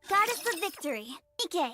Goddess of Victory, NIKKE.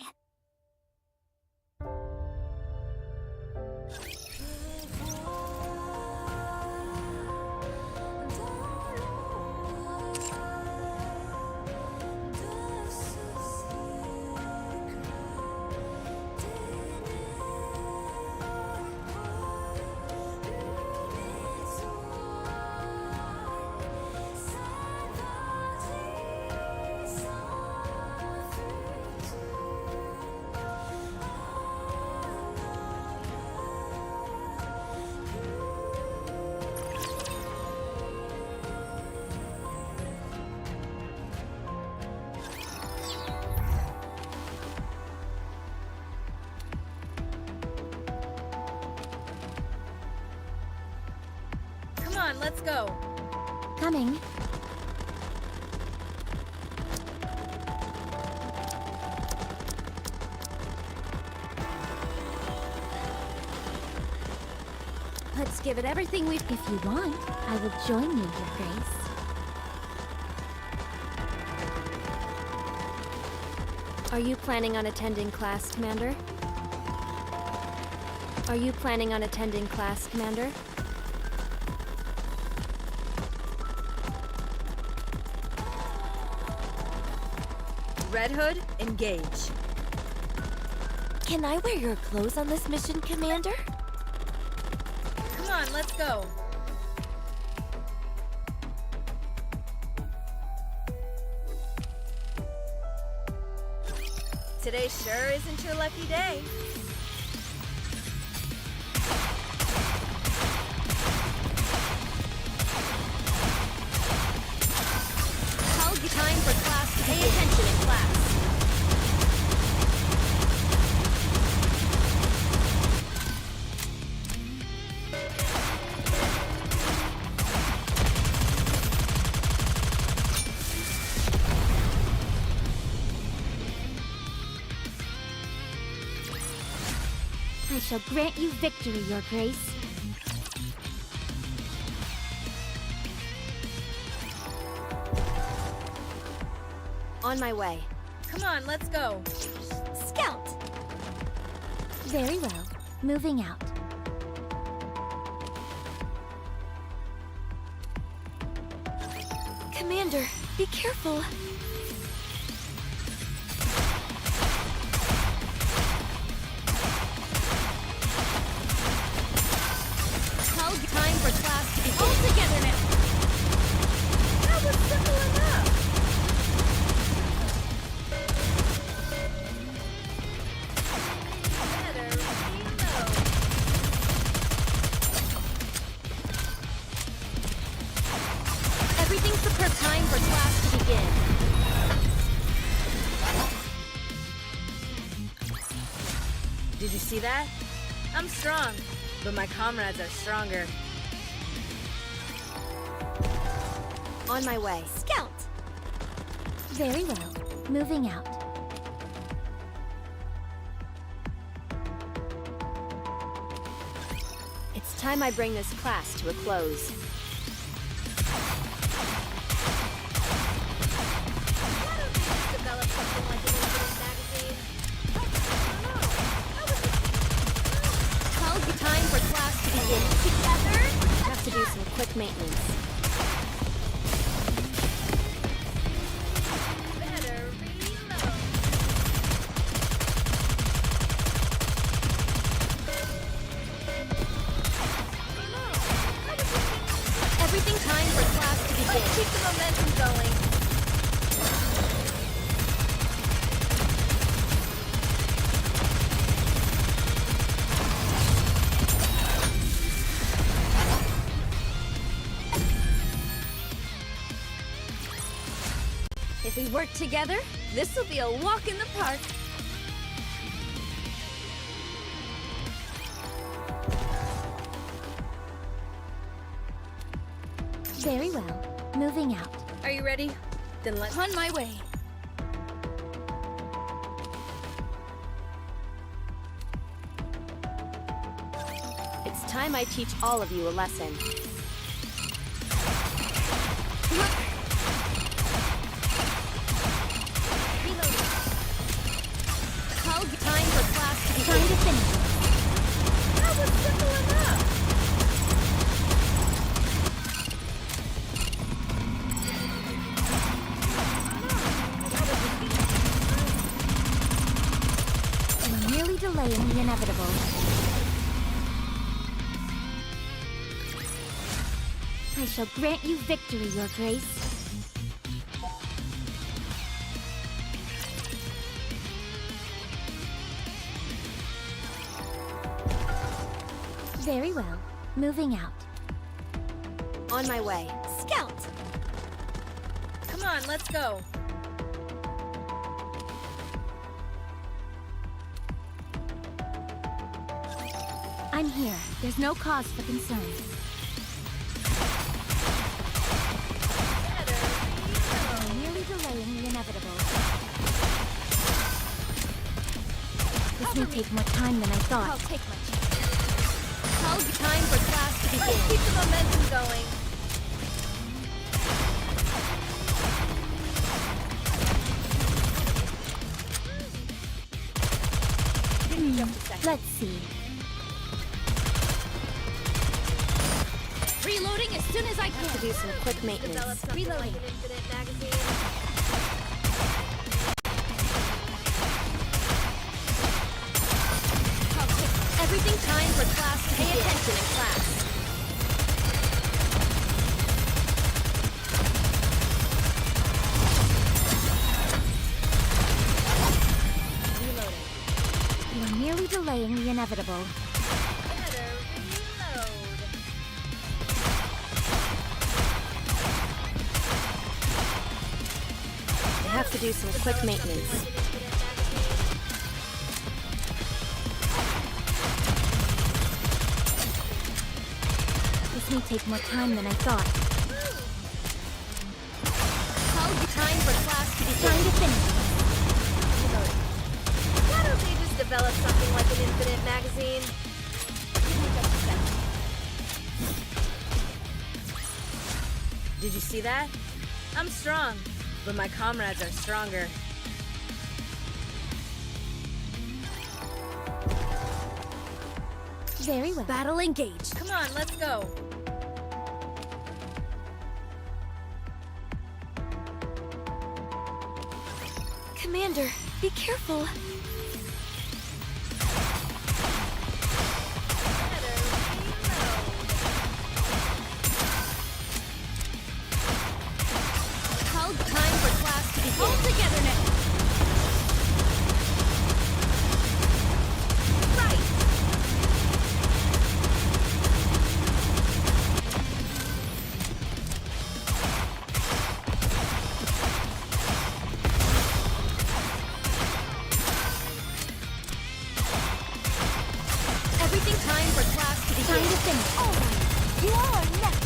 Come on, let's go. Coming. Let's give it everything we've... If you want, I will join you, Your Grace. Are you planning on attending class, Commander? Are you planning on attending class, Commander? Red Hood, engage. Can I wear your clothes on this mission, Commander? Come on, let's go. Today sure isn't your lucky day. Time for class. Pay attention in class. I shall grant you victory, Your Grace. On my way. Come on, let's go. Scout! Very well. Moving out. Commander, be careful. Time for class to begin. All together now. That was simple enough. Everything's the perfect time for class to begin. Did you see that? I'm strong, but my comrades are stronger. On my way. Scout! Very well. Moving out. It's time I bring this class to a close. Develop something like a little magazine. Time for class to begin. Together? I have to do some quick maintenance. Better reload. Everything time for class to begin. Let's keep the momentum going. If we work together, this will be a walk in the park. Very well. Moving out. Are you ready? Then let's On my way. It's time I teach all of you a lesson. Reloading. I shall grant you victory, Your Grace. Very well. Moving out. On my way. Scout! Come on, let's go. I'm here. There's no cause for concern. I'm merely delaying the inevitable. This may take more time than I thought. I'll take my chance. Time for class to begin. Let's keep the momentum going. Let's see. Reloading as soon as I can. To do some quick Develop maintenance. something Reloading. like an infinite magazine. Everything time for class to pay attention in class. Reloading. You are merely delaying the inevitable. Better reload. I have to do some quick maintenance. This may take more time than I thought. Time for class to begin. Time to finish. Why don't they just develop something like an infinite magazine? Give me just a second. Did you see that? I'm strong, but my comrades are stronger. Very well. Battle engaged. Come on, let's go. Commander, be careful. Time for class to begin. All together now. Right. Everything time for class to begin. Time to finish. All right. You all are next.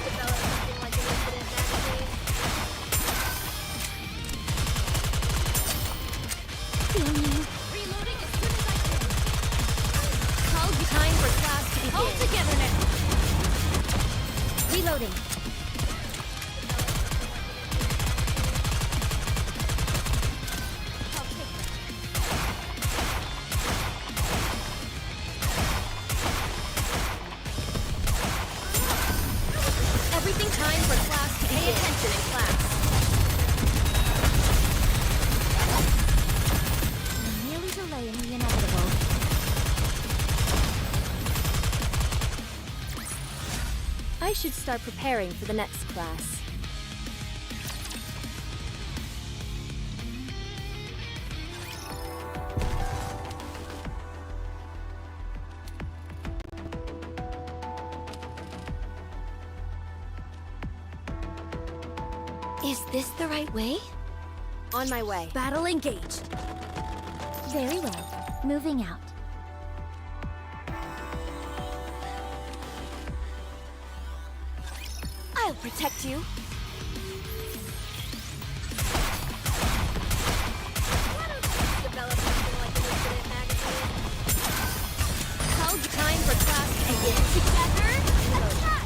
Develop something like an infinite magazine. Reloading as soon as I can. Time for class to begin. All together now. Reloading. Everything time for class to pay attention in class. I'm merely delaying the inevitable. I should start preparing for the next class. Is this the right way? On my way. Battle engaged. Very well. Moving out. I'll protect you. Develop something like an infinite magazine. Time for class to begin. Together, attack!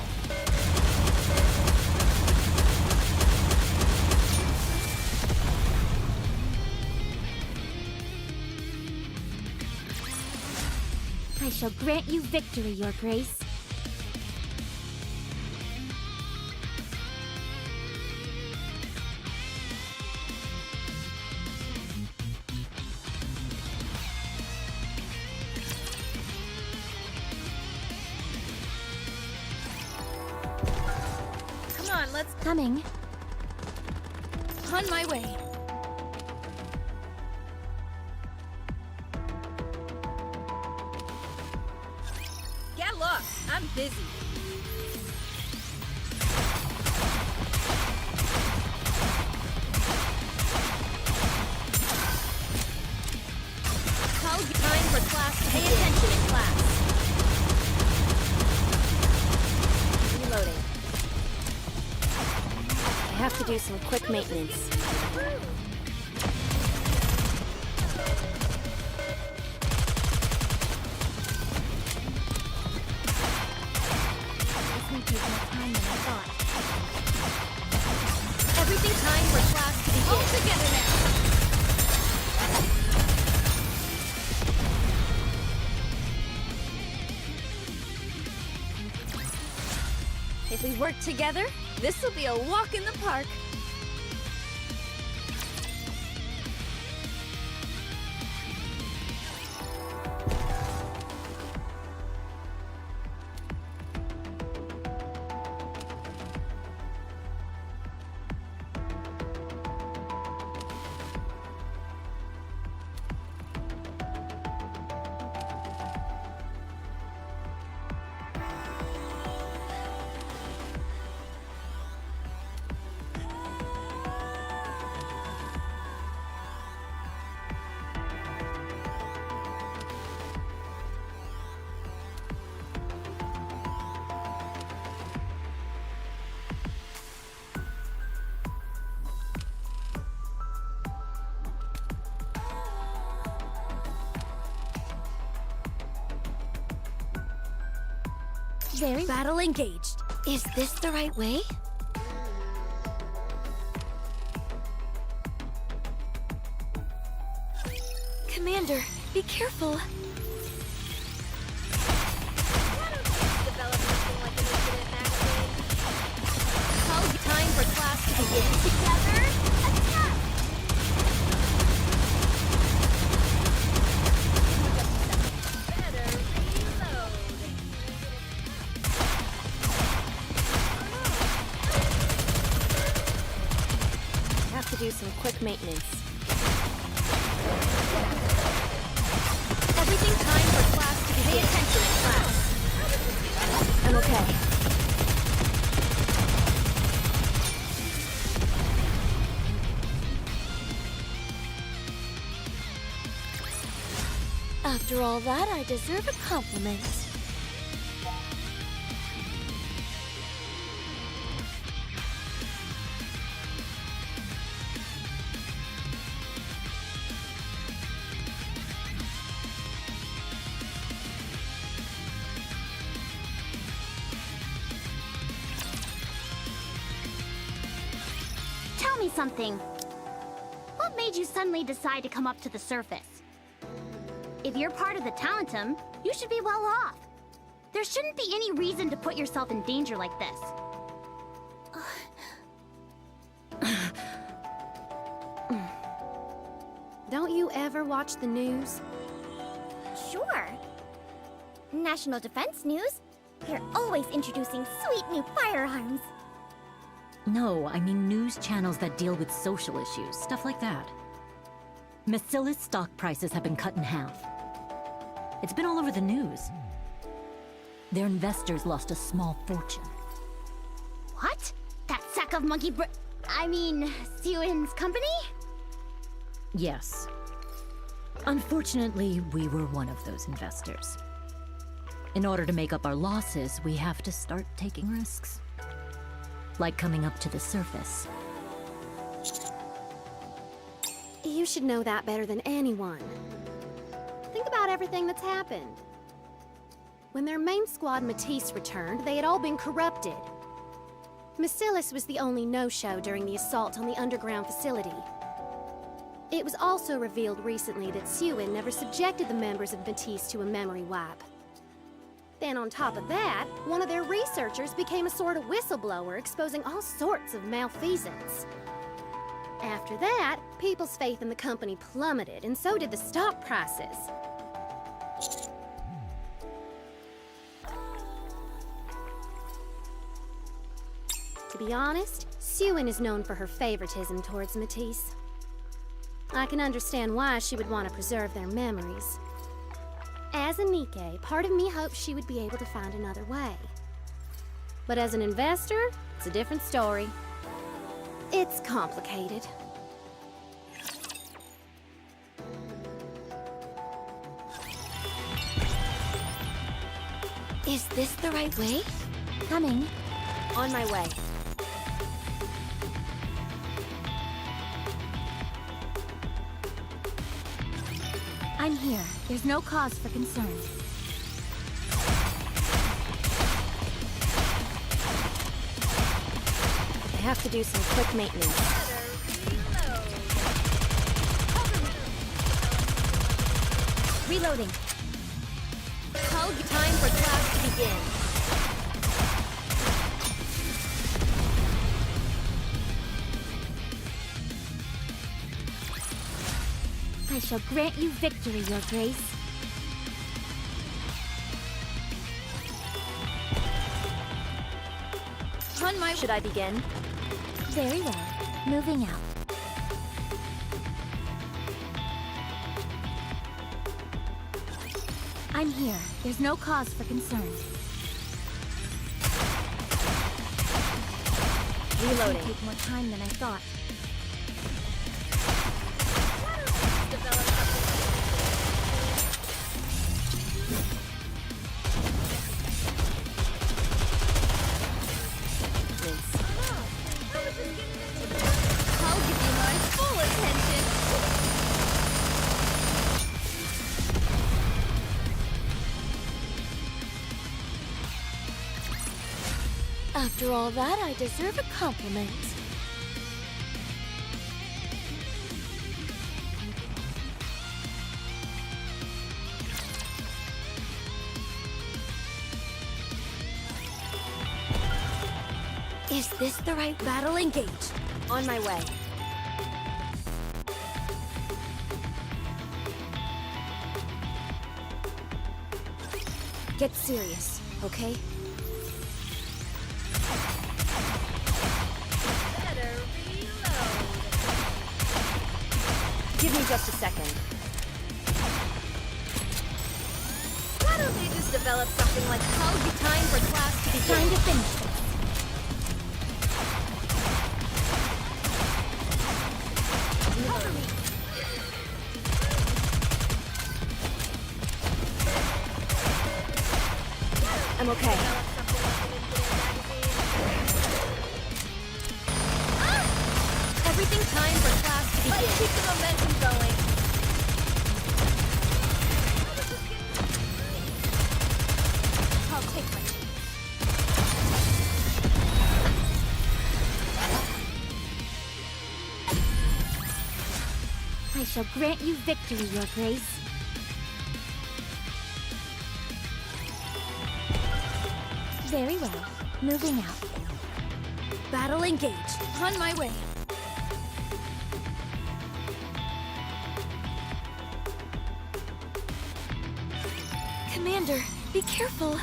I shall grant you victory, Your Grace. let's... Coming. On my way. Get lost! I'm busy. Time for class to pay attention in class. Reloading. I have to do some quick maintenance. This may take more time than I thought. Everything time for class to begin. All together now. If we work together, this will be a walk in the park. Very Battle engaged. Is this the right way? Commander, be careful. Develop something like an infinite magazine. Time for class to begin. Together, attack! Better reload. Have to do some quick maintenance. Everything time for class to begin. Pay attention in class. I'm okay. After all that, I deserve a compliment. Tell me something. What made you suddenly decide to come up to the surface? If you're part of the Talentum, you should be well off. There shouldn't be any reason to put yourself in danger like this. Don't you ever watch the news? Sure. National Defense News. They're always introducing sweet new firearms. No, I mean news channels that deal with social issues, stuff like that. Massila's stock prices have been cut in half. It's been all over the news. Their investors lost a small fortune. What? That sack of I mean, Sewin's company? Yes. Unfortunately, we were one of those investors. In order to make up our losses, we have to start taking risks. Like coming up to the surface. You should know that better than anyone. Think about everything that's happened. When their main squad Matisse returned, they had all been corrupted. Massilis was the only no-show during the assault on the underground facility. It was also revealed recently that Sewin never subjected the members of Matisse to a memory wipe. Then on top of that, one of their researchers became a sort of whistleblower exposing all sorts of malfeasance. After that, people's faith in the company plummeted, and so did the stock prices. To be honest, Suen is known for her favoritism towards Matisse. I can understand why she would want to preserve their memories. As a NIKKE, part of me hopes she would be able to find another way. But as an investor, it's a different story. It's complicated. Is this the right way? Coming. On my way. I'm here. There's no cause for concern. I have to do some quick maintenance. Reloading. Time for class to begin. I shall grant you victory, Your Grace. On my... Should I begin? Very well. Moving out. I'm here. There's no cause for concern. Reloading. It'll take more time than I thought. Develop something. I'll give you my full attention. After all that, I deserve a compliment. Is this the right battle? Engage. On my way. Get serious, okay? Better reload. Give me just a second. Why don't they just develop something like time for class to begin? Time to finish this. I'm okay. Everything time for class to begin. Let's keep the momentum going. I'll take my chance. I shall grant you victory, Your Grace. Very well. Moving out. Battle engaged. On my way. Commander, be careful.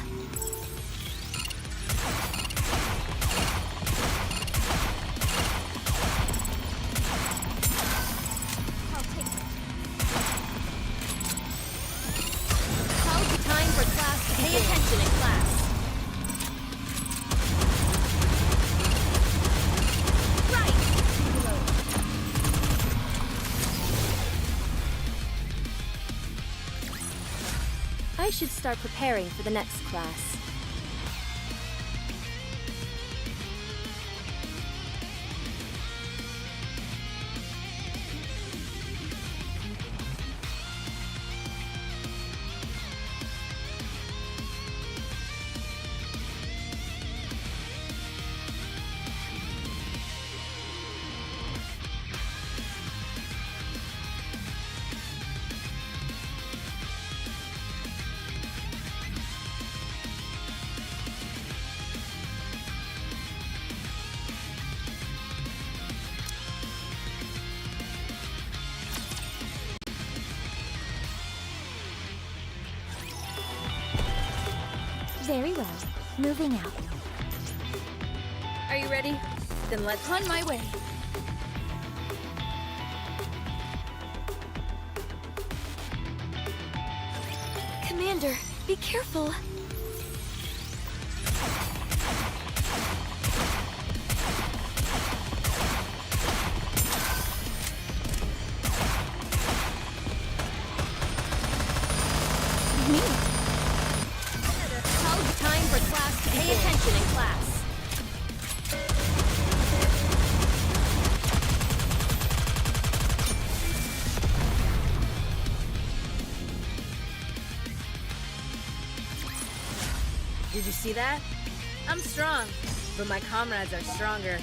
Time for class to begin. Pay attention in class. I should start preparing for the next class. Very well. Moving out. Are you ready? Then let's... On my way. Commander, be careful. Time for class to pay attention in class. Did you see that? I'm strong, but my comrades are stronger.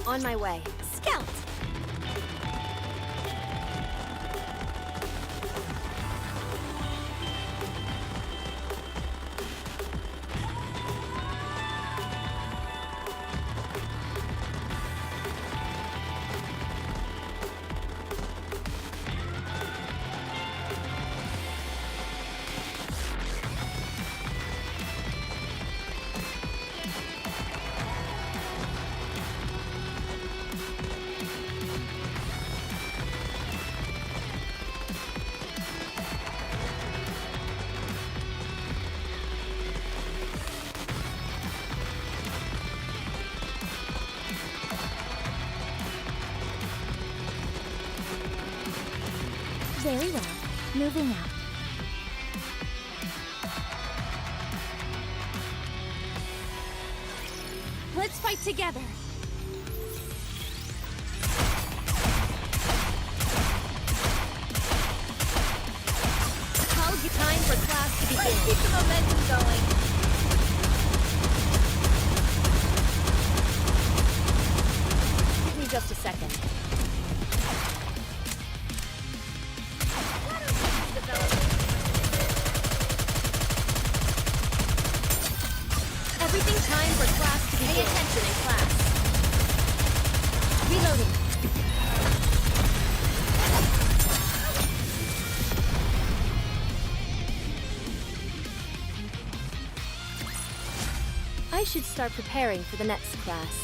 On my way. Scout! Very well. Moving out. Let's fight together. Time for class to begin. Let's keep the momentum going. Give me just a second. Everything time for class to begin. Pay attention in class. Reloading. I should start preparing for the next class.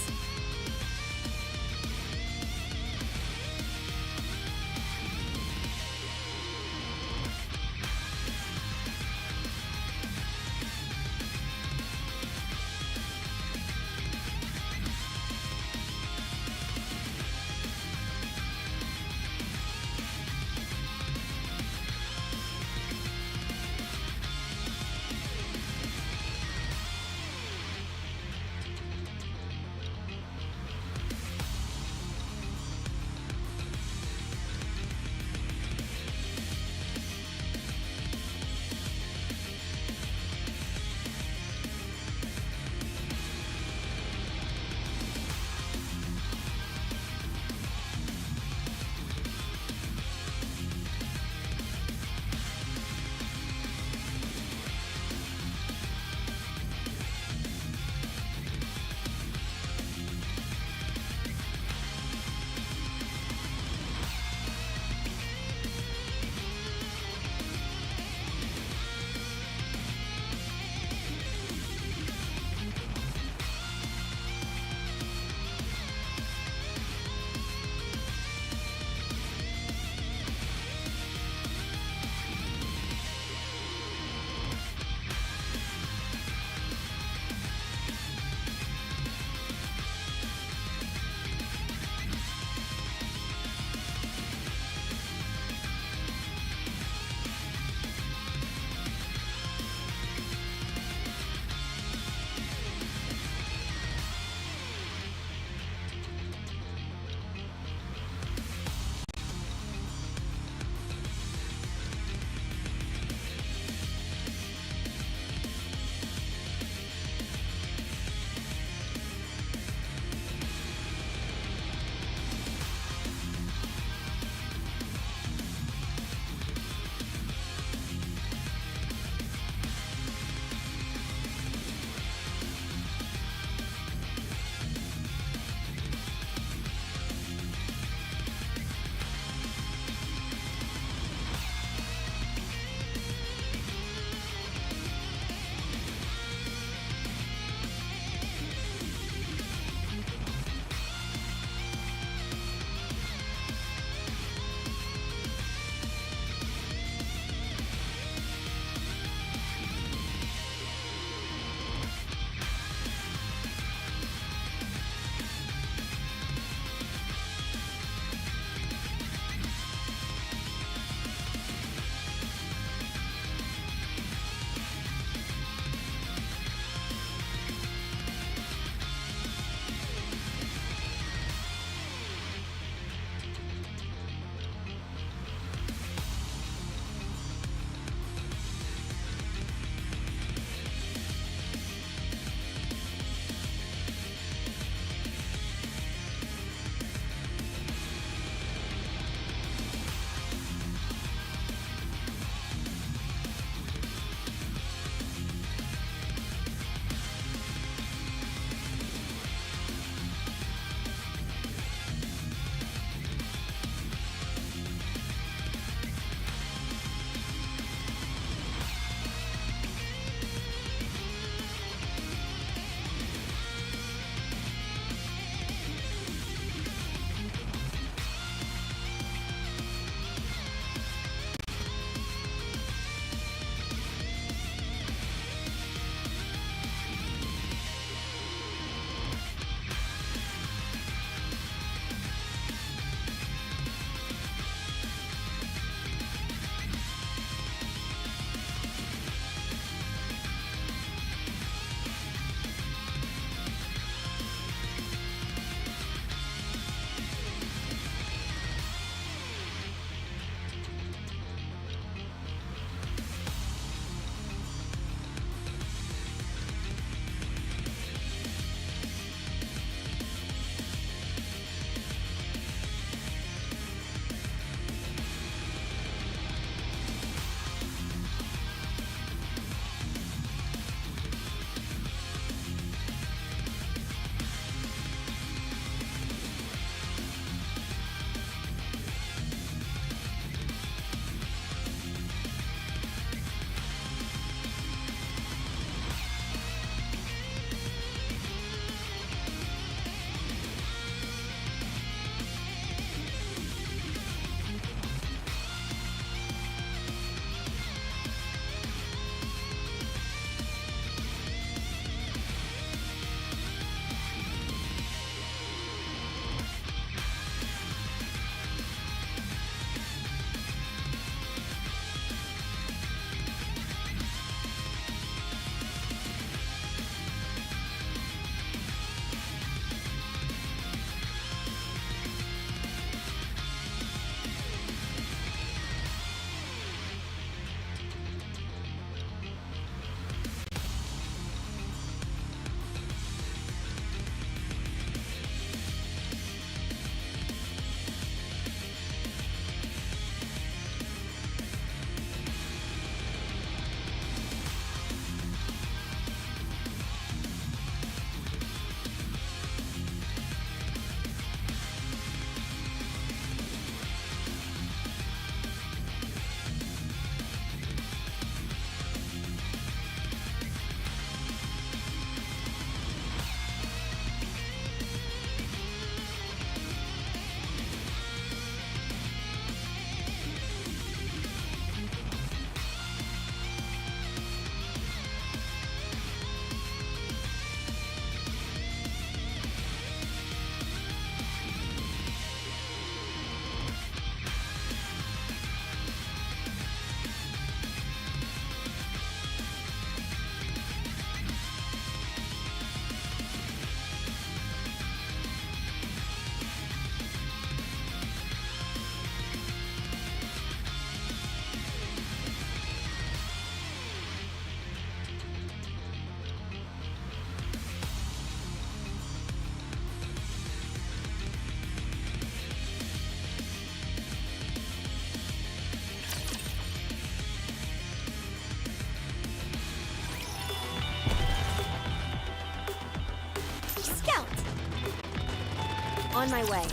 On my way.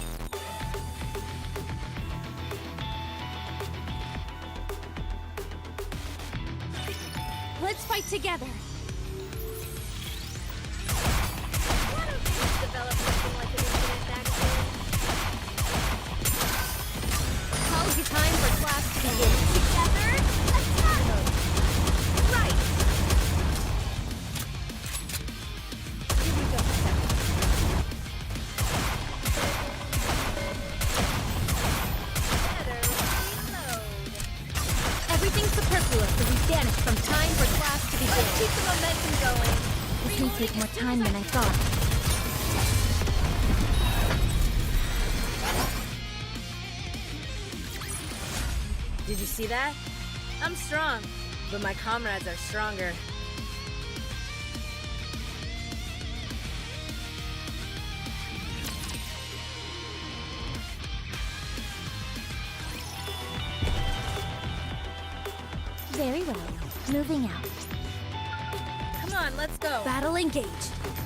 Let's fight together. Why don't we just develop something like an infinite magazine? Now's the time for class to begin. Together? Attack! Right! Here we go. Better reload. Everything's superfluous as we vanish from time for class to begin. Let's keep the momentum going. This may take more time than I thought. Did you see that? I'm strong, but my comrades are stronger. Very well. Moving out. Come on, let's go. Battle engaged.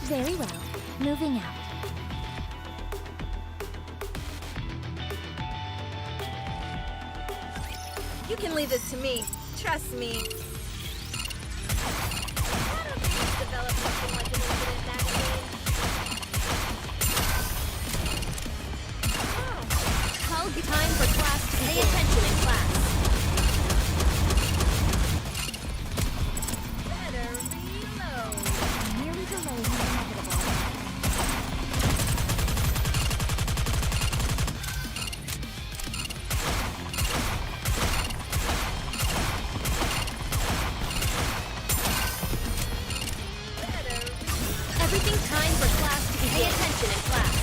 Very well. Moving out. You can leave this to me. Trust me. Why don't we just develop something like an infinite magazine? Oh, Now's the time for class to begin. pay attention in class. Better reload. Merely delaying the inevitable. Better Everything's time for class to begin. pay attention in class.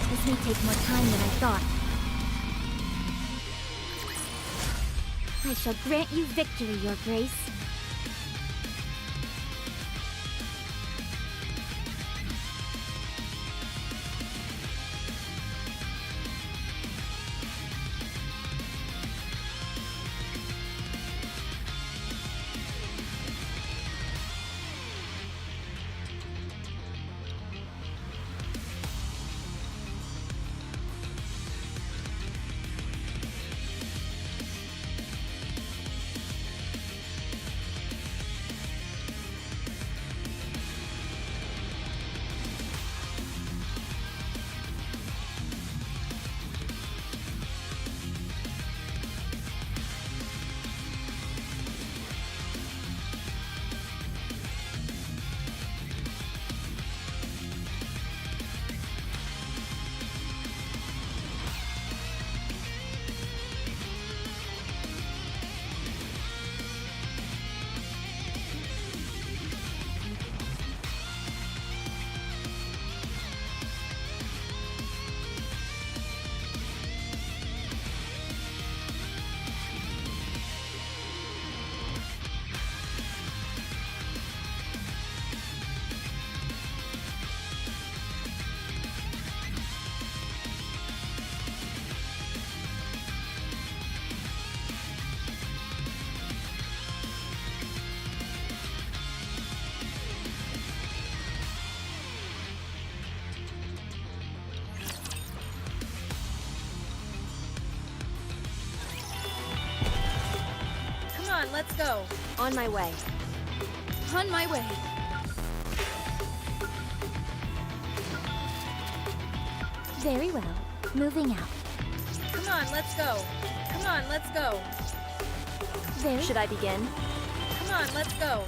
This may take more time than I thought. I shall grant you victory, Your Grace. Come on, let's go. On my way. On my way. Very well. Moving out. Come on, let's go. Come on, let's go. Very Should I begin? Come on, let's go.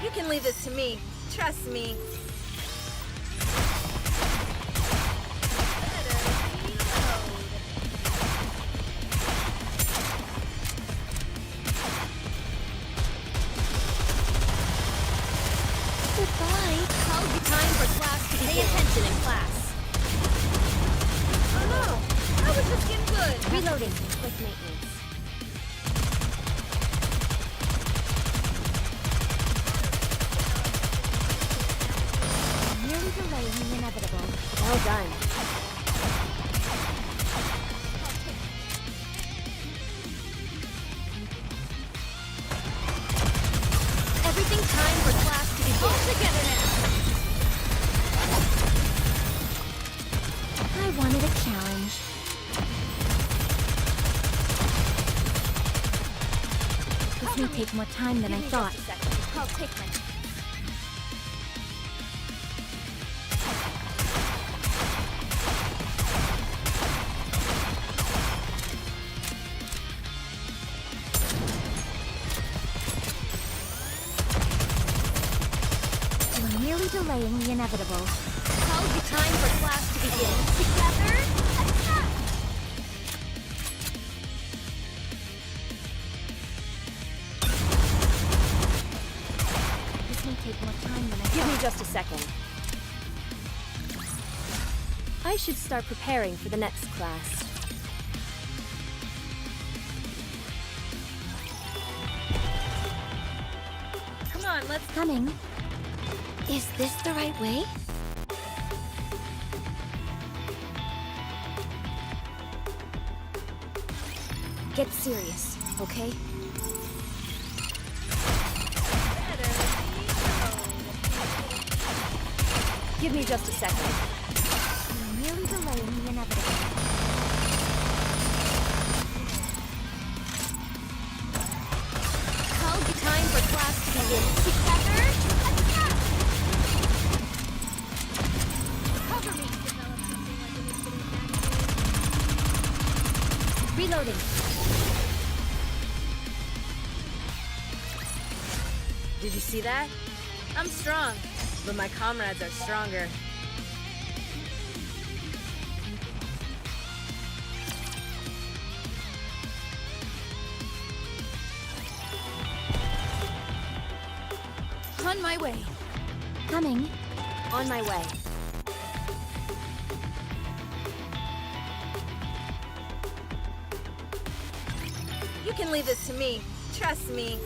You can leave this to me. Trust me. Better reload. goodbye. Now's the time for class to begin. Pay attention in class. Oh no! I was just getting good. Reloading. Quick maintenance. Merely delaying the inevitable. Well done. All together now! I wanted a challenge. This may take more time than I thought. I'll take my... You're merely delaying the inevitable. Now's the time for class to begin. Together, attack! This may take more time than I Give me thought. just a second. I should start preparing for the next class. Come on, let's... Coming. Is this the right way? Get serious, okay? Give me just a second. You're merely delaying the inevitable. Now's the time for class to begin. Together, attack! Cover me. Reloading. Did you see that? I'm strong, but my comrades are stronger. On my way. Coming. On my way. You can leave this to me. Trust me.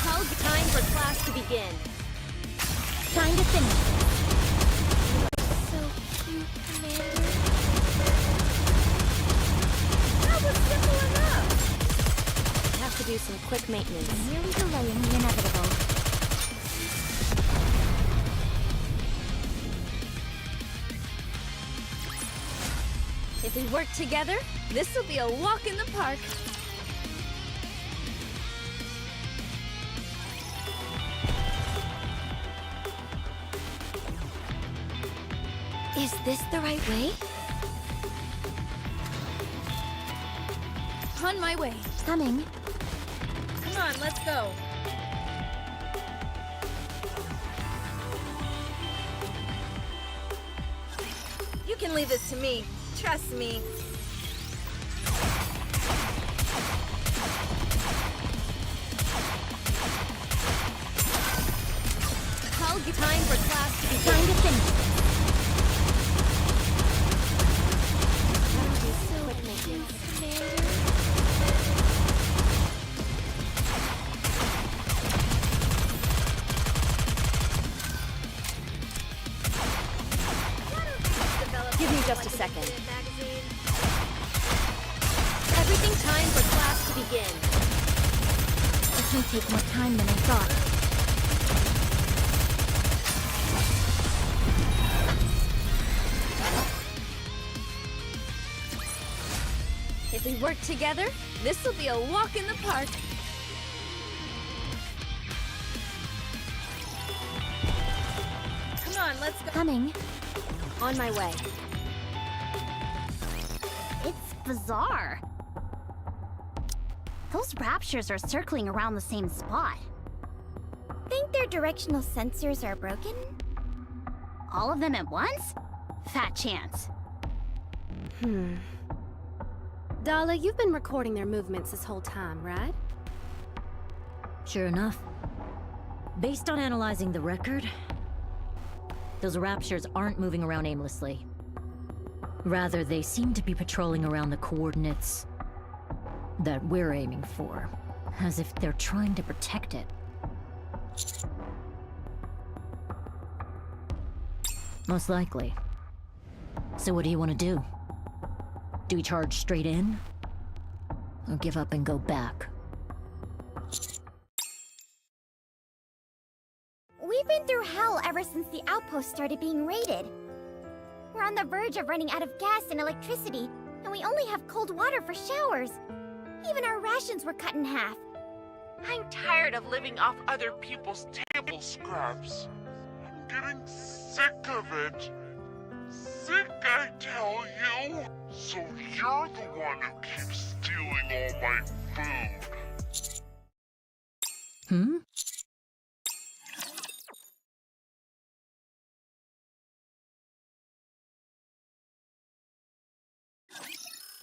Now's the time for class to begin. Time to finish. So cute, Commander. That was simple enough. Have to do some quick maintenance. Merely delaying the inevitable. If we work together, this will be a walk in the park. Is this the right way? On my way. Coming. Come on, let's go. You can leave this to me. Trust me. Now's the time for class to begin. Time to finish. Quick maintenance. Give me just a second. Everything time for class to begin. This may take more time than I thought. If we work together, this will be a walk in the park. Come on, let's go. Coming. On my way. It's bizarre. Those raptures are circling around the same spot. Think their directional sensors are broken? All of them at once? Fat chance. Dala, you've been recording their movements this whole time, right? Sure enough. Based on analyzing the record, those raptures aren't moving around aimlessly. Rather, they seem to be patrolling around the coordinates that we're aiming for, as if they're trying to protect it. Most likely. So what do you want to do? Do we charge straight in? or give up and go back. We've been through hell ever since the outpost started being raided. We're on the verge of running out of gas and electricity, and we only have cold water for showers. Even our rations were cut in half. I'm tired of living off other people's table scraps. I'm getting sick of it. Sick, I tell you. So you're the one who keeps stealing all my food. Hmm?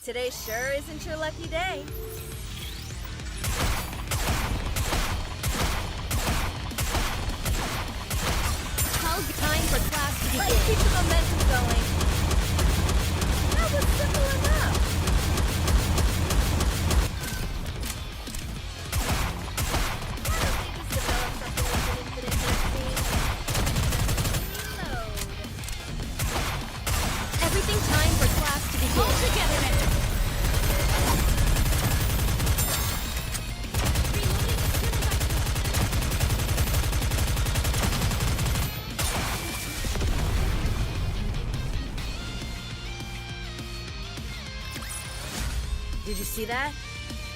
Today sure isn't your lucky day. Time for class to begin. Let's keep the momentum going. That was simple enough. Why don't we just develop something like an infinite vaccine? Reload. Everything time for class to begin. All together now. Did you see that?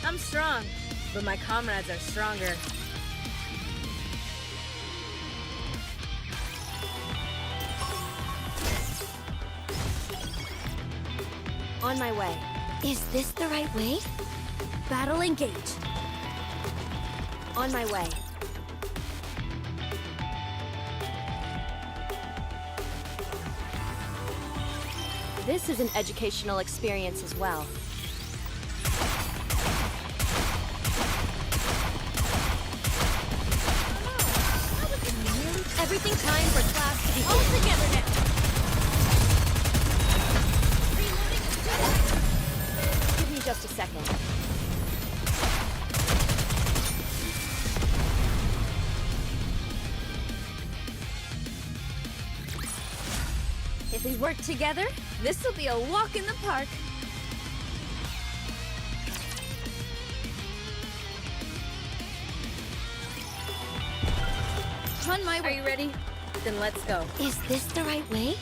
I'm strong, but my comrades are stronger. On my way. Is this the right way? Battle engage. On my way. This is an educational experience as well. Everything time for class to begin. All together now. Give me just a second. If we work together, this will be a walk in the park. On my Are way. you ready? Then let's go. Is this the right way?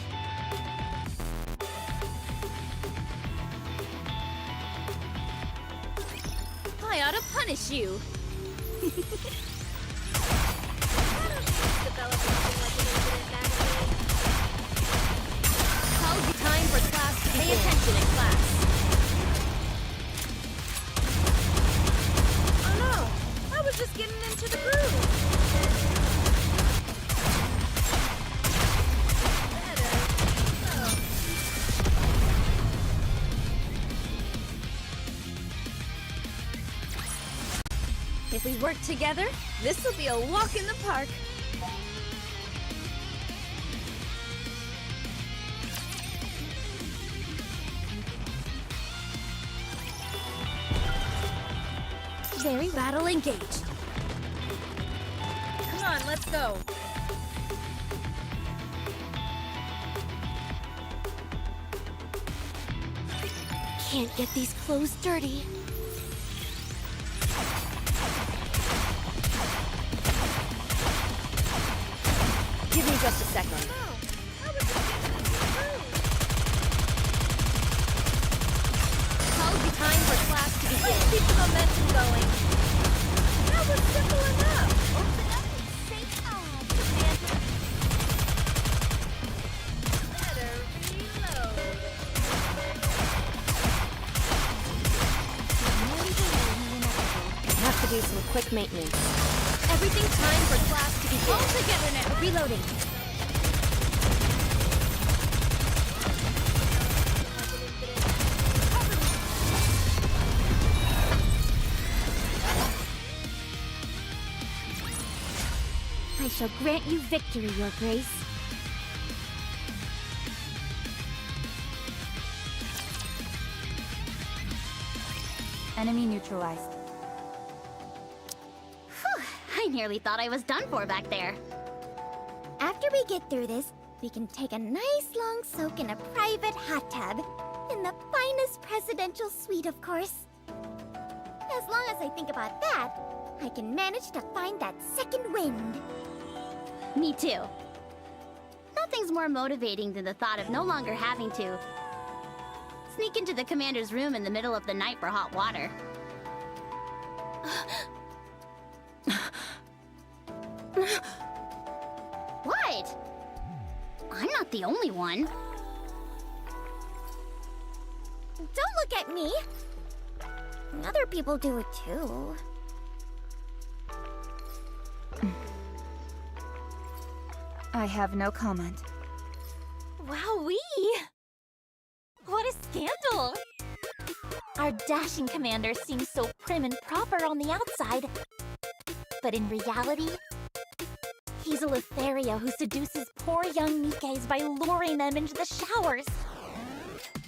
I ought to punish you. Time for class to begin. Pay attention in class. Oh no! I was just getting into the groove. If we work together, this will be a walk in the park. Very battle engage. Come on, let's go. Can't get these clothes dirty. Give me just a second. Time for class to begin. Let's keep the momentum going. That was simple enough. Open up and say hi. Better reload. Have to do some quick maintenance. Everything time for class to begin. All together now. Reloading. I shall grant you victory, Your Grace. Enemy neutralized. Whew, I nearly thought I was done for back there. After we get through this, we can take a nice long soak in a private hot tub. In the finest presidential suite, of course. As long as I think about that, I can manage to find that second wind. Me too. Nothing's more motivating than the thought of no longer having to sneak into the commander's room in the middle of the night for hot water. What? I'm not the only one. Don't look at me. Other people do it too. I have no comment. Wowee! What a scandal! Our dashing commander seems so prim and proper on the outside. But in reality, he's a Lothario who seduces poor young Nikkes by luring them into the showers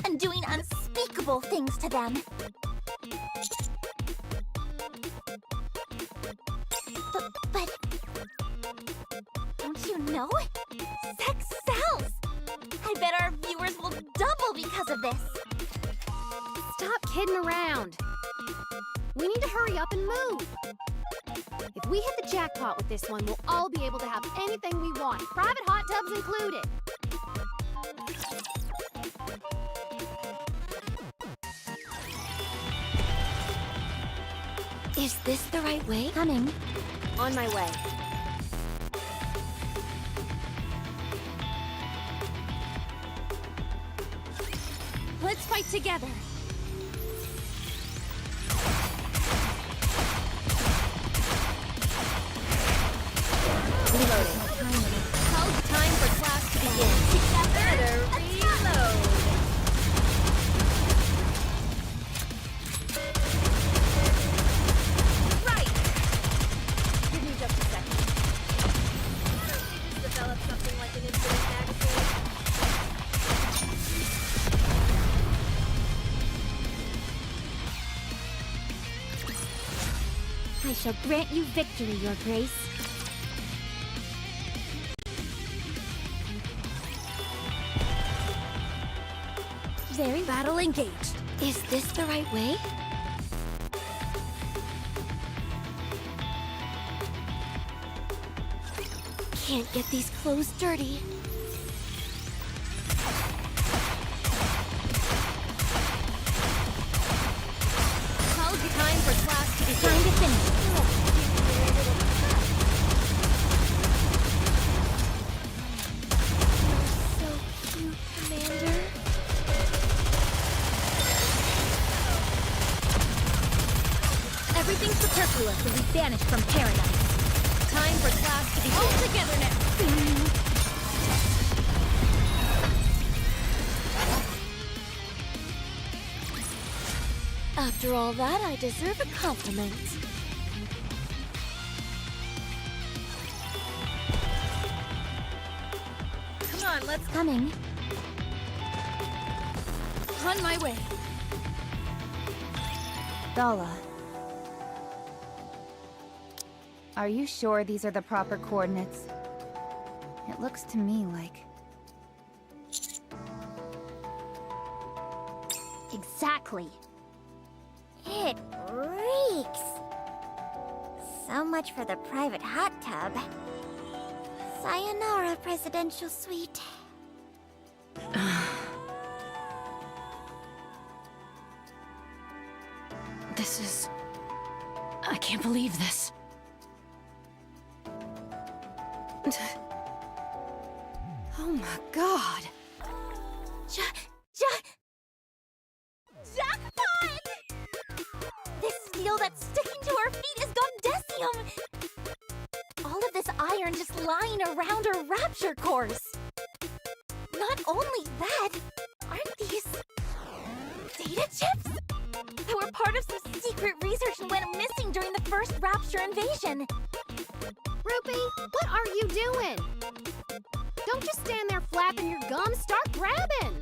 and doing unspeakable things to them. But don't you know? Sex sells! I bet our viewers will double because of this. Stop kidding around. We need to hurry up and move. If we hit the jackpot with this one, we'll all be able to have anything we want, private hot tubs included. Is this the right way? Coming. On my way. Let's fight together. Reloading. How's time for class to begin? Together, reload. Right. Give me just a second. Just develop something like an incident magazine. I shall grant you victory, Your Grace. Very battle engaged. Is this the right way? Can't get these clothes dirty. How's the time for class to be time to finish? So cute, Commander. Everything's superfluous and we banished from paradise. Time for class to be all together now. After all that, I deserve a compliment. Come on, let's Coming. on my way. Dala. Are you sure these are the proper coordinates? It looks to me like... Exactly. It reeks. So much for the private hot tub. Sayonara, Presidential Suite. This is... I can't believe this. Oh my god. Jackpot! This steel that's sticking to our feet is gondesium! All of this iron just lying around our rapture cores. Not only that, aren't these data chips? They were part of some secret research and went missing during the first rapture invasion. Rupee, what are you doing? Don't just stand there flapping your gums, start grabbing!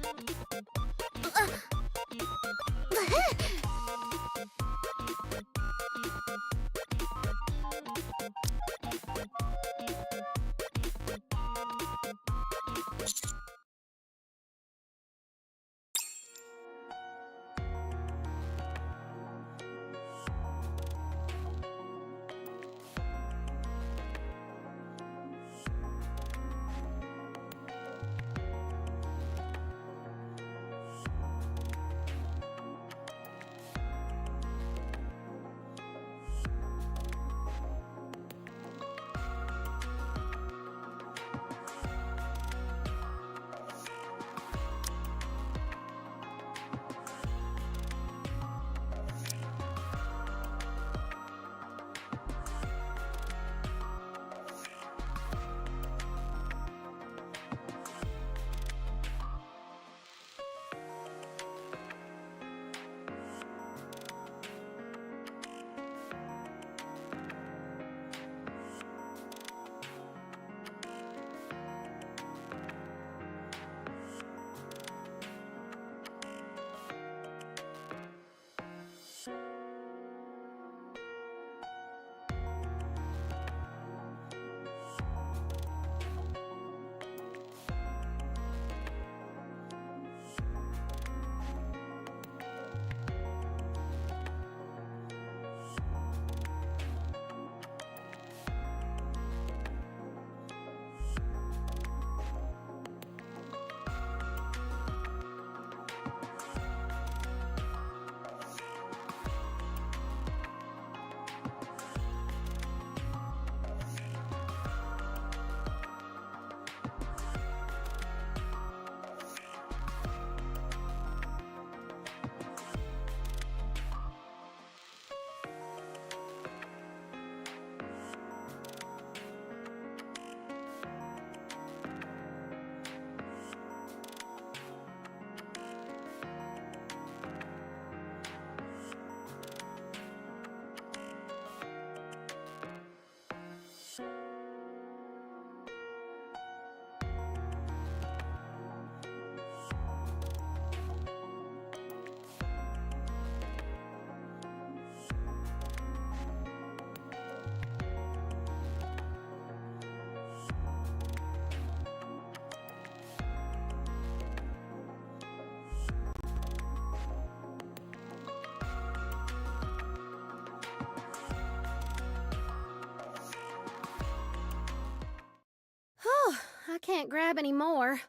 I can't grab any more.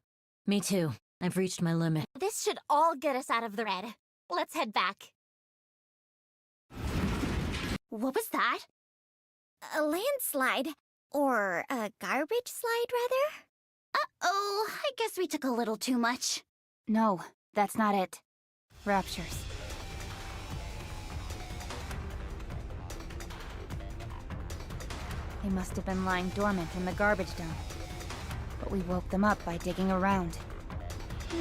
Me too. I've reached my limit. This should all get us out of the red. Let's head back. What was that? A landslide. Or a garbage slide, rather? Uh-oh, I guess we took a little too much. No, that's not it. Raptures. They must have been lying dormant in the garbage dump. But we woke them up by digging around.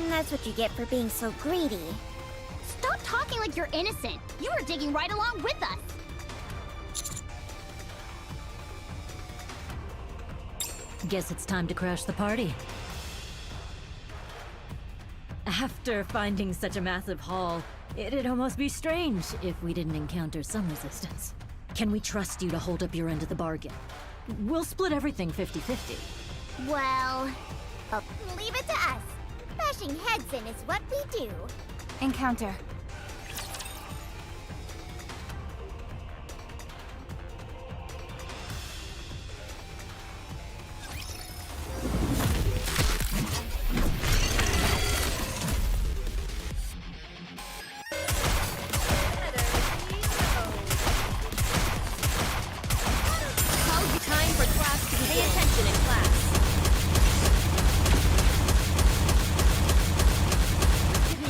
That's what you get for being so greedy. Stop talking like you're innocent. You were digging right along with us. Guess it's time to crash the party. After finding such a massive haul, it'd almost be strange if we didn't encounter some resistance. Can we trust you to hold up your end of the bargain? We'll split everything 50-50. Well, Leave it to us. Bashing heads in is what we do. Encounter.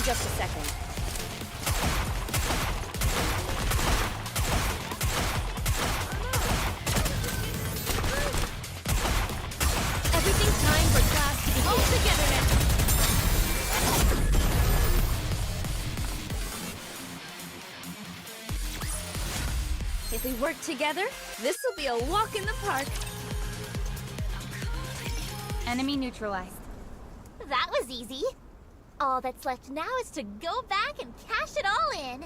Just a second. Everything's time for class to begin. All together now. If we work together, this will be a walk in the park. Enemy neutralized. That was easy. All that's left now is to go back and cash it all in.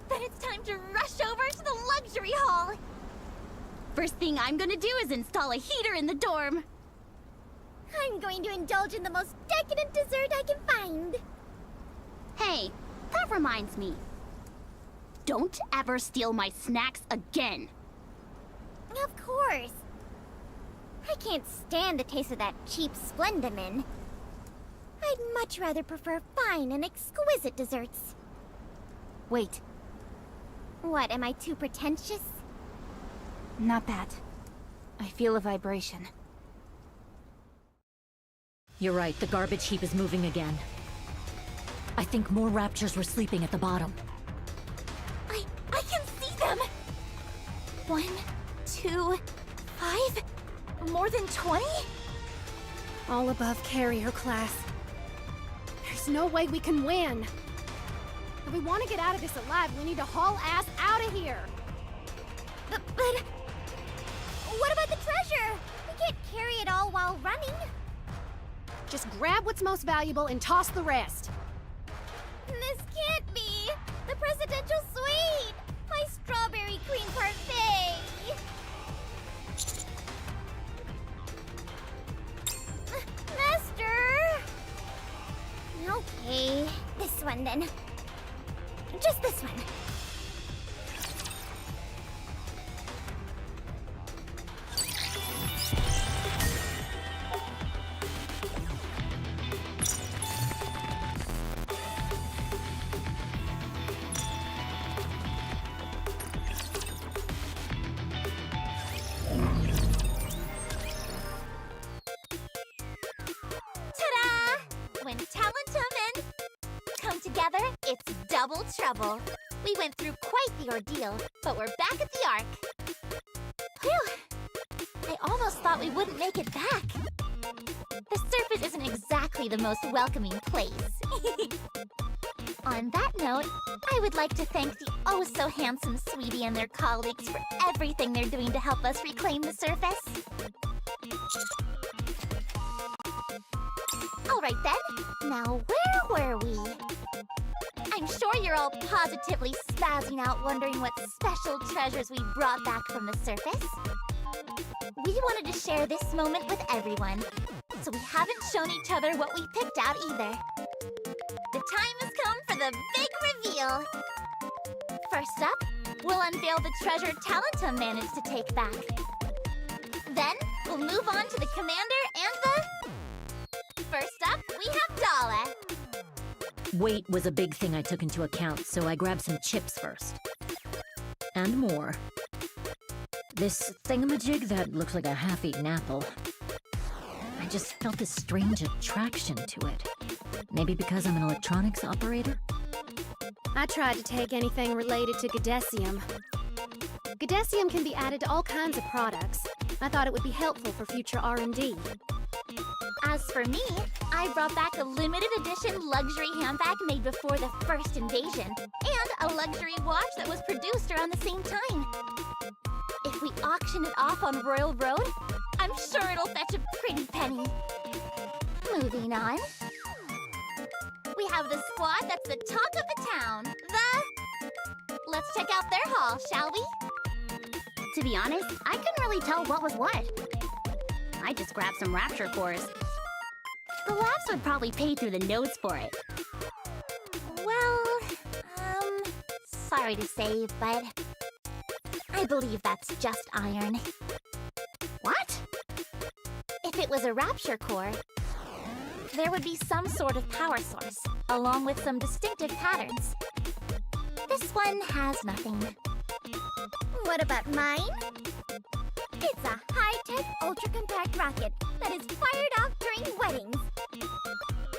Then it's time to rush over to the luxury hall. first thing I'm gonna do is install a heater in the dorm. I'm going to indulge in the most decadent dessert I can find. Hey, that reminds me. Don't ever steal my snacks again. Of course. I can't stand the taste of that cheap Splendamin. I'd much rather prefer fine and exquisite desserts. Wait, What, am I too pretentious? not that. I feel a vibration. You're right, the garbage heap is moving again. I think more raptors were sleeping at the bottom. I can see them! 1, 2, 5... More than 20? All above carrier class. There's no way we can win. If we want to get out of this alive, we need to haul ass out of here. But... What about the treasure? We can't carry it all while running. Just grab what's most valuable and toss the rest. This can't be! The presidential suite! My strawberry cream parfait! Master! Okay, this one then. Just this one. Ta-da! When Talentum and come together, it's double trouble. We went through quite the ordeal, but we're back at the Ark. Whew! I almost thought we wouldn't make it back. The surface isn't exactly the most welcoming place. On that note, I would like to thank the oh-so-handsome Sweetie and their colleagues for everything they're doing to help us reclaim the surface. All right then, now where were we? I'm sure you're all positively spazzing out wondering what special treasures we brought back from the surface. We wanted to share this moment with everyone, so we haven't shown each other what we picked out either. The time has come for the big reveal. First up, we'll unveil the treasure Talentum managed to take back. Then, we'll move on to the commander and the First up, we have Dala. Weight was a big thing I took into account, so I grabbed some chips first. And more. This thingamajig that looks like a half-eaten apple. I just felt this strange attraction to it. Maybe because I'm an electronics operator? I tried to take anything related to Gadesium. Gadesium can be added to all kinds of products. I thought it would be helpful for future R&D. As for me, I brought back a limited edition luxury handbag made before the first invasion, and a luxury watch that was produced around the same time. If we auction it off on Royal Road, I'm sure it'll fetch a pretty penny. Moving on. We have the squad that's the talk of the town. Let's check out their haul, shall we? To be honest, I couldn't really tell what was what. I just grabbed some Rapture cores. The labs would probably pay through the nose for it. Well, sorry to say, but I believe that's just iron. What? If it was a Rapture core, there would be some sort of power source, along with some distinctive patterns. This one has nothing. What about mine? It's a high-tech, ultra-compact rocket that is fired off during weddings.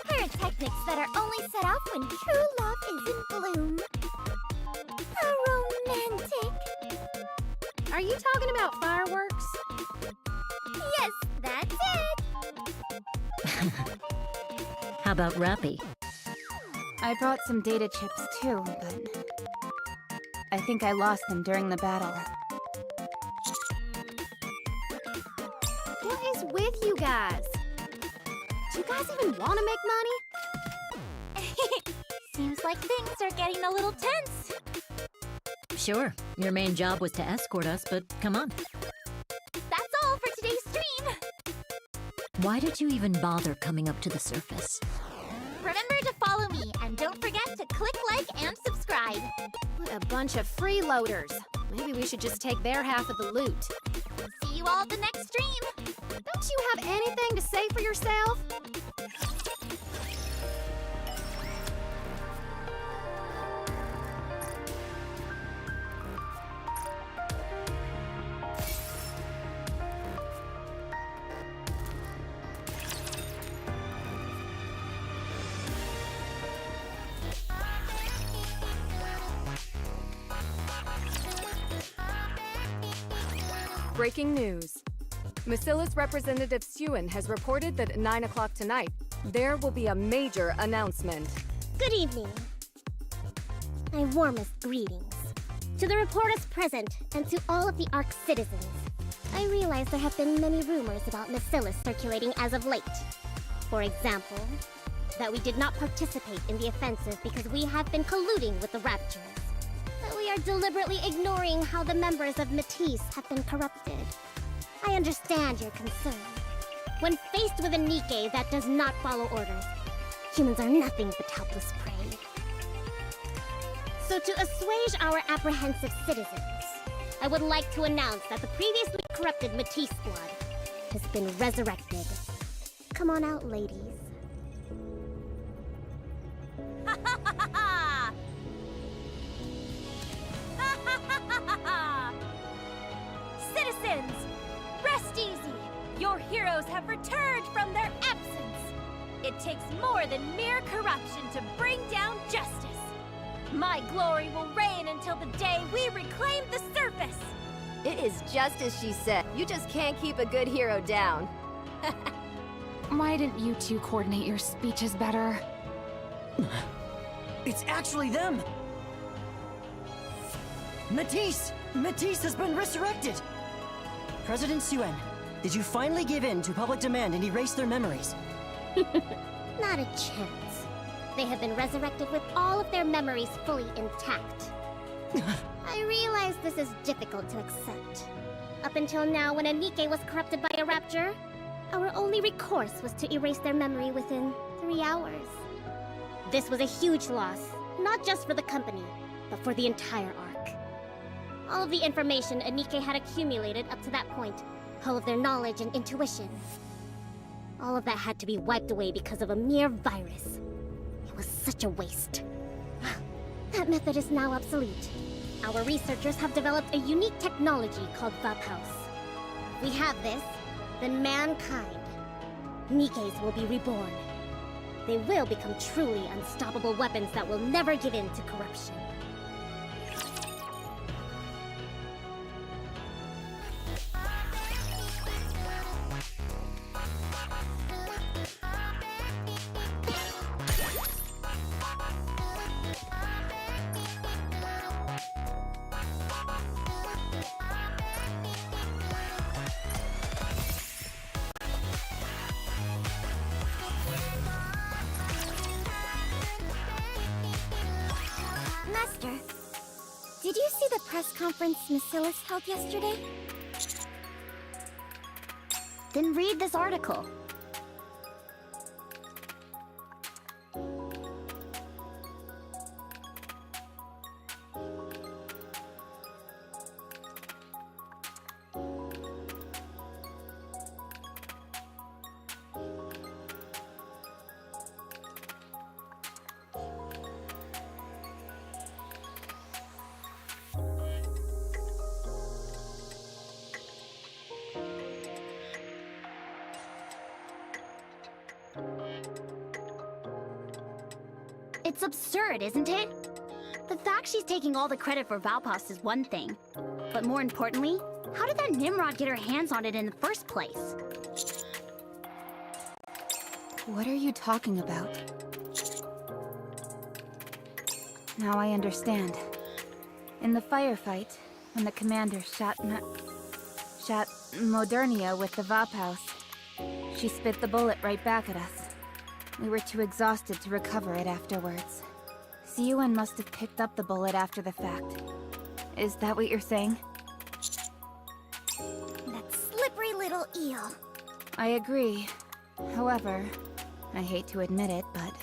Pyrotechnics that are only set off when true love is in bloom. How romantic! Are you talking about fireworks? Yes, that's it! How about Rappy? I brought some data chips too, but I think I lost them during the battle. What is with you guys? Do you guys even want to make money? Seems like things are getting a little tense. Sure, your main job was to escort us, but come on. That's all for today's stream. Why did you even bother coming up to the surface? Remember to follow me, and don't forget to click like and subscribe. What a bunch of freeloaders. Maybe we should just take their half of the loot. See you all at the next stream. Don't you have anything to say for yourself? Breaking news. Macilla's representative Suen has reported that at 9 o'clock tonight, there will be a major announcement. Good evening. My warmest greetings. To the reporters present, and to all of the Ark citizens. I realize there have been many rumors about Macilla's circulating as of late. For example, that we did not participate in the offensive because we have been colluding with the Raptures. That we are deliberately ignoring how the members of Matisse have been corrupted. I understand your concern. When faced with a NIKKE that does not follow orders, humans are nothing but helpless prey. So to assuage our apprehensive citizens, I would like to announce that the previously corrupted Matisse squad has been resurrected. Come on out, ladies. Citizens, rest easy. Your heroes have returned from their absence. It takes more than mere corruption to bring down justice. My glory will reign until the day we reclaim the surface. It is just as she said. You just can't keep a good hero down. Why didn't you two coordinate your speeches better? It's actually them! Matisse! Matisse has been resurrected! President Suen, did you finally give in to public demand and erase their memories? Not a chance. They have been resurrected with all of their memories fully intact. I realize this is difficult to accept. Up until now, when a NIKKE was corrupted by a Rapture, our only recourse was to erase their memory within 3 hours. This was a huge loss, not just for the company, but for the entire Ark. All of the information a NIKKE had accumulated up to that point, all of their knowledge and intuition. All of that had to be wiped away because of a mere virus. It was such a waste. That method is now obsolete. Our researchers have developed a unique technology called Vapaus. If we have this, then mankind, NIKKEs, will be reborn. They will become truly unstoppable weapons that will never give in to corruption. Master, did you see the press conference Macillus held yesterday? Then read this article. It's absurd, isn't it? The fact she's taking all the credit for Valpos is one thing. But more importantly, how did that Nimrod get her hands on it in the first place? What are you talking about? Now I understand. In the firefight, when the commander shot Modernia with the Vapaus, she spit the bullet right back at us. We were too exhausted to recover it afterwards. Siuan must have picked up the bullet after the fact. Is that what you're saying? That slippery little eel. I agree. However, I hate to admit it, but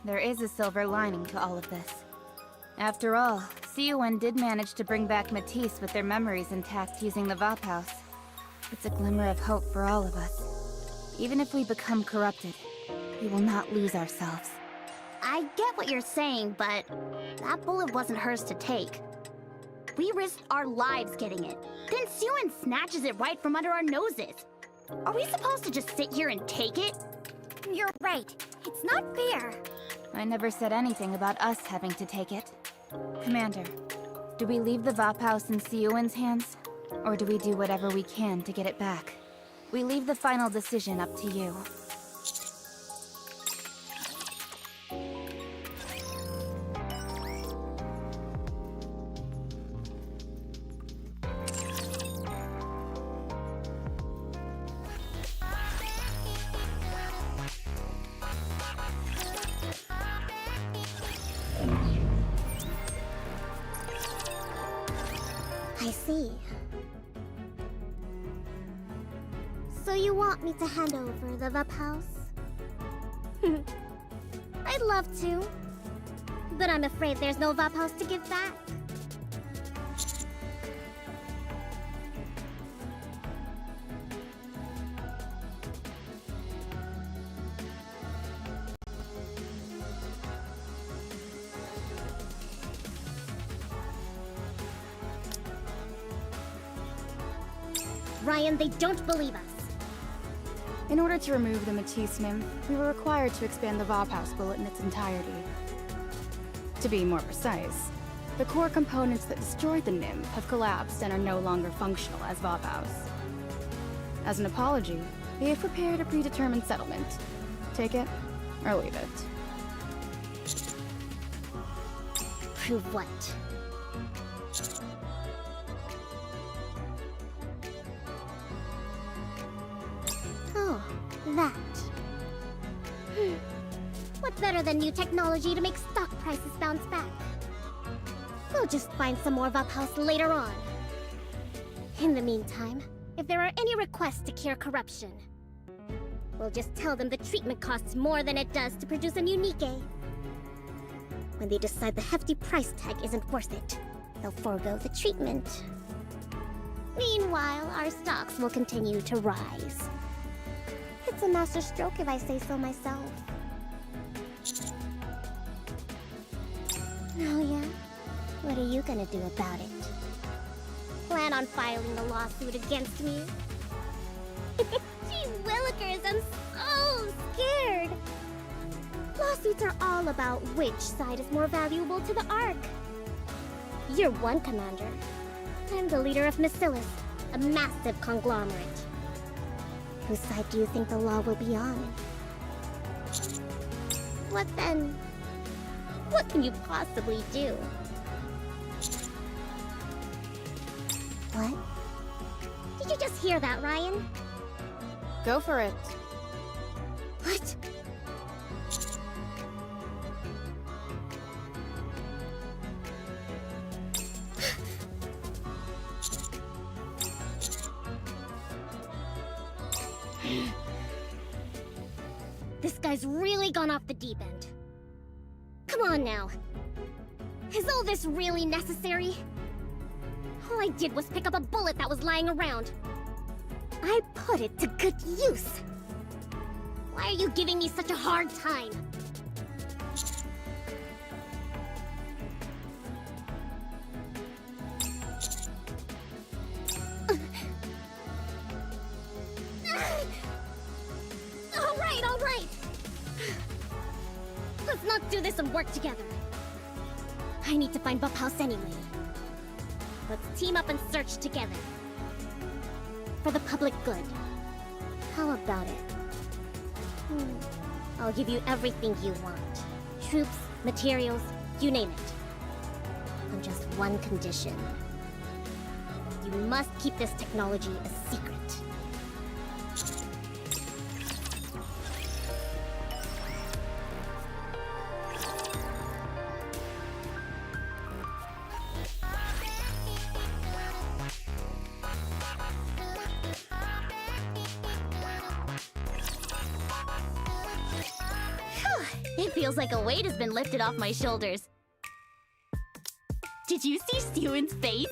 there is a silver lining to all of this. After all, Siuan did manage to bring back Matisse with their memories intact using the Vapaus. It's a glimmer of hope for all of us. Even if we become corrupted, we will not lose ourselves. I get what you're saying, but that bullet wasn't hers to take. We risked our lives getting it. Then Siuan snatches it right from under our noses. Are we supposed to just sit here and take it? You're right. It's not fair. I never said anything about us having to take it. Commander, do we leave the Vapaus in Siuan's hands? Or do we do whatever we can to get it back? We leave the final decision up to you. I see. So you want me to hand over the Vapaus? I'd love to. But I'm afraid there's no Vapaus to give back. Ryan, they don't believe us. In order to remove the Matisse nymph, we were required to expand the Vapaus bullet in its entirety. To be more precise, the core components that destroyed the nymph have collapsed and are no longer functional as Vapaus. As an apology, we have prepared a predetermined settlement. Take it, or leave it. Prove what? Oh, that. What better than new technology to make stock prices bounce back? We'll just find some more Vapaus later on. In the meantime, if there are any requests to cure corruption, we'll just tell them the treatment costs more than it does to produce a new NIKKE. When they decide the hefty price tag isn't worth it, they'll forego the treatment. Meanwhile, our stocks will continue to rise. It's That's a master stroke if I say so myself. Oh yeah? What are you gonna do about it? Plan on filing a lawsuit against me? Gee willikers, I'm so scared! Lawsuits are all about which side is more valuable to the Ark. You're one commander. I'm the leader of Miscellus, a massive conglomerate. Whose side do you think the law will be on? What then? What can you possibly do? What? Did you just hear that, Ryan? Go for it. What? This guy's really gone off the deep end. Come on now. Is all this really necessary? All I did was pick up a bullet that was lying around. I put it to good use. Why are you giving me such a hard time? All right. Let's not do this and work together. I need to find Buff House anyway. Let's team up and search together. For the public good. How about it? I'll give you everything you want. Troops, materials, you name it. On just one condition. You must keep this technology a secret. It feels like a weight has been lifted off my shoulders. Did you see Sewin's face?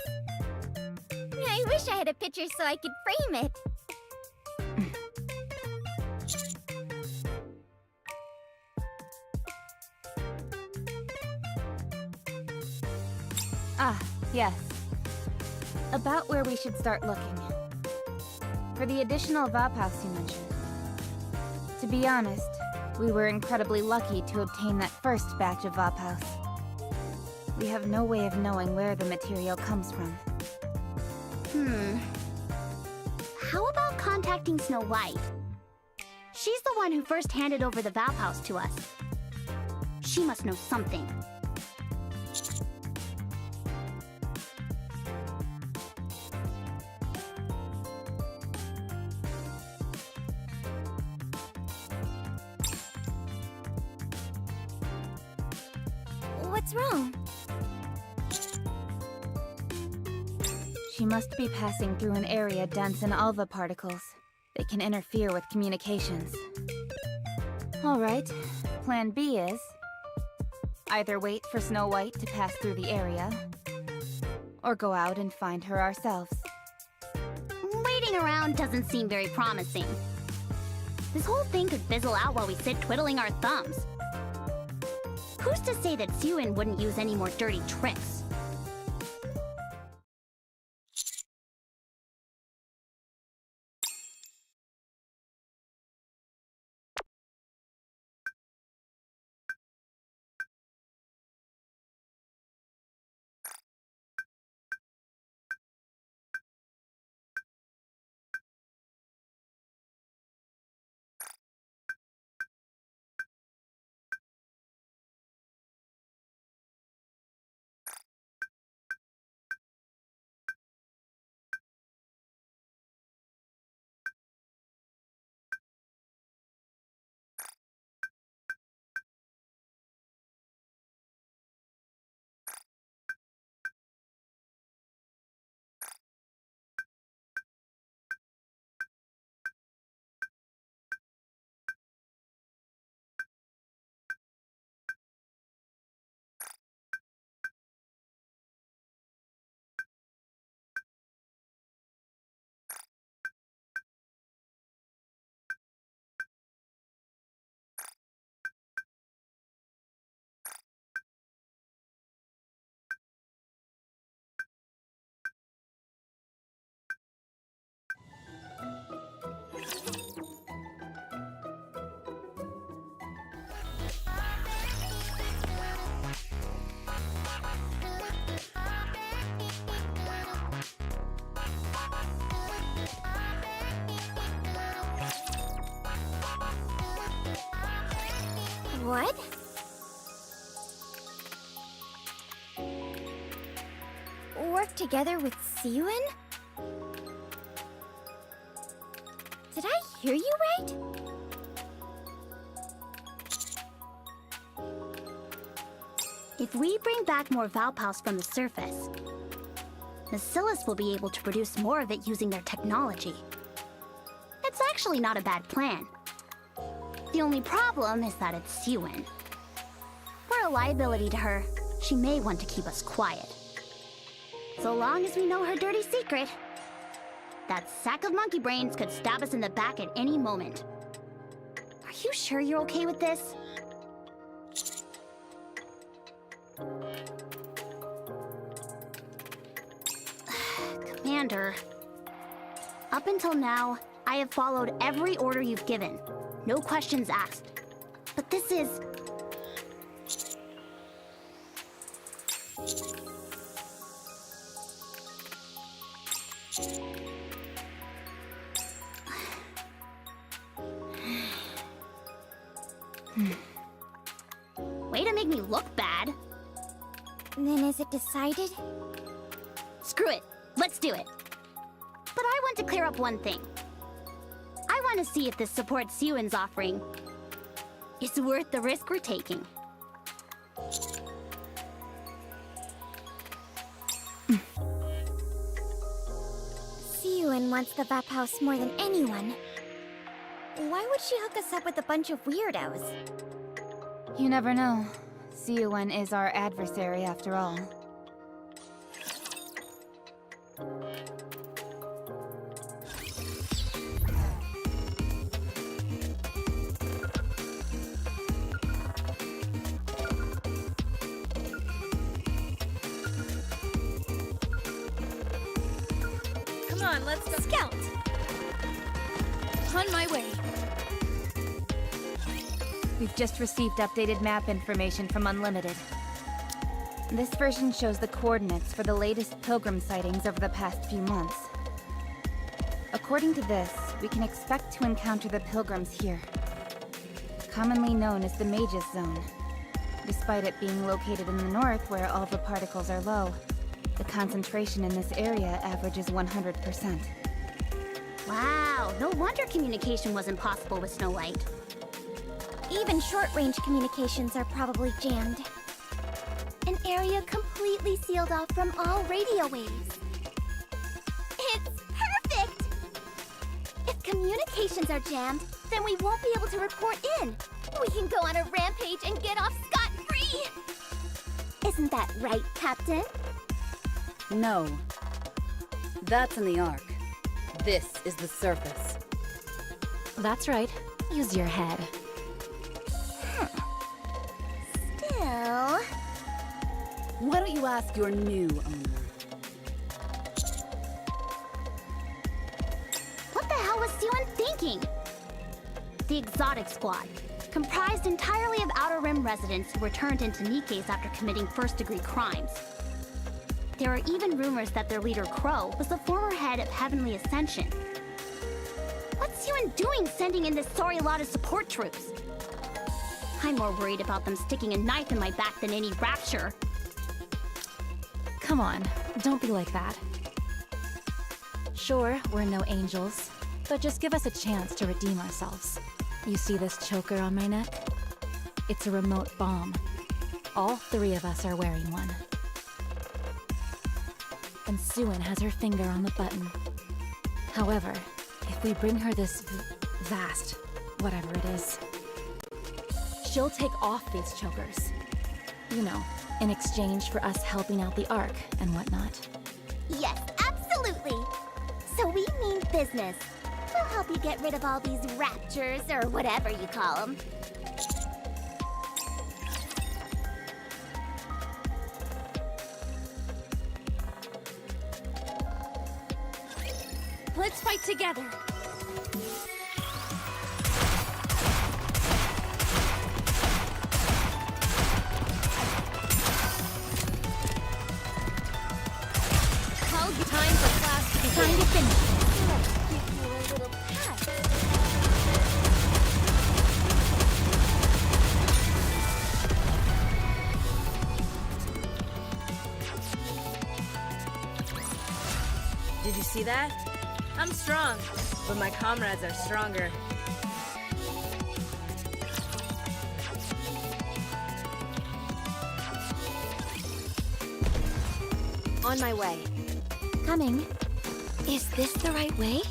I wish I had a picture so I could frame it. Ah, yes. About where we should start looking. For the additional Vaphouse you mentioned. To be honest, we were incredibly lucky to obtain that first batch of Vaphouse. We have no way of knowing where the material comes from. How about contacting Snow White? She's the one who first handed over the Vaphouse to us. She must know something. What's wrong? She must be passing through an area dense in alva particles. They can interfere with communications. Alright, plan B is... either wait for Snow White to pass through the area, or go out and find her ourselves. Waiting around doesn't seem very promising. This whole thing could fizzle out while we sit twiddling our thumbs. Who's to say that Sewin wouldn't use any more dirty tricks? What? Work together with Siyun? Did I hear you right? If we bring back more Valpaus from the surface, Bacillus will be able to produce more of it using their technology. It's actually not a bad plan. The only problem is that it's Siyun. We're a liability to her. She may want to keep us quiet. So long as we know her dirty secret, that sack of monkey brains could stab us in the back at any moment. Are you sure you're okay with this? Commander, up until now, I have followed every order you've given. No questions asked. But this is... Way to make me look bad. Then is it decided? Screw it. Let's do it. But I want to clear up one thing. I want to see if this support Siyun's offering is worth the risk we're taking. Siyun wants the Vap House more than anyone. Why would she hook us up with a bunch of weirdos? You never know. Siyun is our adversary after all. Come on, let's go. Scout! On my way. We've just received updated map information from Unlimited. This version shows the coordinates for the latest pilgrim sightings over the past few months. According to this, we can expect to encounter the pilgrims here, commonly known as the Mage's Zone. Despite it being located in the north where all the particles are low, the concentration in this area averages 100%. Wow, no wonder communication wasn't possible with Snow White. Even short-range communications are probably jammed. An area completely sealed off from all radio waves. It's perfect! If communications are jammed, then we won't be able to report in. We can go on a rampage and get off scot-free! Isn't that right, Captain? No. That's in the Ark. This is the surface. That's right. Use your head. Still... Why don't you ask your new owner? What the hell was Siyun thinking? The Exotic Squad, comprised entirely of Outer Rim residents who were turned into NIKKEs after committing first-degree crimes. There are even rumors that their leader, Crow, was the former head of Heavenly Ascension. What's Siyun doing sending in this sorry lot of support troops? I'm more worried about them sticking a knife in my back than any rapture. Come on, don't be like that. Sure, we're no angels, but just give us a chance to redeem ourselves. You see this choker on my neck? It's a remote bomb. All three of us are wearing one. And Siyun has her finger on the button. However, if we bring her this vast, whatever it is, she'll take off these chokers. You know, in exchange for us helping out the Ark and whatnot. Yes, absolutely! So we mean business. We'll help you get rid of all these raptures, or whatever you call them. Let's fight together. Time for class to begin. Time to finish. Let's give you a little pat. Did you see that? I'm strong, but my comrades are stronger. On my way. Coming. Is this the right way?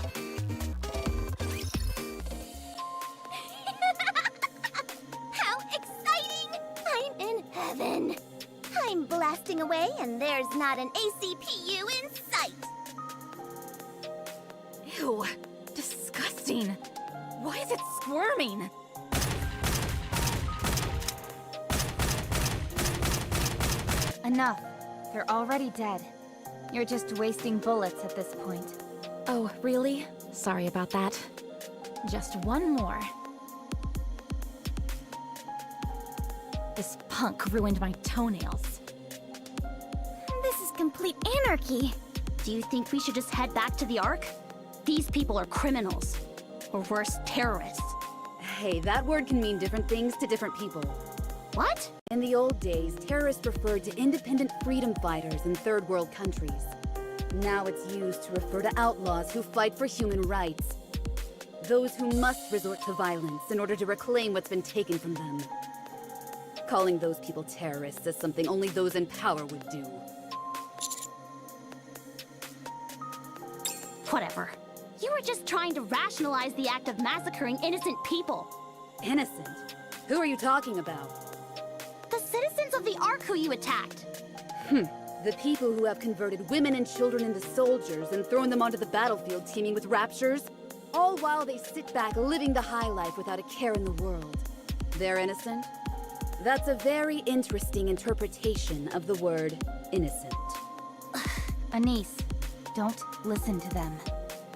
How exciting! I'm in heaven. I'm blasting away and there's not an ACPU in sight. Ew, disgusting. Why is it squirming? Enough. They're already dead. You're just wasting bullets at this point. Oh, really? Sorry about that. Just one more. This punk ruined my toenails. This is complete anarchy. Do you think we should just head back to the Ark? These people are criminals. Or worse, terrorists. Hey, that word can mean different things to different people. What? In the old days, terrorists referred to independent freedom fighters in third world countries. Now it's used to refer to outlaws who fight for human rights. Those who must resort to violence in order to reclaim what's been taken from them. Calling those people terrorists is something only those in power would do. Whatever. You were just trying to rationalize the act of massacring innocent people. Innocent? Who are you talking about? The citizens of the Ark who you attacked. The people who have converted women and children into soldiers and thrown them onto the battlefield teeming with raptures, all while they sit back living the high life without a care in the world. They're innocent? That's a very interesting interpretation of the word innocent. Anise, don't listen to them.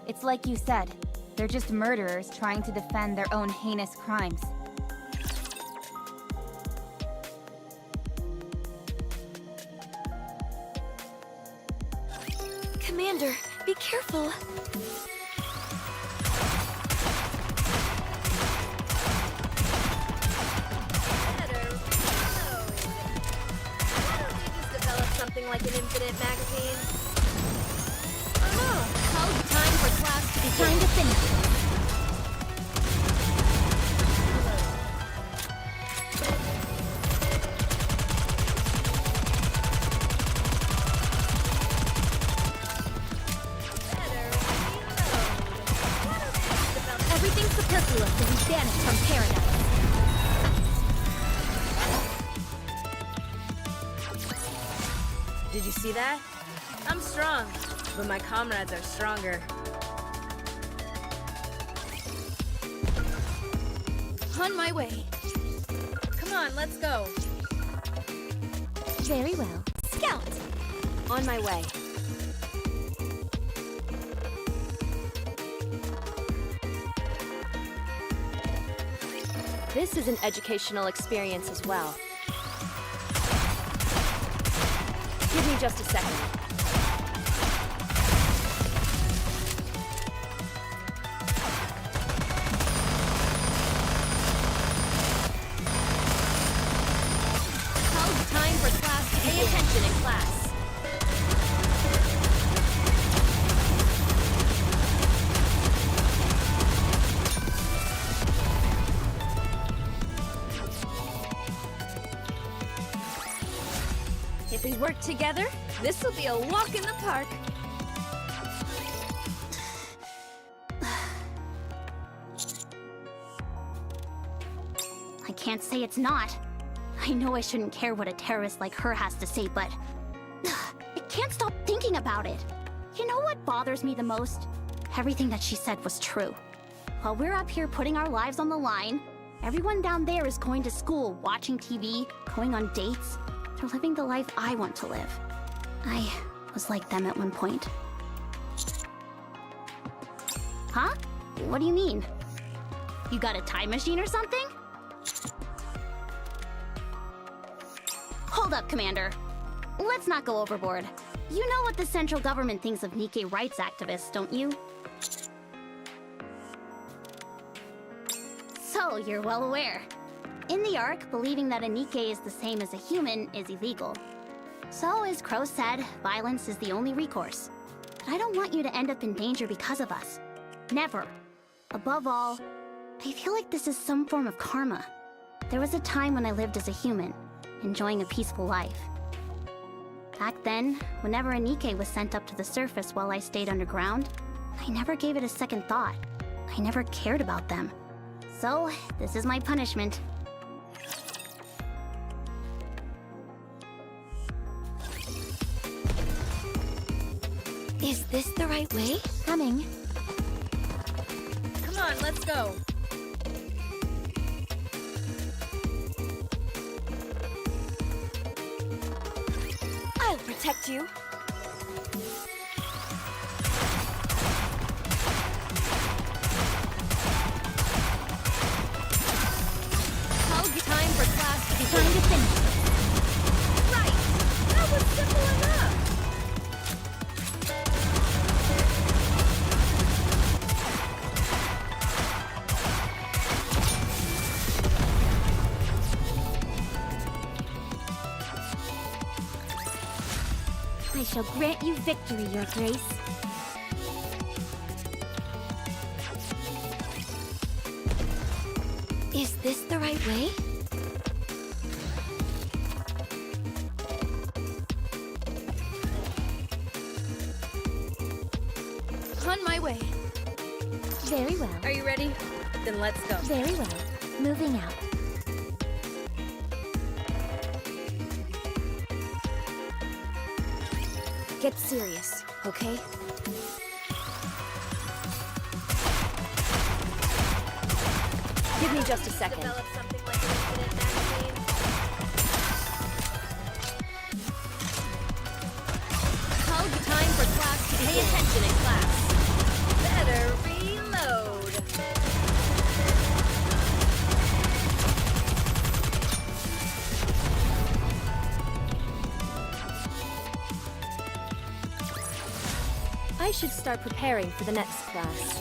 It's like you said, they're just murderers trying to defend their own heinous crimes. Commander, be careful. Something like an infinite magazine? Oh, how's time for class to be time to finish? Everything superfluous will be banished from paradise. Did you see that? I'm strong, but my comrades are stronger. On my way. Come on, let's go. Very well. Scout! On my way. This is an educational experience as well. Give me just a second. How's time for class to pay attention in class? If we work together, this will be a walk in the park. I can't say it's not. I know I shouldn't care what a terrorist like her has to say, but I can't stop thinking about it. You know what bothers me the most? Everything that she said was true. While we're up here putting our lives on the line, everyone down there is going to school, watching TV, going on dates. They're living the life I want to live. I was like them at one point. Huh? What do you mean? You got a time machine or something? Hold up, Commander. Let's not go overboard. You know what the central government thinks of NIKKE rights activists, don't you? So, you're well aware. In the Ark, believing that a NIKKE is the same as a human is illegal. So, as Crow said, violence is the only recourse. but I don't want you to end up in danger because of us. Never. Above all, I feel like this is some form of karma. There was a time when I lived as a human, enjoying a peaceful life. Back then, whenever a NIKKE was sent up to the surface while I stayed underground, I never gave it a second thought. I never cared about them. So, this is my punishment. Is this the right way? Coming. Come on, let's go. I'll protect you. Time for class to begin. Time to finish. Right! That was simple enough! I shall grant you victory, Your Grace. Is this the right way? On my way. Very well. Are you ready? Then let's go. Very well. Moving out. Get serious, okay? Give me just a second. Develop something like an infinite magazine. Time for class to pay attention in class. Better reload. I should start preparing for the next class.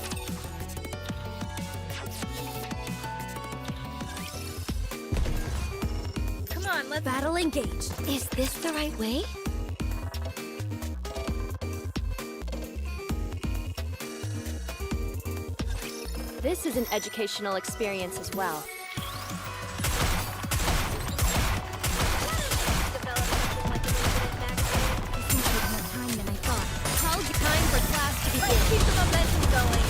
Come on, let's Battle engaged. Is this the right way? This is an educational experience as well. develop something like an infinite magazine. This will take more time than I thought. Time for class to begin. Let's keep the momentum going.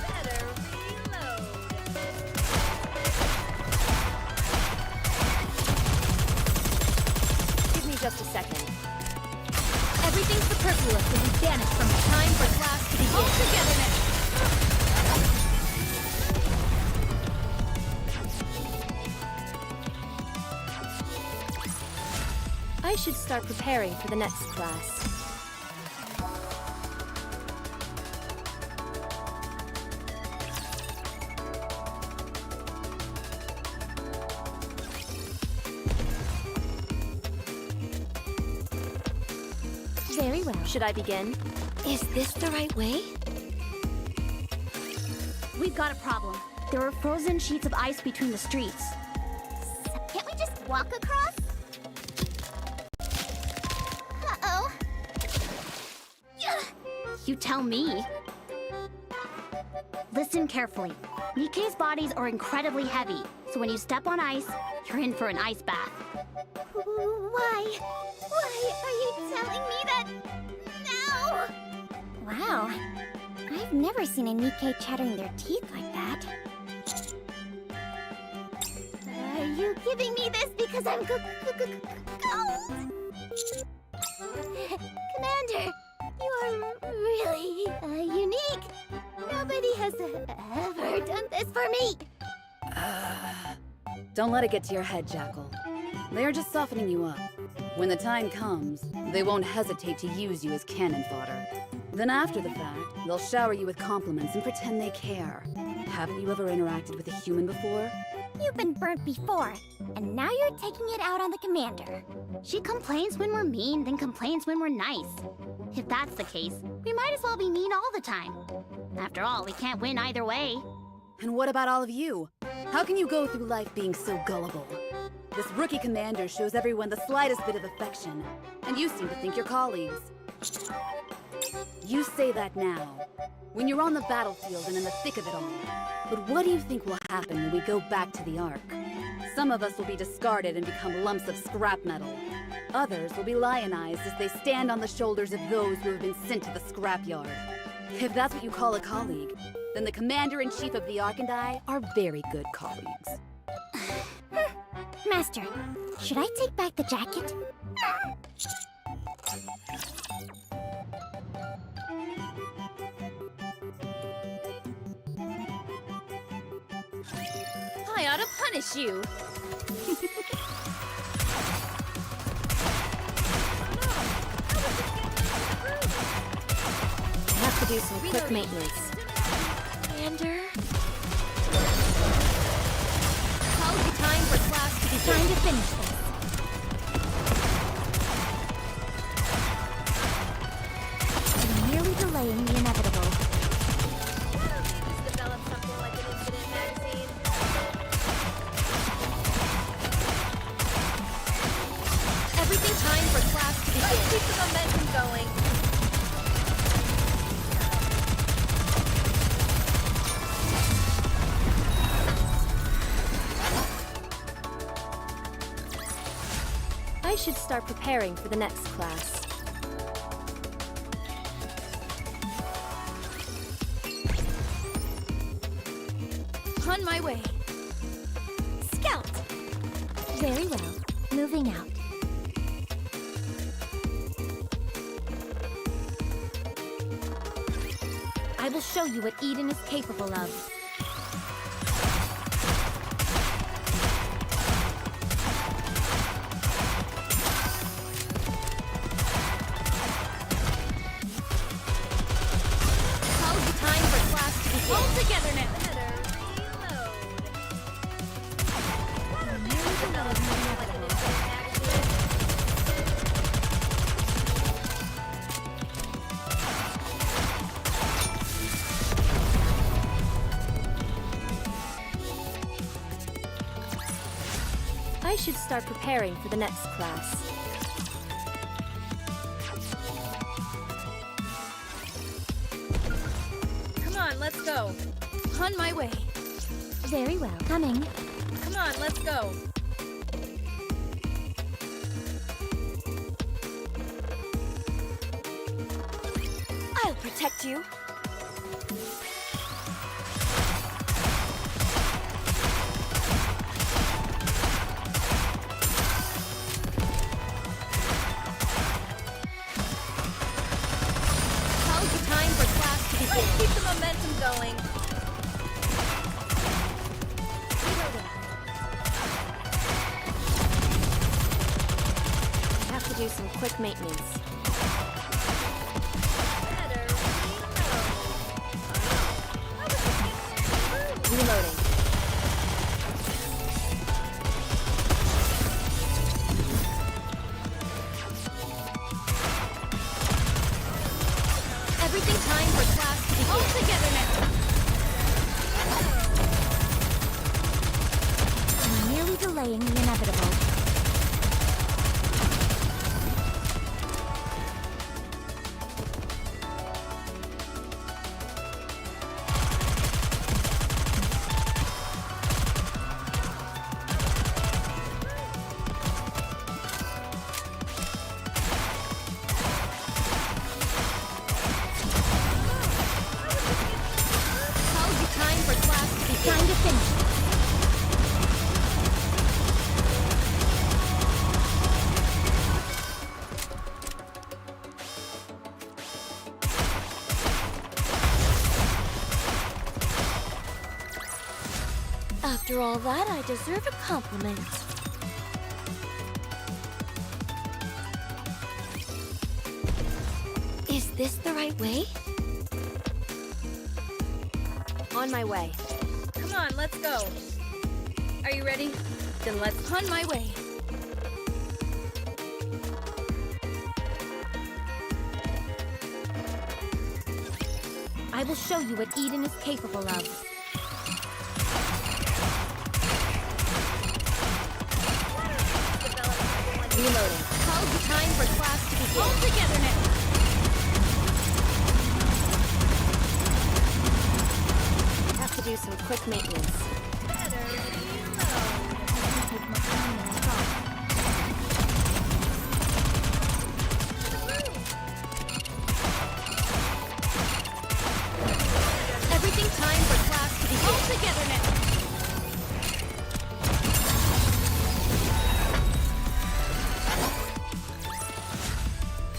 Better reload. Give me just a second. Everything superfluous will be banished from it. Time for class to begin. All together now. I should start preparing for the next class. Very well. Should I begin? Is this the right way? We've got a problem. There are frozen sheets of ice between the streets. Can't we just walk across? Uh-oh. You tell me. Listen carefully. NIKKE's bodies are incredibly heavy, so when you step on ice, you're in for an ice bath. Why? Why are you telling me that now? Wow. I've never seen a NIKKE chattering their teeth like that. Are you giving me this because I'm cold? Commander, you are really unique. Nobody has ever done this for me. Don't let it get to your head, Jackal. They are just softening you up. When the time comes, they won't hesitate to use you as cannon fodder. Then after the fact, they'll shower you with compliments and pretend they care. Haven't you ever interacted with a human before? You've been burnt before, and now you're taking it out on the commander. She complains when we're mean, then complains when we're nice. If that's the case, we might as well be mean all the time. After all, we can't win either way. And what about all of you? How can you go through life being so gullible? This rookie commander shows everyone the slightest bit of affection, and you seem to think you're colleagues. You say that now, when you're on the battlefield and in the thick of it all. But what do you think will happen when we go back to the Ark? Some of us will be discarded and become lumps of scrap metal. Others will be lionized as they stand on the shoulders of those who have been sent to the scrapyard. If that's what you call a colleague, then the Commander-in-Chief of the Ark and I are very good colleagues. Master, should I take back the jacket? I ought to punish you. I have to do some quick maintenance. Commander? Call time for class to begin. Time to finish this. I'm merely delaying the inevitable. Develop something like an incident magazine. Everything time for class to begin. Let's keep the momentum going. I should start preparing for the next class. On my way. Scout! Very well. Moving out. I will show you what Eden is capable of. Time for class to begin. All together now. I should start preparing for the next class. Come on, let's go. On my way. Very well. Coming. Come on, let's go. I'll protect you. Time for class to begin. Let's keep the momentum going. I have to do some quick maintenance. Reloading. Everything time for class to begin. All together now. I'm merely delaying the inevitable. Time for class to begin. Time to finish. After all that, I deserve a compliment. Is this the right way? On my way. Come on, let's go. Are you ready? Then let's on my way. I will show you what Eden is capable of. Reloading. Hug, time for class to begin. All together now. Have to do some quick maintenance. Better reload. Everything time for class to begin. All together now.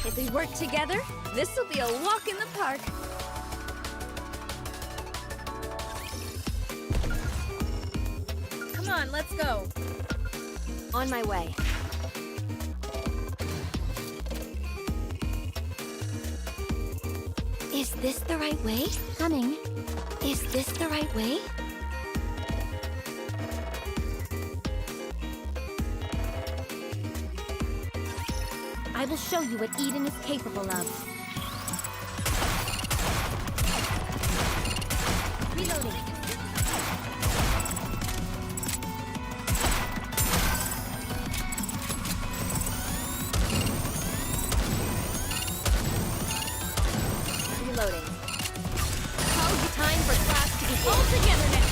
If we work together, this will be a walk in the park. Come on, let's go. On my way. Is this the right way? Coming. Is this the right way? I will show you what Eden is capable of. Reloading. Reloading. Hug, time for class to begin. All together now.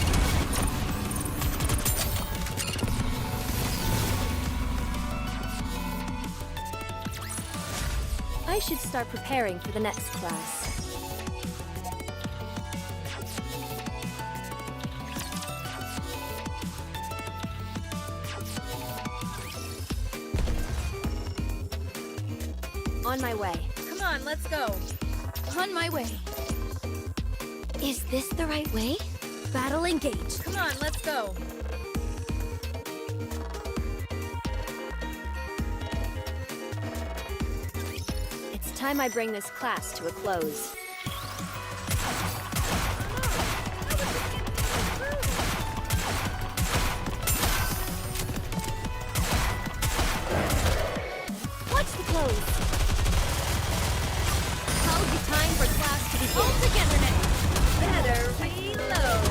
I should start preparing for the next class. On my way. Come on, let's go. On my way. Is this the right way? Battle engaged. Come on, let's go. It's time I bring this class to a close. Watch the close. Hug, time for class to begin. All together now. Better reload.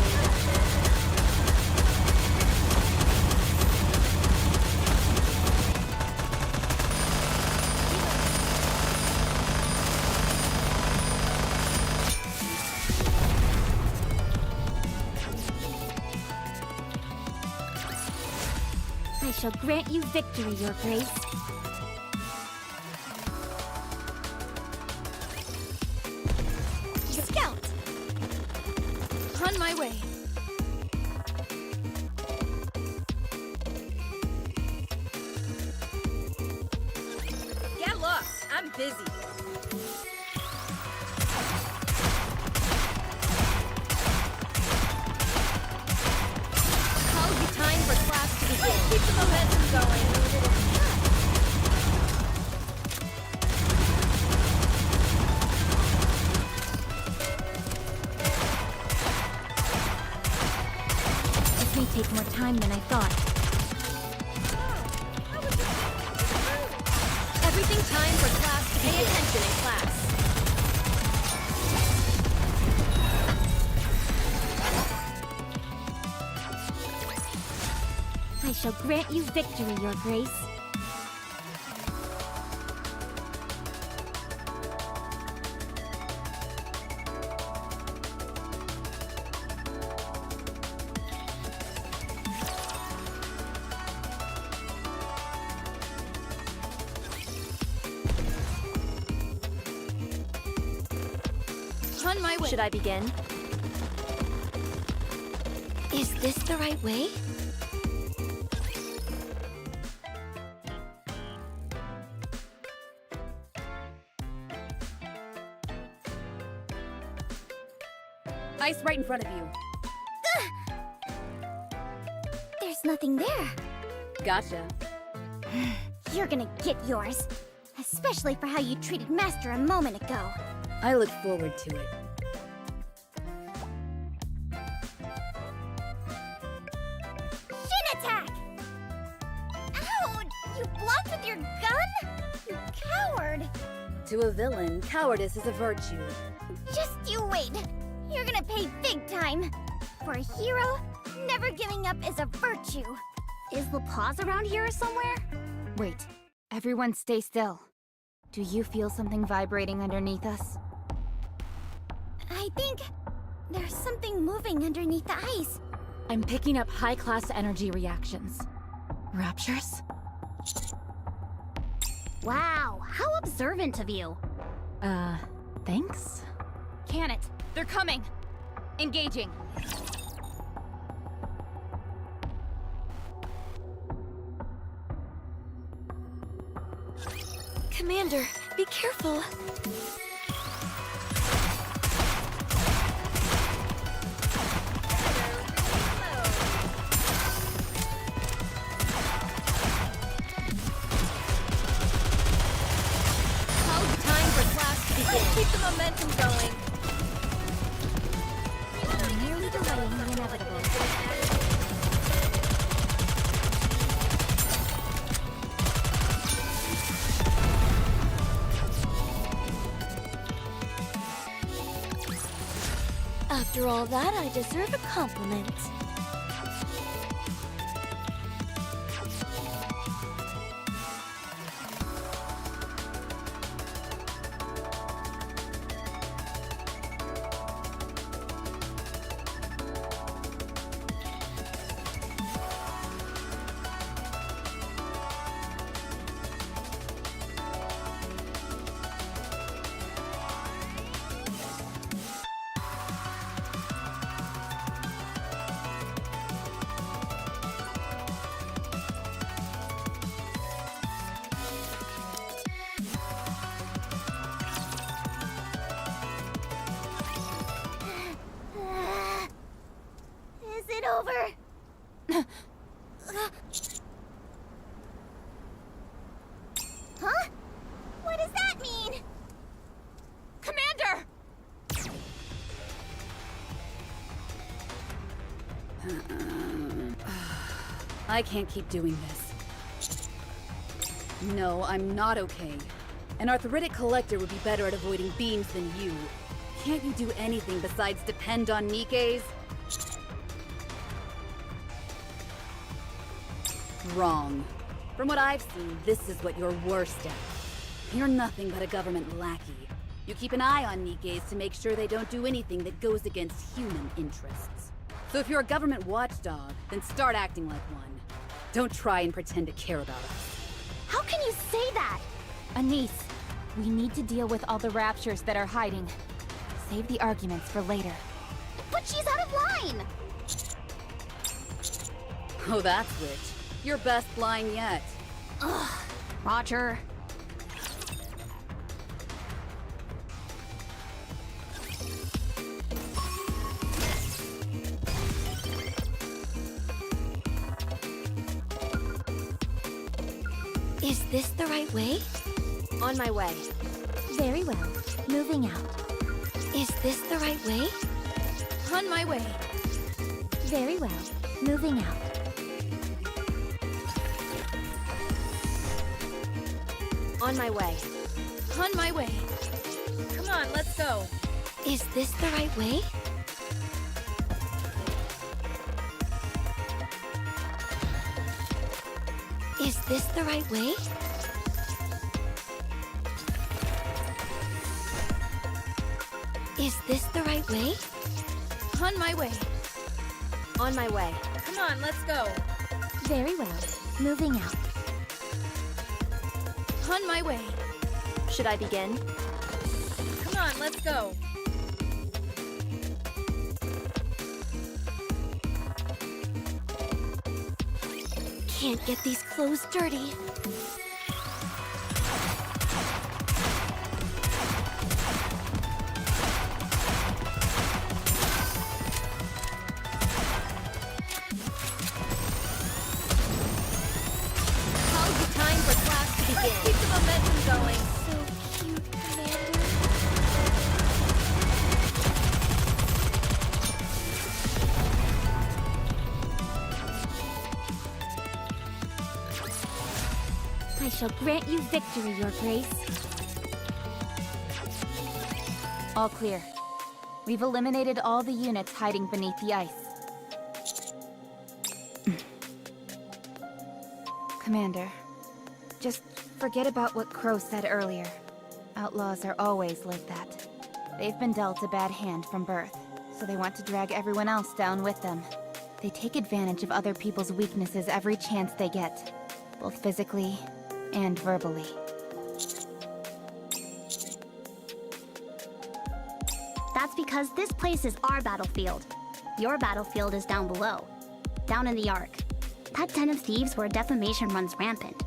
I shall grant you victory, Your Grace. Scout. On my way. Get lost. I'm busy. Hug, time for class to begin. Keep the momentum going. This may take more time than I thought. Everything time for class to begin. Pay attention in class. I shall grant you victory, Your Grace. On my way. Should I begin? Is this the right way? Ice right in front of you. There's nothing there. Gotcha. You're gonna get yours. Especially for how you treated Master a moment ago. I look forward to it. Shin attack! Ow! You blocked with your gun? You coward! To a villain, cowardice is a virtue. Just you wait. You're gonna pay big time. For a hero, never giving up is a virtue. Is La Paz around here somewhere? Wait, Everyone stay still. Do you feel something vibrating underneath us? I think there's something moving underneath the ice. I'm picking up high-class energy reactions. Raptures? Wow, how observant of you. Thanks? Can it? They're coming! Engaging. Commander, be careful. Time for class to begin. Keep the momentum going. Nearly delaying the inevitable. After all that, I deserve a compliment. Is it over? Huh? What does that mean? Commander! I can't keep doing this. No, I'm not okay. An arthritic collector would be better at avoiding beams than you. Can't you do anything besides depend on NIKKE's? Wrong. From what I've seen, this is what you're worst at. You're nothing but a government lackey. You keep an eye on NIKKE's to make sure they don't do anything that goes against human interests. So if you're a government watchdog, then start acting like one. Don't try and pretend to care about us. How can you say that? Anise, we need to deal with all the raptures that are hiding. Save the arguments for later. But she's out of line! Oh, that's rich. Your best line yet. Ugh, Roger. Is this the right way? On my way. Very well. Moving out. Is this the right way? On my way. Very well. Moving out. On my way. On my way. Come on, let's go. Is this the right way? Is this the right way? Is this the right way? On my way. On my way. Come on, let's go. Very well. Moving out. On my way. Should I begin? Come on, let's go. Can't get these clothes dirty. Time for class to begin. Let's keep the momentum going. So cute, Commander. I shall grant you victory, Your Grace. All clear. We've eliminated all the units hiding beneath the ice. Commander, just Forget about what Crow said earlier. Outlaws are always like that. They've been dealt a bad hand from birth, so they want to drag everyone else down with them. They take advantage of other people's weaknesses every chance they get, both physically and verbally. That's because this place is our battlefield. Your battlefield is down below, down in the Ark. That den of thieves where defamation runs rampant.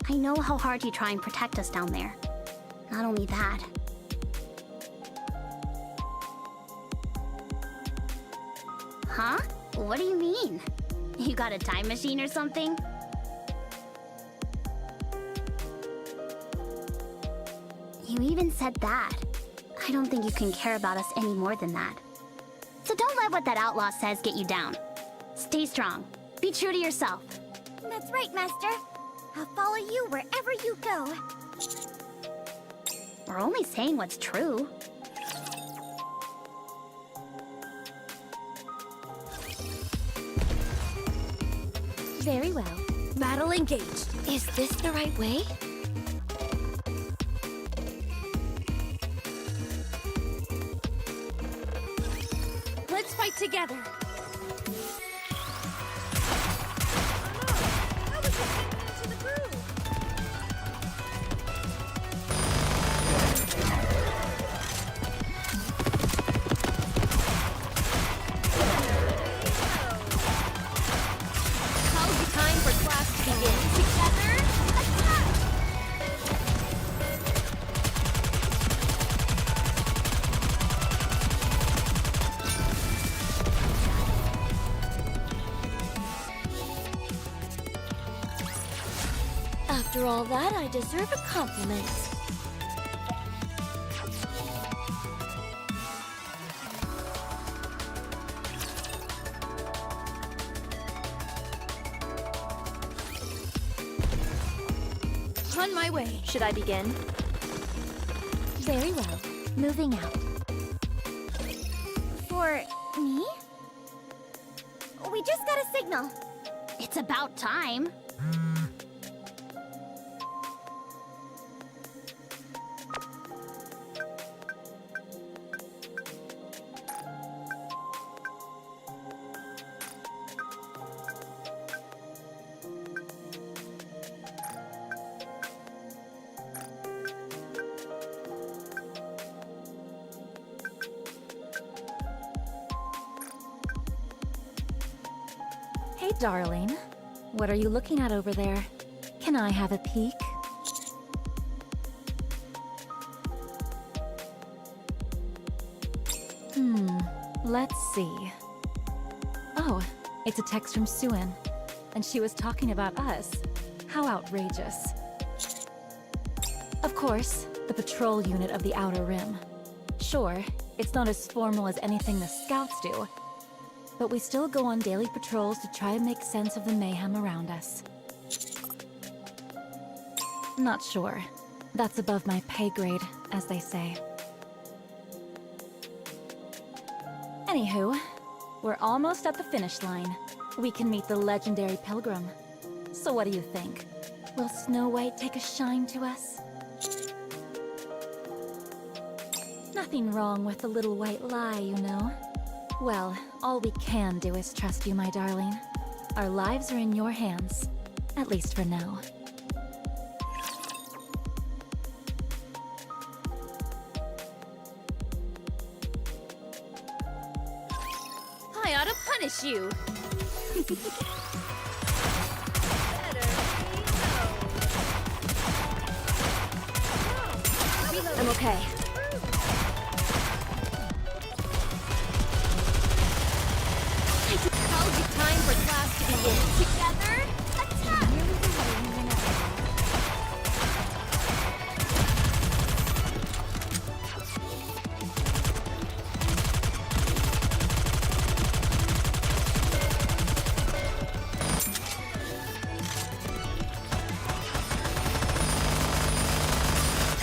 I know how hard you try and protect us down there. Not only that. Huh? What do you mean? You got a time machine or something? You even said that. I don't think you can care about us any more than that. So don't let what that outlaw says get you down. Stay strong. Be true to yourself. That's right, Master. I'll follow you wherever you go. We're only saying what's true. Very well. Battle engaged. Is this the right way? Let's fight together. After all that, I deserve a compliment. On my way. Should I begin? Very well. Moving out. For me? We just got a signal. It's about time. Hey, darling. What are you looking at over there? Can I have a peek? Let's see. Oh, it's a text from Suen. And she was talking about us. How outrageous. Of course, the patrol unit of the Outer Rim. Sure, it's not as formal as anything the Scouts do, but we still go on daily patrols to try and make sense of the mayhem around us. Not sure. That's above my pay grade, as they say. Anywho, we're almost at the finish line. We can meet the legendary Pilgrim. So what do you think? Will Snow White take a shine to us? Nothing wrong with the little white lie, you know. Well, all we can do is trust you, my darling. Our lives are in your hands, at least for now. I ought to punish you. I'm okay. Now's the time for class to begin. Together, attack!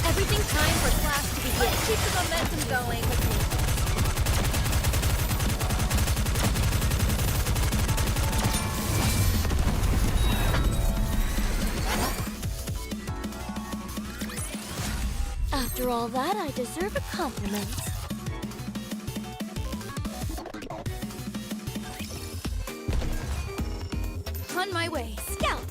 Everything time for class to begin. Let's keep the momentum going. After all that, I deserve a compliment. On my way, Scout!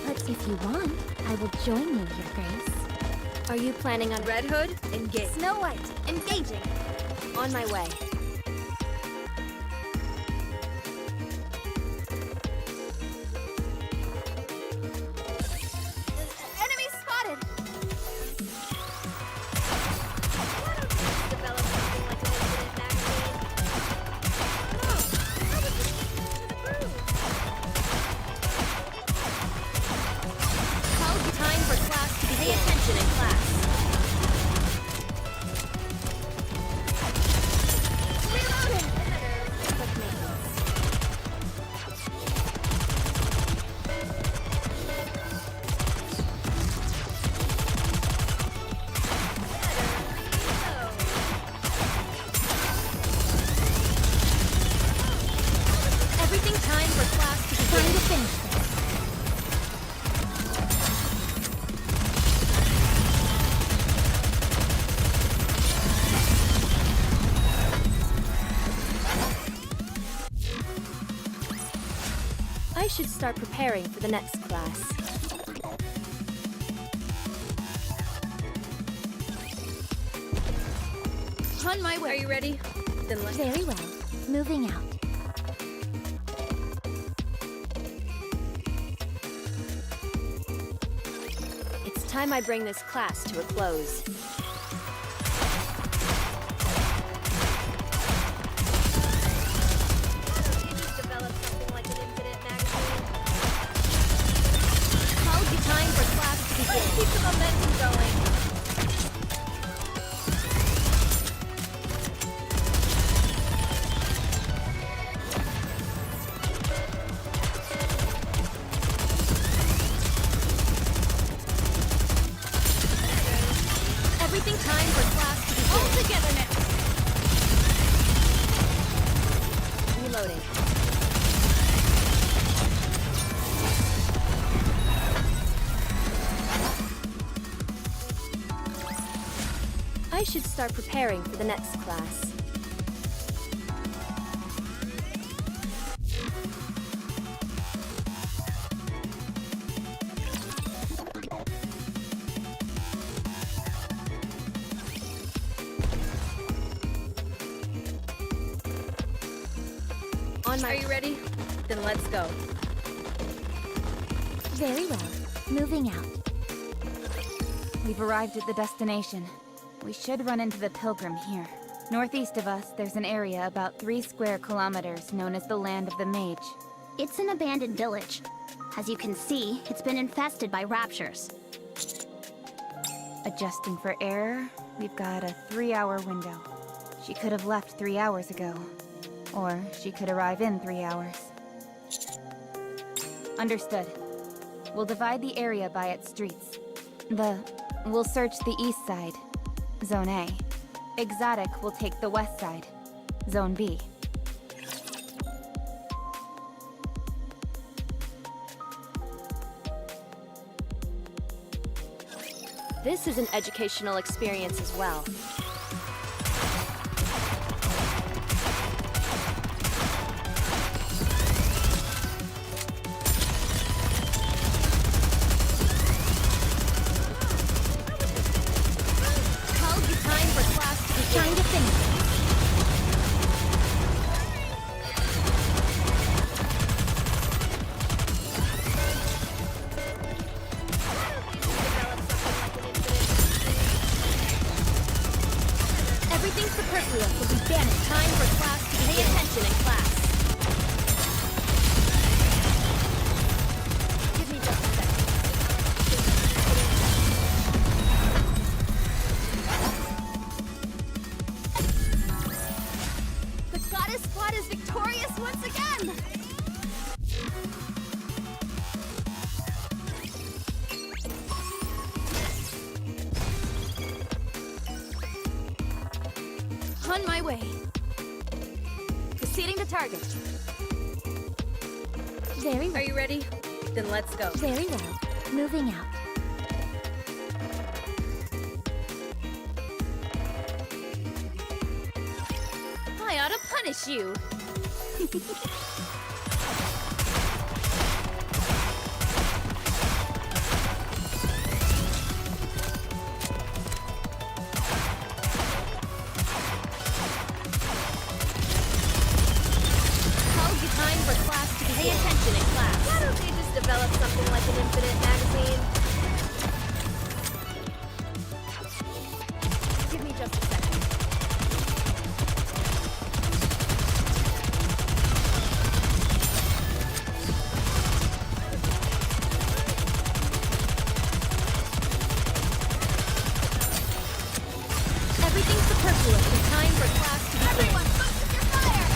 But if you want, I will join you, Your Grace. Are you planning on Red Hood, engage. Snow White? Engaging. On my way. Enemy spotted! Develop something like an incident magazine. Time for class to begin. Pay attention in class. Everything time for class to begin. Time to finish this. I should start preparing for the next class. On my way. Are you ready? Then let's Very well. Moving out. It's time I bring this class to a close. Develop something like an incident magazine. time for class to begin. Keep the momentum going. Everything time for class to begin. All together now. Reloading. I should start preparing for the next class. Are you ready? Then let's go. Very well. Moving out. We've arrived at the destination. We should run into the Pilgrim here. Northeast of us, there's an area about 3 square kilometers known as the Land of the Mage. It's an abandoned village. As you can see, it's been infested by raptures. Adjusting for error, we've got a 3-hour window. She could have left 3 hours ago. Or she could arrive in 3 hours. Understood. We'll divide the area by its streets. We'll search the east side, Zone A. Exotic will take the west side, Zone B. This is an educational experience as well. Time to finish. Everything superfluous will be banished. Time for class to pay attention in class. Give me just a second. The Goddess Squad is victorious once again! On my way. The Proceeding to target. Very well. Are you ready? Then let's go. Very well. Moving out. I ought to punish you. Time for class to begin. Pay attention in class. Why don't they just develop something like an infinite magazine? Give me just a second. Everything's superfluous. It's time for class to begin. Everyone, focus your fire!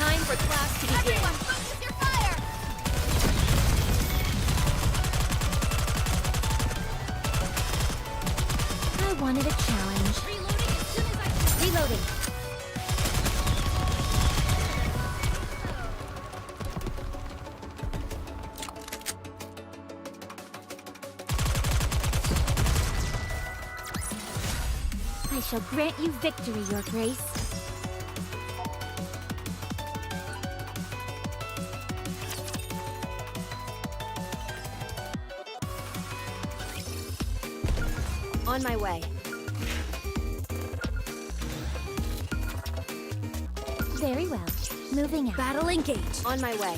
Time for class to begin. Everyone, focus your fire! I wanted a challenge. Reloading as soon as I can. Reloading. I shall grant you victory, Your Grace. On my way. Very well. Moving out. Battle engage. On my way.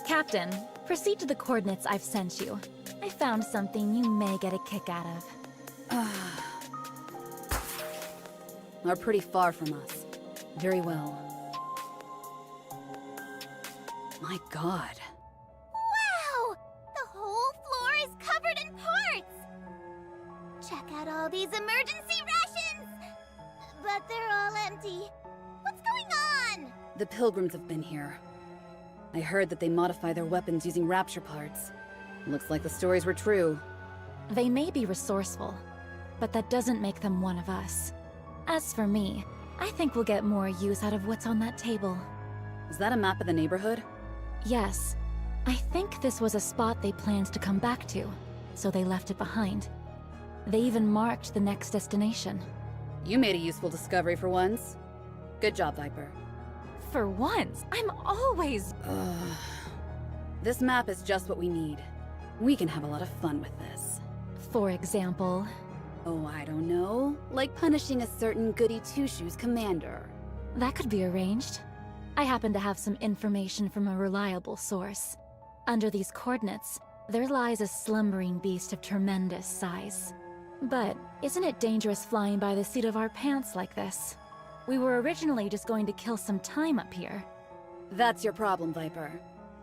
Captain, proceed to the coordinates I've sent you. I found something you may get a kick out of. Are pretty far from us. Very well. My god. Wow! The whole floor is covered in parts! Check out all these emergency rations! But they're all empty. What's going on? The pilgrims have been here. I heard that they modify their weapons using rapture parts. Looks like the stories were true. They may be resourceful, but that doesn't make them one of us. As for me, I think we'll get more use out of what's on that table. Is that a map of the neighborhood? Yes. I think this was a spot they planned to come back to, so they left it behind. They even marked the next destination. You made a useful discovery for once. Good job, Viper. For once, I'm always... This map is just what we need. We can have a lot of fun with this. For example... Oh, I don't know. Like punishing a certain goody two-shoes commander. That could be arranged. I happen to have some information from a reliable source. Under these coordinates, there lies a slumbering beast of tremendous size. But isn't it dangerous flying by the seat of our pants like this? We were originally just going to kill some time up here. That's your problem, Viper.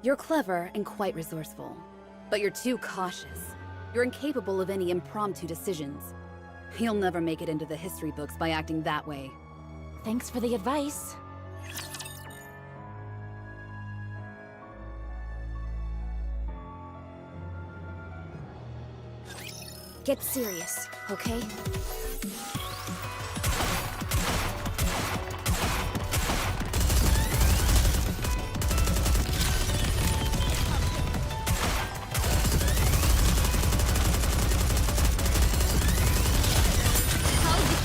You're clever and quite resourceful. But you're too cautious. You're incapable of any impromptu decisions. You'll never make it into the history books by acting that way. Thanks for the advice. Get serious, okay?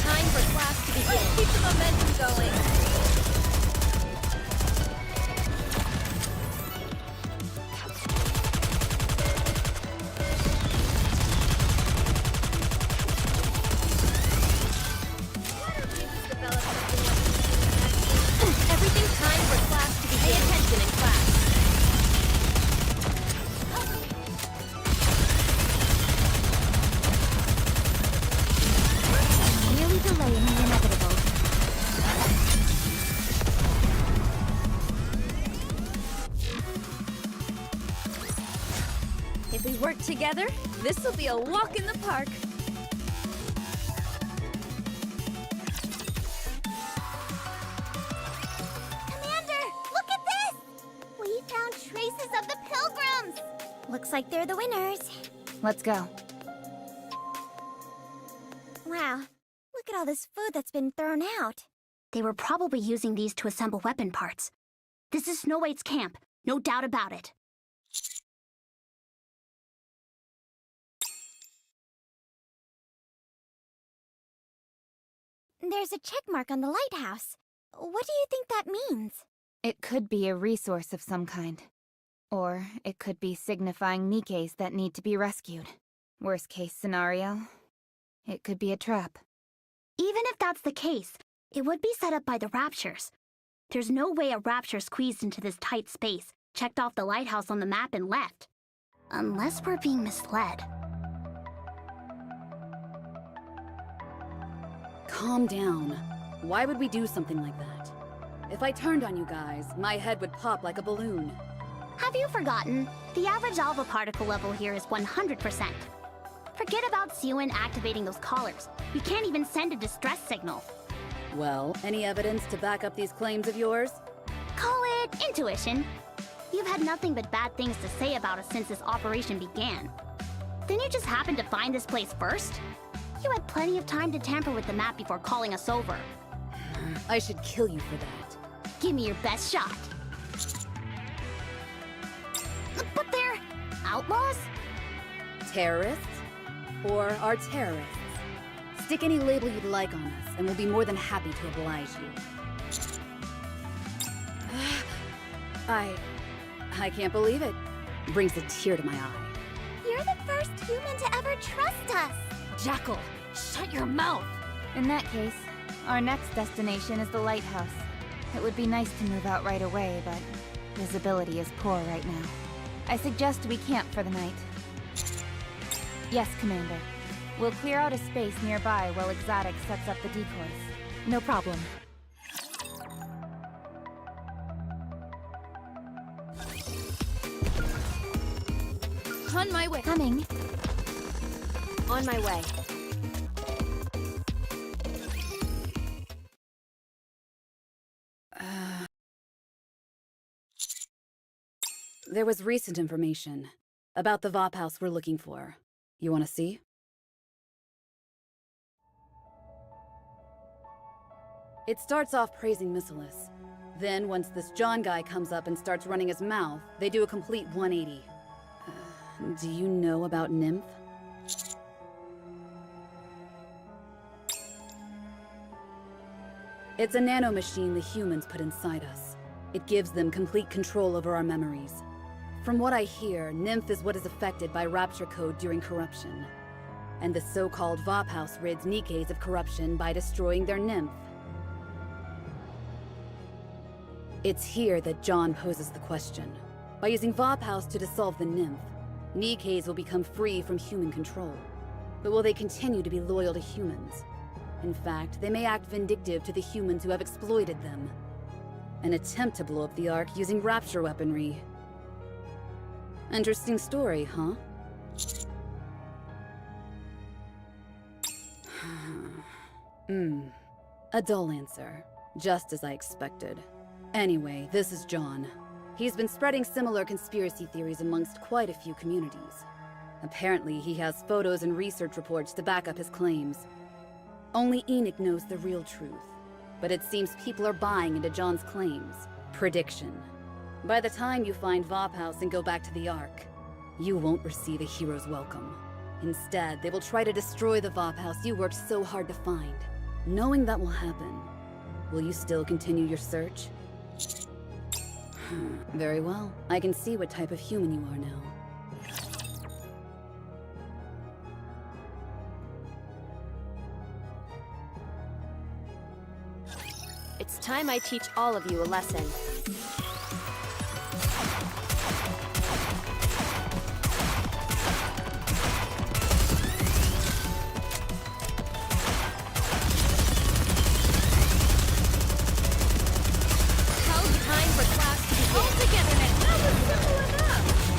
Time for class to begin. Let's keep the momentum going. Everything's time for class to begin. Pay attention in class. Delaying the inevitable. work together, this'll be a walk in the park. Commander, look at this! We found traces of the pilgrims! Looks like they're the winners. Let's go. Wow, look at all this food that's been thrown out. They were probably using these to assemble weapon parts. This is Snow White's camp, no doubt about it. There's a check mark on the lighthouse. What do you think that means? It could be a resource of some kind. Or it could be signifying NIKKEs that need to be rescued. Worst case scenario, it could be a trap. Even if that's the case, it would be set up by the Raptures. There's no way a Rapture squeezed into this tight space, checked off the lighthouse on the map and left. Unless we're being misled. Calm down. Why would we do something like that? If I turned on you guys, my head would pop like a balloon. Have you forgotten? The average alpha particle level here is 100%. Forget about Suen activating those collars. We can't even send a distress signal. Well, any evidence to back up these claims of yours? Call it intuition. You've had nothing but bad things to say about us since this operation began. Didn't you just happen to find this place first? You had plenty of time to tamper with the map before calling us over. I should kill you for that. Give me your best shot. But they're outlaws? Terrorists? Or are terrorists? Stick any label you'd like on us, and we'll be more than happy to oblige you. I can't believe it. Brings a tear to my eye. You're the first human to ever trust us. Jackal, shut your mouth! In that case, our next destination is the lighthouse. It would be nice to move out right away, but visibility is poor right now. I suggest we camp for the night. Yes, Commander. We'll clear out a space nearby while Exotic sets up the decoys. No problem. On my way. Coming. On my way. There was recent information about the VOP house we're looking for. You want to see? It starts off praising Missilus. Then, once this John guy comes up and starts running his mouth, they do a complete 180. Do you know about Nymph? It's a nanomachine the humans put inside us. It gives them complete control over our memories. From what I hear, Nymph is what is affected by Rapture Code during corruption. And the so-called VOP house rids NIKKEs of corruption by destroying their Nymph. It's here that John poses the question. By using VOP house to dissolve the Nymph, NIKKEs will become free from human control. But will they continue to be loyal to humans? In fact, they may act vindictive to the humans who have exploited them. An attempt to blow up the Ark using Rapture weaponry. Interesting story, huh? A dull answer. Just as I expected. Anyway, this is John. He's been spreading similar conspiracy theories amongst quite a few communities. Apparently, he has photos and research reports to back up his claims. Only Enoch knows the real truth. But it seems people are buying into John's claims. Prediction. By the time you find VOP House and go back to the Ark, you won't receive a hero's welcome. Instead, they will try to destroy the VOP House you worked so hard to find. Knowing that will happen, will you still continue your search? Very well. I can see what type of human you are now. It's time I teach all of you a lesson. Time for class to begin. All together now. That was simple enough.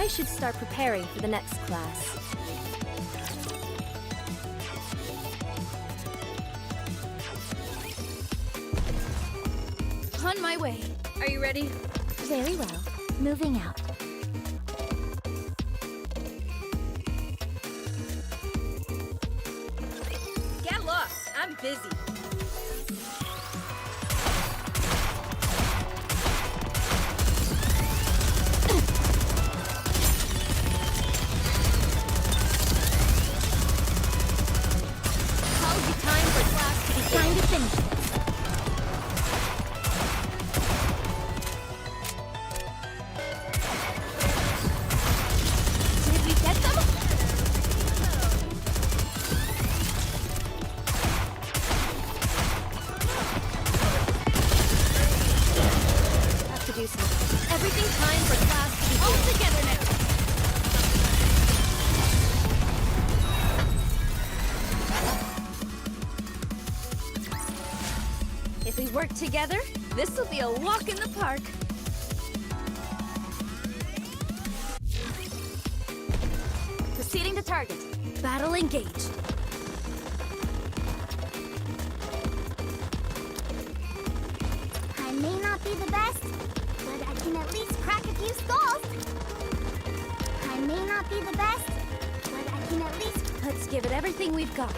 I should start preparing for the next class. On my way. Are you ready? Very well. Moving out. Get lost. I'm busy. Time for class to begin. Time to finish this. Did we get them? Have to do something. Everything time for class to begin. All together now. If we work together, this will be a walk in the park. Proceeding to target. Battle engaged. I may not be the best, but I can at least crack a few skulls. I may not be the best, but I can at least... Let's give it everything we've got.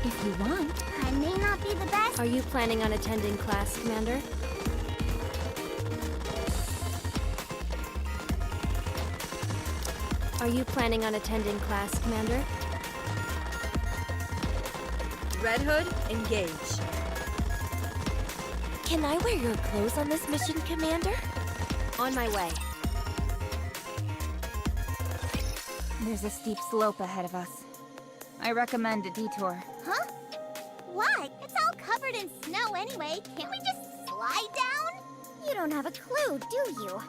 If you want. I may not be the best. Are you planning on attending class, Commander? Are you planning on attending class, Commander? Red Hood, engage. Can I wear your clothes on this mission, Commander? On my way. There's a steep slope ahead of us. I recommend a detour. Huh? Why? It's all covered in snow anyway. Can't we just slide down? You don't have a clue, do you?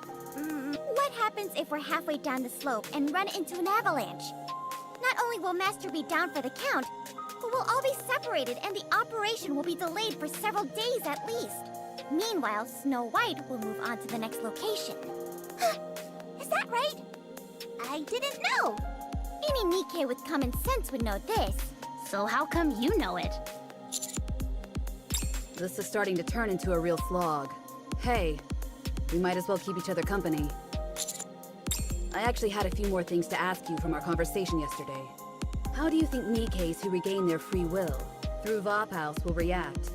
What happens if we're halfway down the slope and run into an avalanche? Not only will Master be down for the count, but we'll all be separated and the operation will be delayed for several days at least. Meanwhile, Snow White will move on to the next location. Is that right? I didn't know. Any NIKKE with common sense would know this. So how come you know it? This is starting to turn into a real slog. Hey, we might as well keep each other company. I actually had a few more things to ask you from our conversation yesterday. How do you think NIKKEs who regain their free will through Vophouse will react?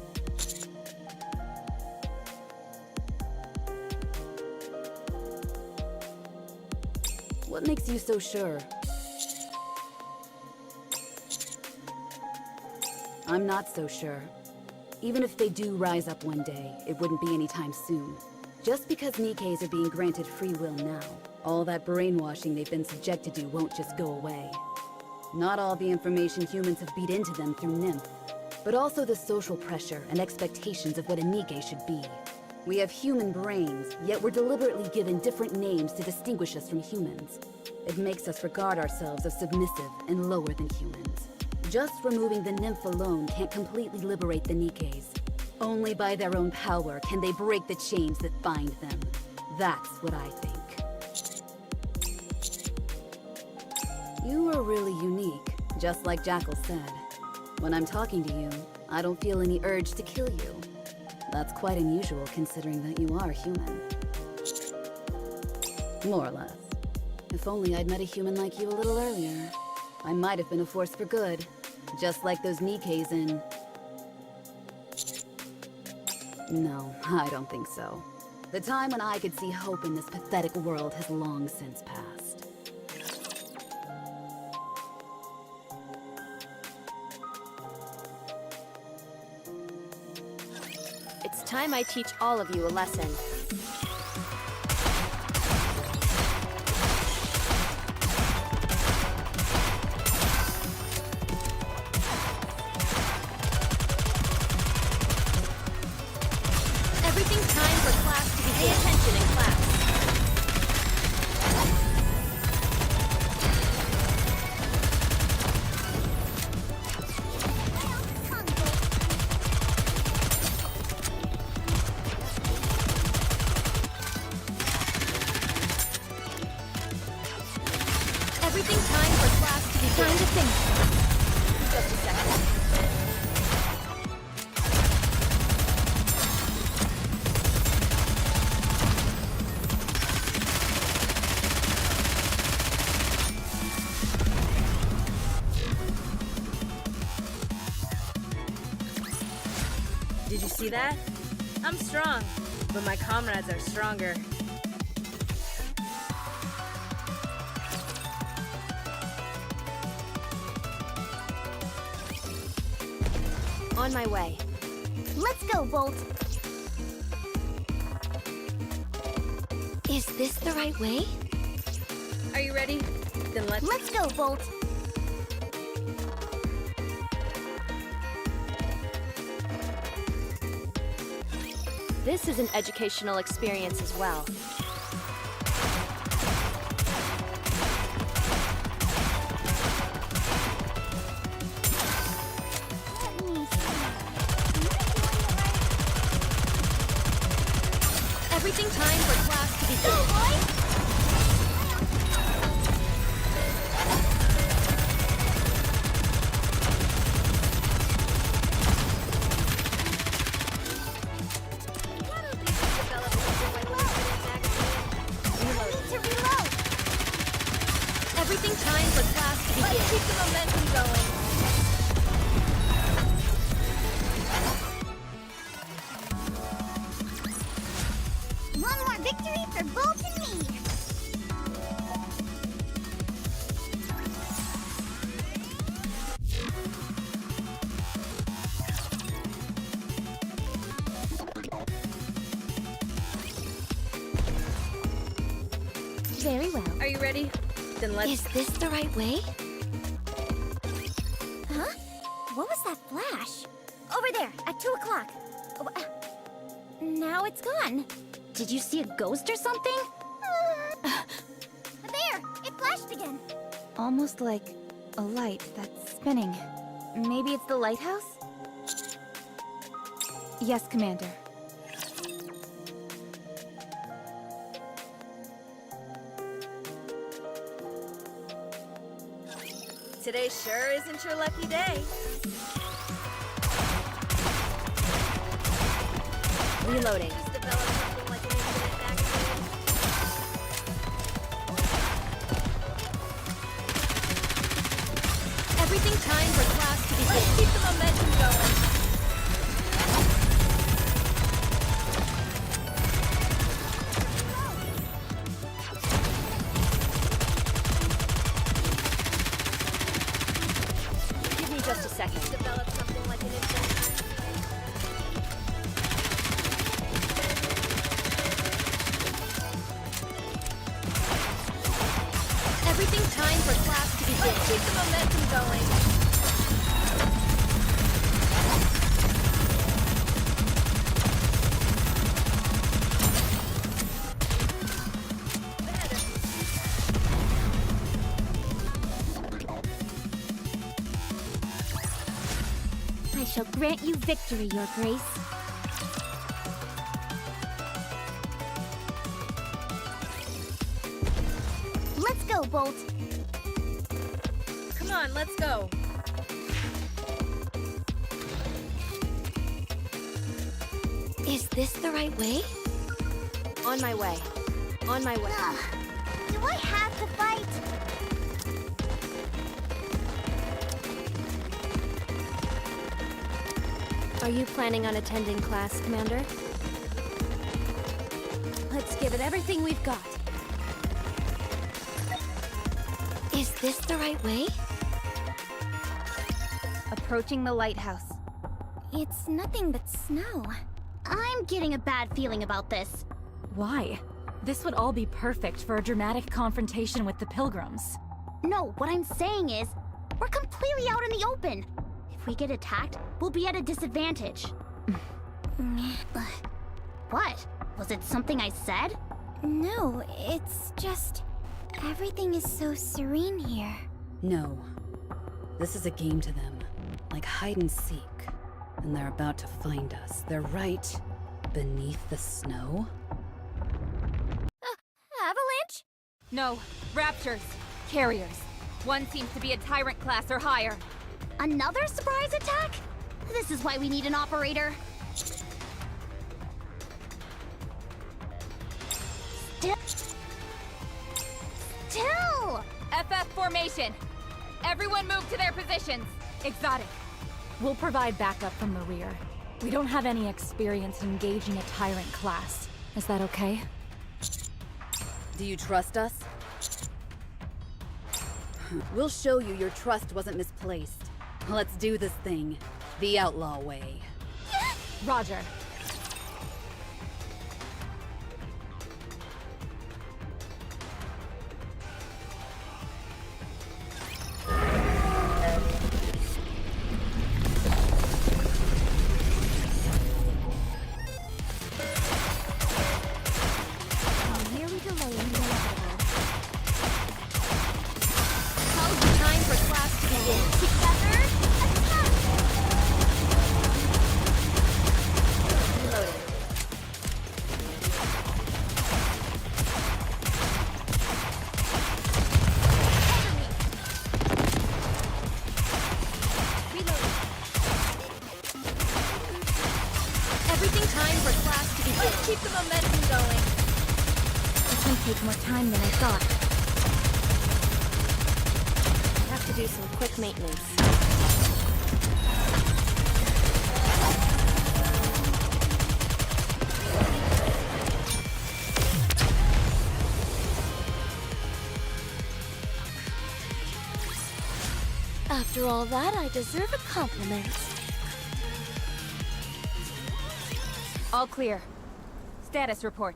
What makes you so sure? I'm not so sure. Even if they do rise up one day, it wouldn't be anytime soon. Just because NIKKEs are being granted free will now, all that brainwashing they've been subjected to won't just go away. Not all the information humans have beat into them through NIMF, but also the social pressure and expectations of what a NIKKE should be. We have human brains, yet we're deliberately given different names to distinguish us from humans. It makes us regard ourselves as submissive and lower than humans. Just removing the nymph alone can't completely liberate the NIKKEs. Only by their own power can they break the chains that bind them. That's what I think. You are really unique, just like Jackal said. When I'm talking to you, I don't feel any urge to kill you. That's quite unusual considering that you are human. More or less. If only I'd met a human like you a little earlier. I might have been a force for good. Just like those NIKKEs in... No, I don't think so. The time when I could see hope in this pathetic world has long since passed. It's time I teach all of you a lesson. Everything time for class to begin. Pay attention in class. Everything time for class to begin. Time to think. Just a second. Did you see that? I'm strong, but my comrades are stronger. On my way. Let's go, Bolt. Is this the right way? Are you ready? Then Let's go, Bolt. This is an educational experience as well. Everything time for class to begin. Go, boy! Everything time for class to begin. Let's keep the momentum going. One more victory for Bolt and me! Very well. Are you ready? Then let's... Is this the right way? Huh? What was that flash? Over there, at 2 o'clock. Now it's gone. Did you see a ghost or something? There! It flashed again! Almost like a light that's spinning. Maybe it's the lighthouse? Yes, Commander. Today sure isn't your lucky day. Reloading. Just develop something like an infinite magazine. Everything time for class to begin. Let's keep the momentum going. Give me just a second. Develop something like an infinite. Everything time for class to begin. Let's keep the momentum going. I shall grant you victory, Your Grace. Let's go, Bolt. Come on, let's go. Is this the right way? On my way. On my way. Ugh. Do I have to fight? Are you planning on attending class, Commander? Let's give it everything we've got. Is this the right way? Approaching the lighthouse. It's nothing but snow. I'm getting a bad feeling about this. Why? This would all be perfect for a dramatic confrontation with the Pilgrims. No, what I'm saying is, we're completely out in the open. If we get attacked, we'll be at a disadvantage. What? Was it something I said? No, it's just... everything is so serene here. No. This is a game to them. Like hide and seek. And they're about to find us. They're right beneath the snow. Avalanche? No, raptors, carriers. One seems to be a tyrant class or higher. Another surprise attack? This is why we need an operator. Still! FF formation! Everyone move to their positions! Exotic. We'll provide backup from the rear. We don't have any experience engaging a tyrant class. Is that okay? Do you trust us? We'll show you your trust wasn't misplaced. Let's do this thing the outlaw way. Roger. Keep the momentum going. It's gonna take more time than I thought. I have to do some quick maintenance. After all that, I deserve a compliment. All clear. Status report.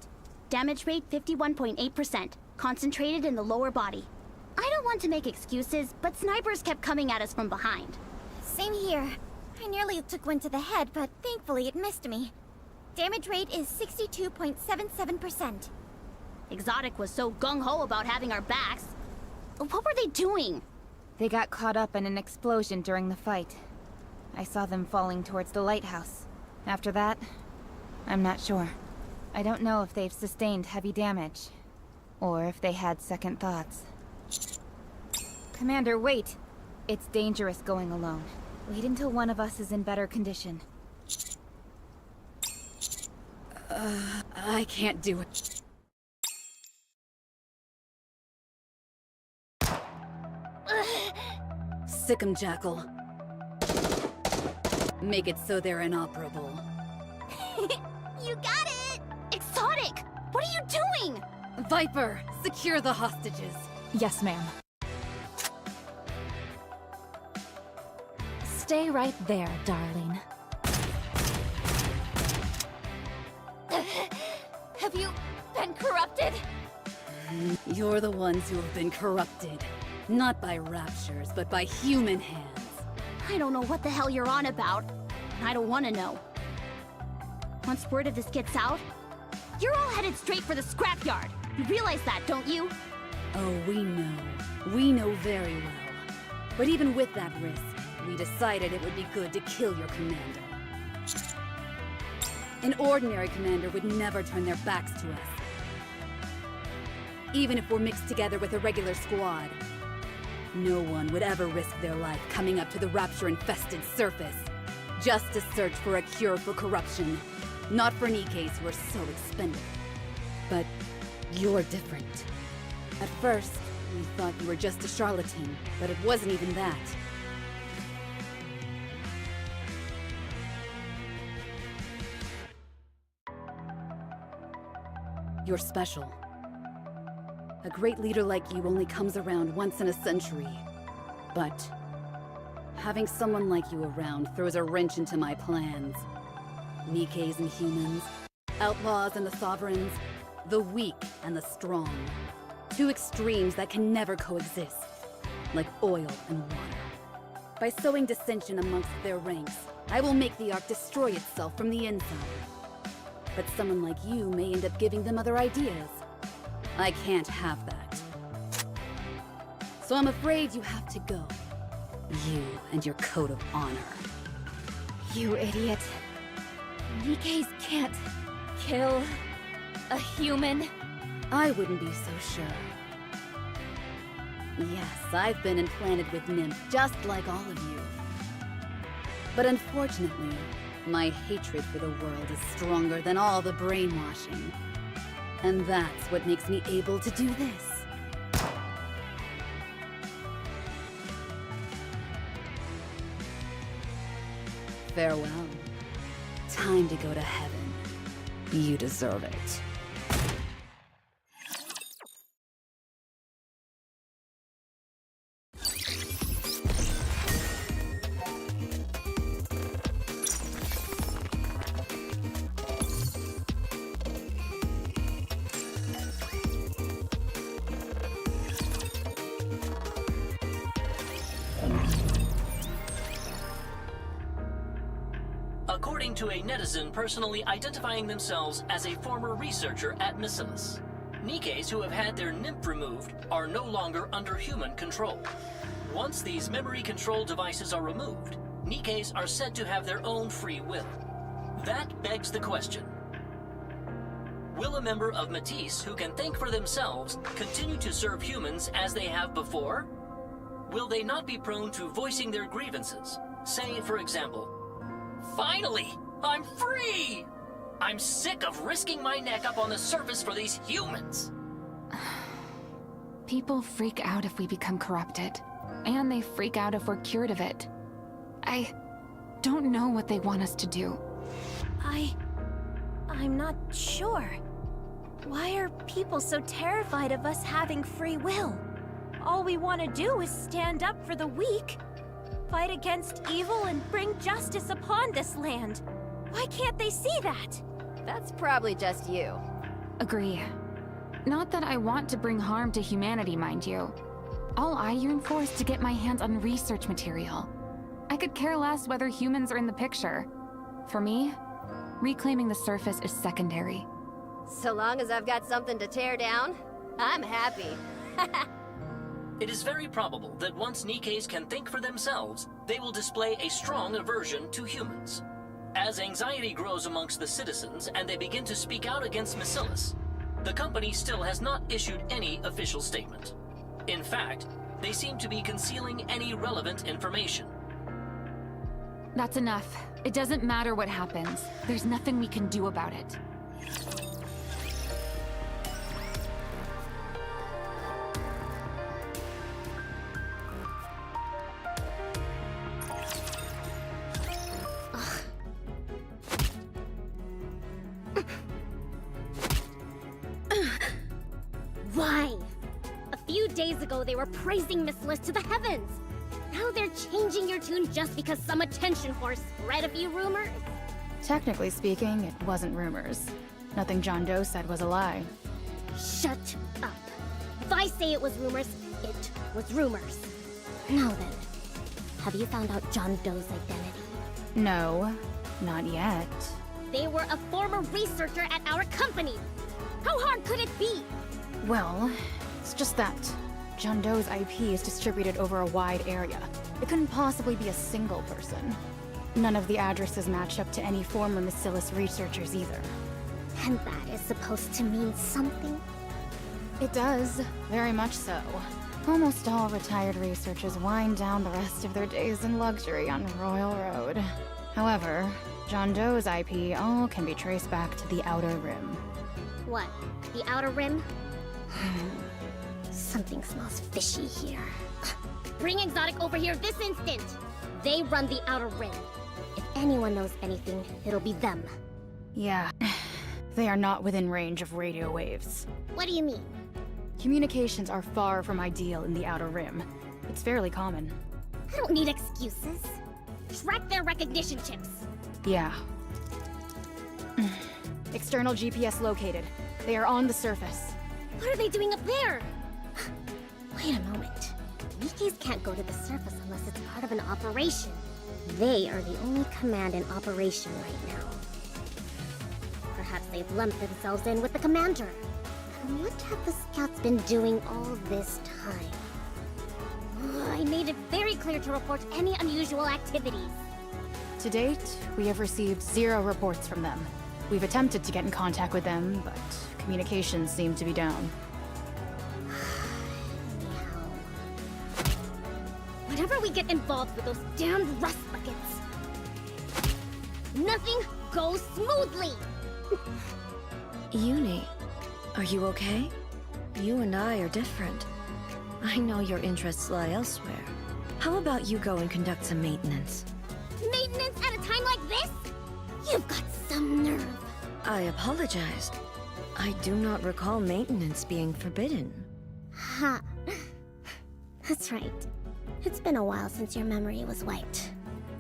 Damage rate 51.8%, concentrated in the lower body. I don't want to make excuses, but snipers kept coming at us from behind. Same here. I nearly took one to the head, but thankfully it missed me. Damage rate is 62.77%. Exotic was so gung-ho about having our backs. What were they doing? They got caught up in an explosion during the fight. I saw them falling towards the lighthouse. After that, I'm not sure. I don't know if they've sustained heavy damage, or if they had second thoughts. Commander, wait! It's dangerous going alone. Wait until one of us is in better condition. I can't do it. Sick 'em, Jackal. Make it so they're inoperable. You got it! Exotic! What are you doing? Viper, secure the hostages. Yes, ma'am. Stay right there, darling. Have you been corrupted? You're the ones who have been corrupted. Not by raptures, but by human hands. I don't know what the hell you're on about. And I don't want to know. Once word of this gets out, you're all headed straight for the scrapyard. You realize that, don't you? Oh, we know. We know very well. But even with that risk, we decided it would be good to kill your commander. An ordinary commander would never turn their backs to us. Even if we're mixed together with a regular squad. No one would ever risk their life coming up to the rapture-infested surface. Just to search for a cure for corruption. Not for NIKKEs who are so expendable. But you're different. At first, we thought you were just a charlatan, but it wasn't even that. You're special. A great leader like you only comes around once in a century. But having someone like you around throws a wrench into my plans. NIKKEs and humans, outlaws and the sovereigns, the weak and the strong. Two extremes that can never coexist, like oil and water. By sowing dissension amongst their ranks, I will make the Ark destroy itself from the inside. But someone like you may end up giving them other ideas. I can't have that. So I'm afraid you have to go. You and your code of honor. You idiot. NIKKEs can't kill a human. I wouldn't be so sure. Yes, I've been implanted with NIMP, just like all of you. But unfortunately, my hatred for the world is stronger than all the brainwashing. And that's what makes me able to do this. Farewell. Time to go to heaven. You deserve it. According to a netizen personally identifying themselves as a former researcher at Misilis, NIKKEs who have had their NIMP removed are no longer under human control. Once these memory control devices are removed, NIKKEs are said to have their own free will. That begs the question: will a member of Matisse who can think for themselves continue to serve humans as they have before? Will they not be prone to voicing their grievances? Say, for example, "Finally, I'm free! I'm sick of risking my neck up on the surface for these humans!" People freak out if we become corrupted, and they freak out if we're cured of it. I don't know what they want us to do. I'm not sure. Why are people so terrified of us having free will? All we want to do is stand up for the weak, fight against evil, and bring justice upon this land. Why can't they see that? That's probably just you. Agree. Not that I want to bring harm to humanity, mind you. All I yearn for is to get my hands on research material. I could care less whether humans are in the picture. For me, reclaiming the surface is secondary. So long as I've got something to tear down, I'm happy. It is very probable that once NIKKEs can think for themselves, they will display a strong aversion to humans. As anxiety grows amongst the citizens and they begin to speak out against Misilis, the company still has not issued any official statement. In fact, they seem to be concealing any relevant information. That's enough. It doesn't matter what happens. There's nothing we can do about it. Why? A few days ago, they were praising Misilis to the heavens. Now they're changing your tune just because some attention whore spread a few rumors? Technically speaking, it wasn't rumors. Nothing John Doe said was a lie. Shut up. If I say it was rumors, it was rumors. Now then, have you found out John Doe's identity? No, not yet. They were a former researcher at our company. How hard could it be? Well, it's just that John Doe's IP is distributed over a wide area. It couldn't possibly be a single person. None of the addresses match up to any former Misilis researchers either. And that is supposed to mean something? It does, very much so. Almost all retired researchers wind down the rest of their days in luxury on Royal Road. However, John Doe's IP all can be traced back to the Outer Rim. What? The Outer Rim? Something smells fishy here. Bring Exotic over here this instant! They run the Outer Rim. If anyone knows anything, it'll be them. Yeah, they are not within range of radio waves. What do you mean? Communications are far from ideal in the Outer Rim. It's fairly common. I don't need excuses. Track their recognition chips. Yeah. External GPS located. They are on the surface. What are they doing up there? Wait a moment. NIKKEs can't go to the surface unless it's part of an operation. They are the only command in operation right now. Perhaps they've lumped themselves in with the commander. And what have the scouts been doing all this time? I made it very clear to report any unusual activities. To date, we have received 0 reports from them. We've attempted to get in contact with them, but communications seem to be down. get involved with those damn rust buckets. Nothing goes smoothly. Uni, are you okay? You and I are different. I know your interests lie elsewhere. How about you go and conduct some maintenance? Maintenance at a time like this? You've got some nerve. I apologize. I do not recall maintenance being forbidden. Ha. That's right. It's been a while since your memory was wiped.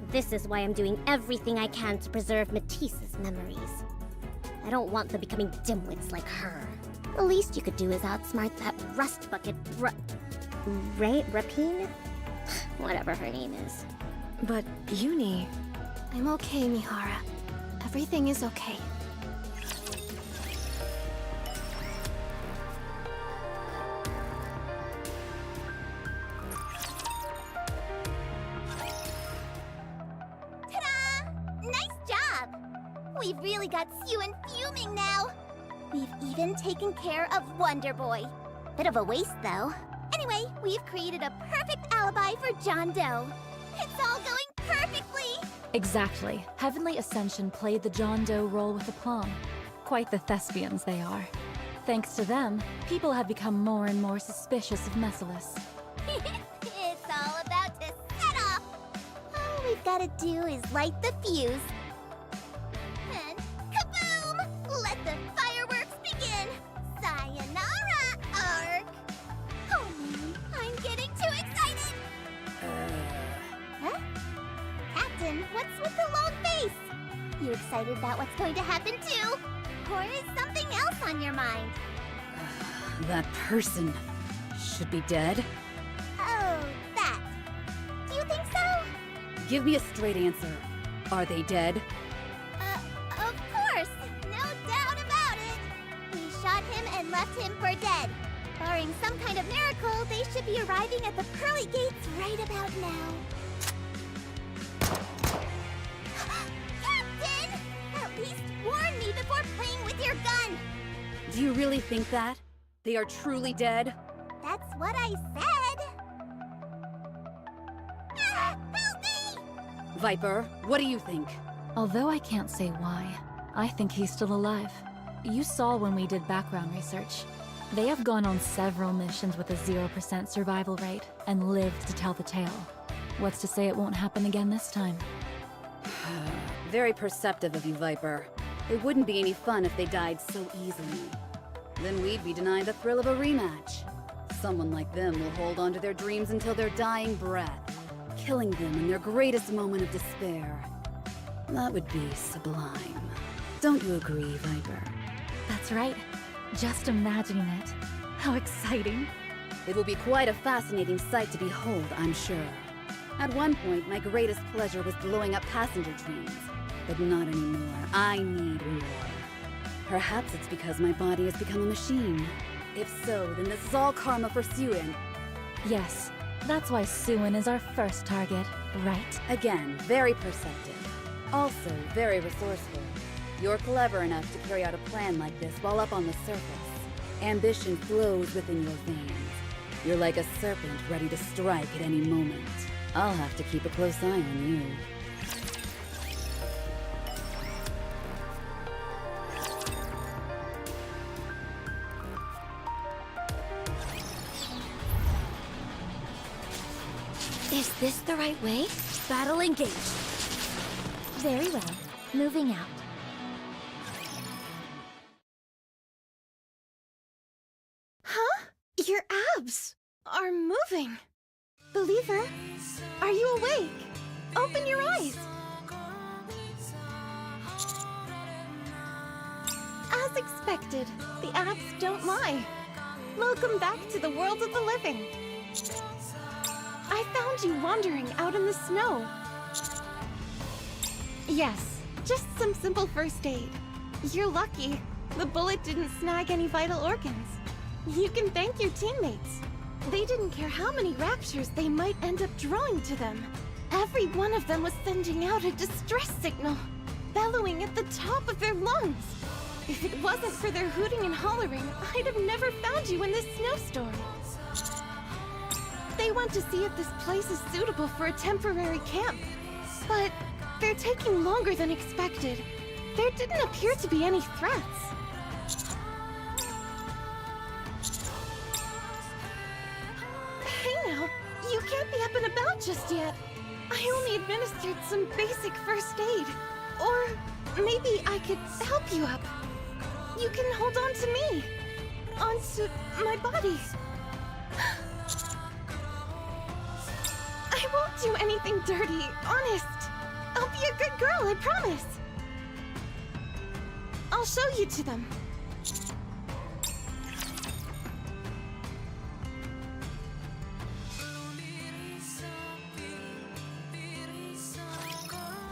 This is why I'm doing everything I can to preserve Matisse's memories. I don't want them becoming dimwits like her. The least you could do is outsmart that rust bucket Rapine? Whatever her name is. But, Uni... I'm okay, Mihara. Everything is okay. Ta-da! Nice job! We've really got Suen fuming now. We've even taken care of Wonder Boy. Bit of a waste, though. Anyway, we've created a perfect alibi for John Doe. It's all going perfectly! Exactly. Heavenly Ascension played the John Doe role with aplomb. Quite the thespians they are. Thanks to them, people have become more and more suspicious of Mesilis. It's all about to set off! All we've gotta do is light the fuse. And kaboom! Let the fireworks begin! Sayonara, Ark! Oh, I'm getting too excited! Huh? Captain, what's with the long face? You excited about what's going to happen too? Or is something else on your mind? That person should be dead. Oh, that. Do you think so? Give me a straight answer. Are they dead? Of course! No doubt about it! We shot him and left him for dead. Barring some kind of miracle, they should be arriving at the pearly gates right about now. Captain! At least warn me before playing with your gun! Do you really think that? They are truly dead? That's what I said! Ah, help me! Viper, what do you think? Although I can't say why, I think he's still alive. You saw when we did background research. They have gone on several missions with a 0% survival rate and lived to tell the tale. What's to say it won't happen again this time? Very perceptive of you, Viper. It wouldn't be any fun if they died so easily. Then we'd be denied the thrill of a rematch. Someone like them will hold on to their dreams until their dying breath, killing them in their greatest moment of despair. That would be sublime. Don't you agree, Viper? That's right. Just imagining it. How exciting. It will be quite a fascinating sight to behold, I'm sure. At one point, my greatest pleasure was blowing up passenger trains. But not anymore. I need more. Perhaps it's because my body has become a machine. If so, then this is all karma for Suen. Yes, that's why Suen is our first target, right? Again, very perceptive. Also, very resourceful. You're clever enough to carry out a plan like this while up on the surface. Ambition flows within your veins. You're like a serpent ready to strike at any moment. I'll have to keep a close eye on you. Is this the right way? Battle engaged. Very well. Moving out. Huh? Your abs are moving. Believer, are you awake? Open your eyes. As expected, the abs don't lie. Welcome back to the world of the living. I found you wandering out in the snow. Yes, just some simple first aid. You're lucky. The bullet didn't snag any vital organs. You can thank your teammates. They didn't care how many raptures they might end up drawing to them. Every one of them was sending out a distress signal, bellowing at the top of their lungs. If it wasn't for their hooting and hollering, I'd have never found you in this snowstorm. They want to see if this place is suitable for a temporary camp. But they're taking longer than expected. There didn't appear to be any threats. Hey now, you can't be up and about just yet. I only administered some basic first aid. Or maybe I could help you up. You can hold on to me. Onto my body. I won't do anything dirty, honest. I'll be a good girl, I promise. I'll show you to them.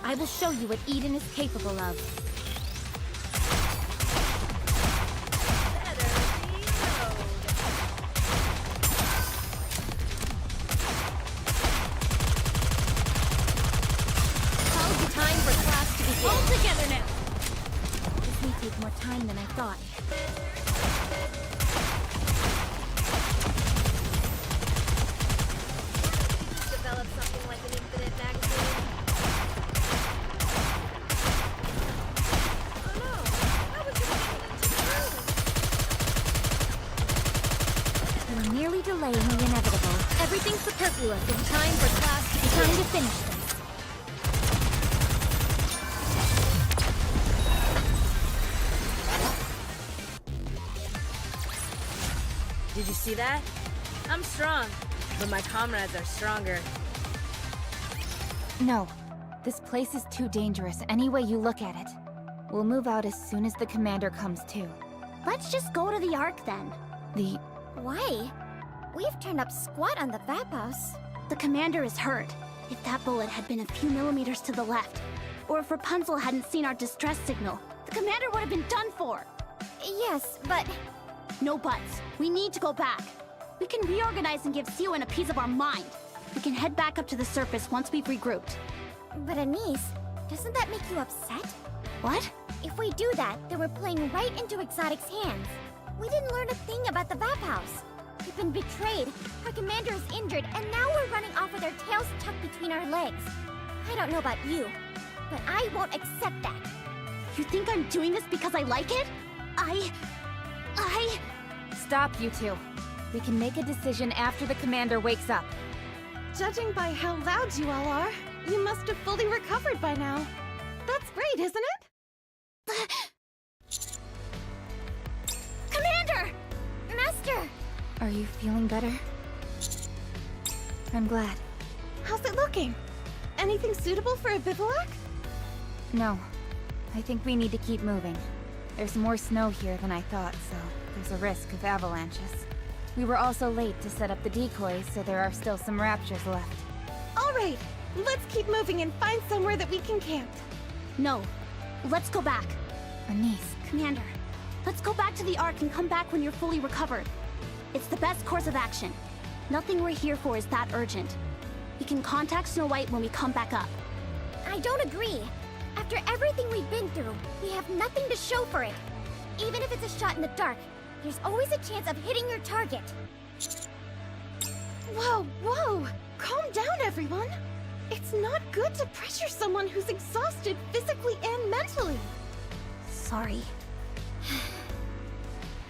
I will show you what Eden is capable of. Time for class to begin. All together now! This may take more time than I thought. Develop something like an infinite magazine. Oh no! How was it You are nearly delaying the inevitable. Everything's superfluous. It's time for class to begin. Time to finish this. Did you see that? I'm strong, but my comrades are stronger. No. This place is too dangerous any way you look at it. We'll move out as soon as the commander comes to. Let's just go to the Ark then. The... Why? We've turned up squat on the Vaphouse. The commander is hurt. If that bullet had been a few millimeters to the left, or if Rapunzel hadn't seen our distress signal, the commander would have been done for. Yes, but... No buts. We need to go back. We can reorganize and give Siouan a piece of our mind. We can head back up to the surface once we've regrouped. But Anise, doesn't that make you upset? What? If we do that, then we're playing right into Exotic's hands. We didn't learn a thing about the Vaphouse. We've been betrayed, our commander is injured, and now we're running off with our tails tucked between our legs. I don't know about you, but I won't accept that. You think I'm doing this because I like it? Stop, you two. We can make a decision after the commander wakes up. Judging by how loud you all are, you must have fully recovered by now. That's great, isn't it? Commander! Master! Are you feeling better? I'm glad. How's it looking? Anything suitable for a bivouac? No. I think we need to keep moving. There's more snow here than I thought, so there's a risk of avalanches. We were also late to set up the decoys, so there are still some raptures left. All right, let's keep moving and find somewhere that we can camp. No. Let's go back. Anise. Commander, let's go back to the Ark and come back when you're fully recovered. It's the best course of action. Nothing we're here for is that urgent. We can contact Snow White when we come back up. I don't agree. After everything we've been through, we have nothing to show for it. Even if it's a shot in the dark, there's always a chance of hitting your target. Whoa, whoa! Calm down, everyone! It's not good to pressure someone who's exhausted physically and mentally. Sorry.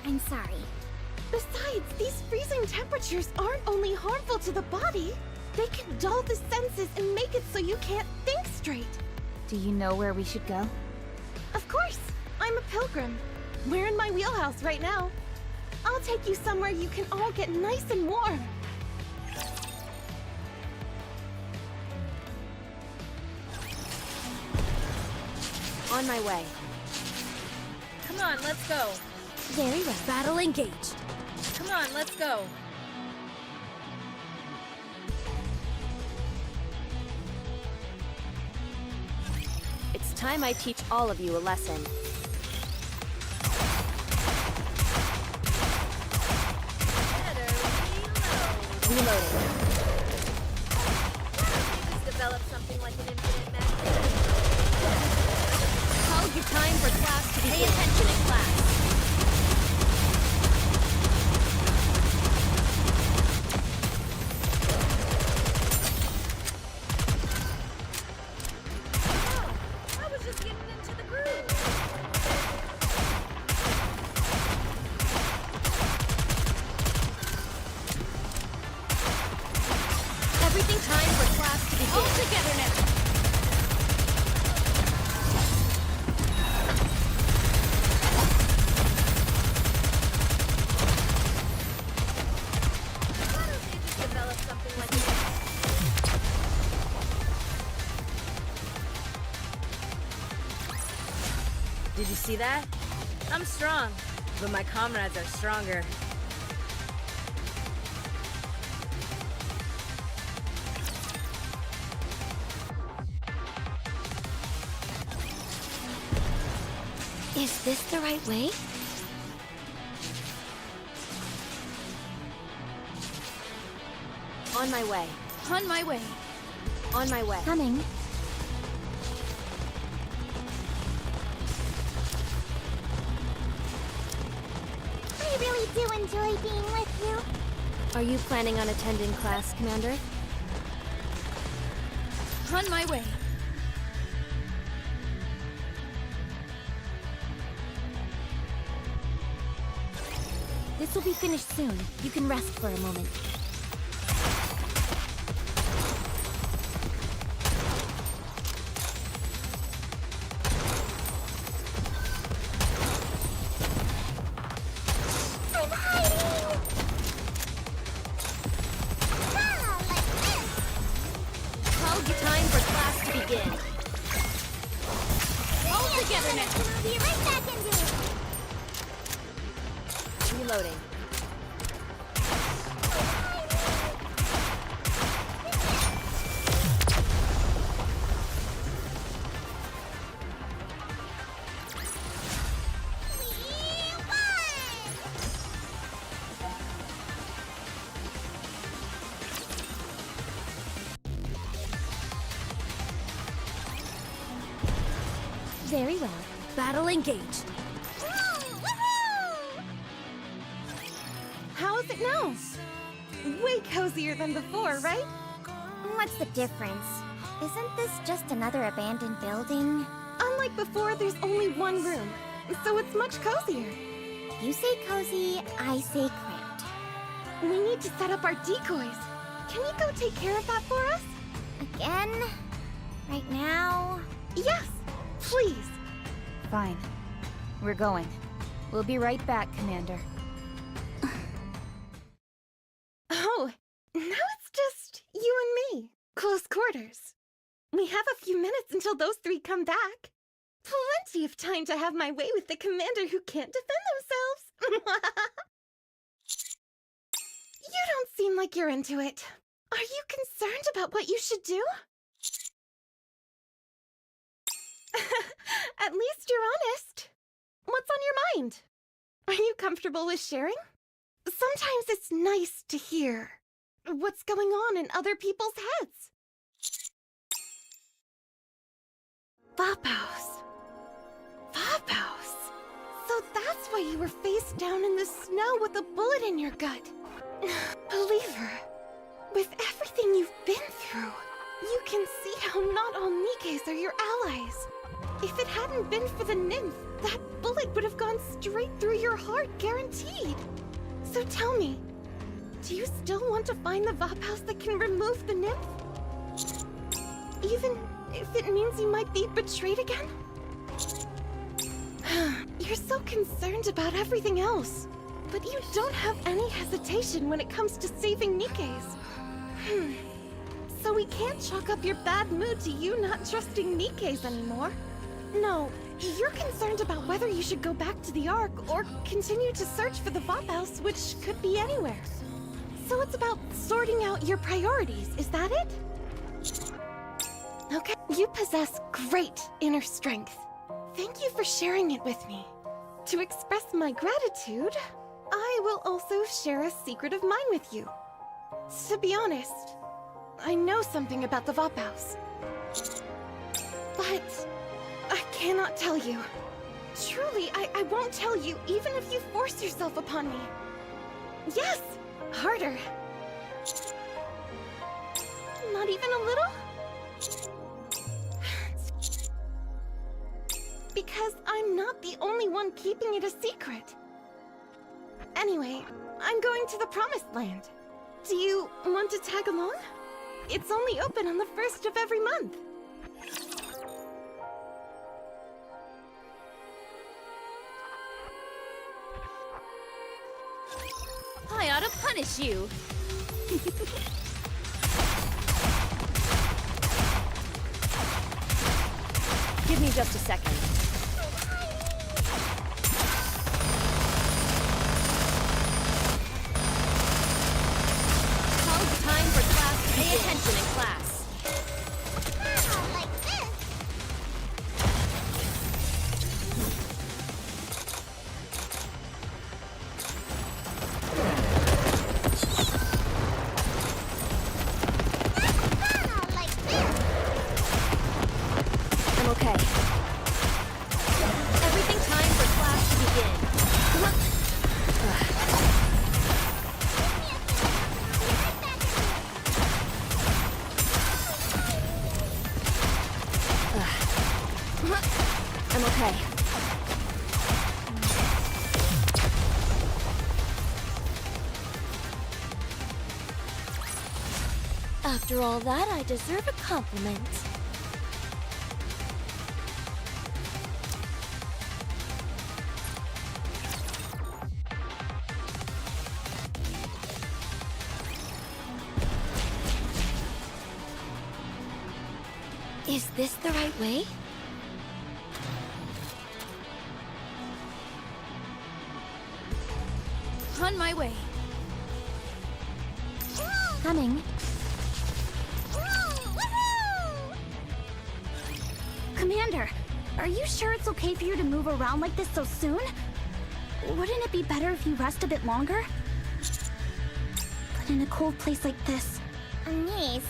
I'm sorry. Besides, these freezing temperatures aren't only harmful to the body, they can dull the senses and make it so you can't think straight. Do you know where we should go? Of course! I'm a pilgrim. We're in my wheelhouse right now. I'll take you somewhere you can all get nice and warm. On my way. Come on, let's go. Very well. Battle engaged. Come on, let's go. It's time I teach all of you a lesson. Reloading. Just develop something like an infinite magnet. Call your time for class to pay attention in class. just getting into the groove. Everything time for class to begin. All together now. Develop something like this. Did you see that? I'm strong, but my comrades are stronger. Is this the right way? On my way. On my way. On my way. Coming. I really do enjoy being with you. Are you planning on attending class, Commander? On my way. This will be finished soon. You can rest for a moment. I'm hiding! Ah, like this! Time for class to begin. All together now! We'll be right back into it! Reloading. Very well. Battle engaged. How is it now? Way cozier than before, right? What's the difference? Isn't this just another abandoned building? Unlike before, there's only one room, so it's much cozier. You say cozy, I say cramped. We need to set up our decoys. Can you go take care of that for us? Again? Right now? Yes, please. Fine. We're going. We'll be right back, Commander. Oh, now it's just you and me. Close quarters. We have a few minutes until those three come back. Plenty of time to have my way with the commander who can't defend themselves. You don't seem like you're into it. Are you concerned about what you should do? At least you're honest. What's on your mind? Are you comfortable with sharing? Sometimes it's nice to hear what's going on in other people's heads. Vaphaus. Vaphaus. So that's why you were face down in the snow with a bullet in your gut. Believer, with everything you've been through, you can see how not all Nikkes are your allies. If it hadn't been for the nymph, that bullet would have gone straight through your heart, guaranteed. So tell me, do you still want to find the Vaphaus that can remove the nymph? Even if it means you might be betrayed again? You're so concerned about everything else, but you don't have any hesitation when it comes to saving Nikkes. So we can't chalk up your bad mood to you not trusting Nikkes anymore. No, you're concerned about whether you should go back to the Ark or continue to search for the Vaphaus, which could be anywhere. So it's about sorting out your priorities, is that it? Okay, you possess great inner strength. Thank you for sharing it with me. To express my gratitude, I will also share a secret of mine with you. To be honest, I know something about the Vaphaus. But I cannot tell you. Truly, I won't tell you, even if you force yourself upon me. Yes! Harder. Not even a little? because I'm not the only one keeping it a secret. Anyway, I'm going to the Promised Land. Do you want to tag along? It's only open on the 1st of every month. I ought to punish you. Give me just a second. Time for class to pay attention in class. Like this. Like this. I'm okay. Everything time for class to begin. I'm okay. After all that, I deserve a compliment. Is this the right way? On my way. Coming. Commander, are you sure it's okay for you to move around like this so soon? Wouldn't it be better if you rest a bit longer? But in a cold place like this... Anise,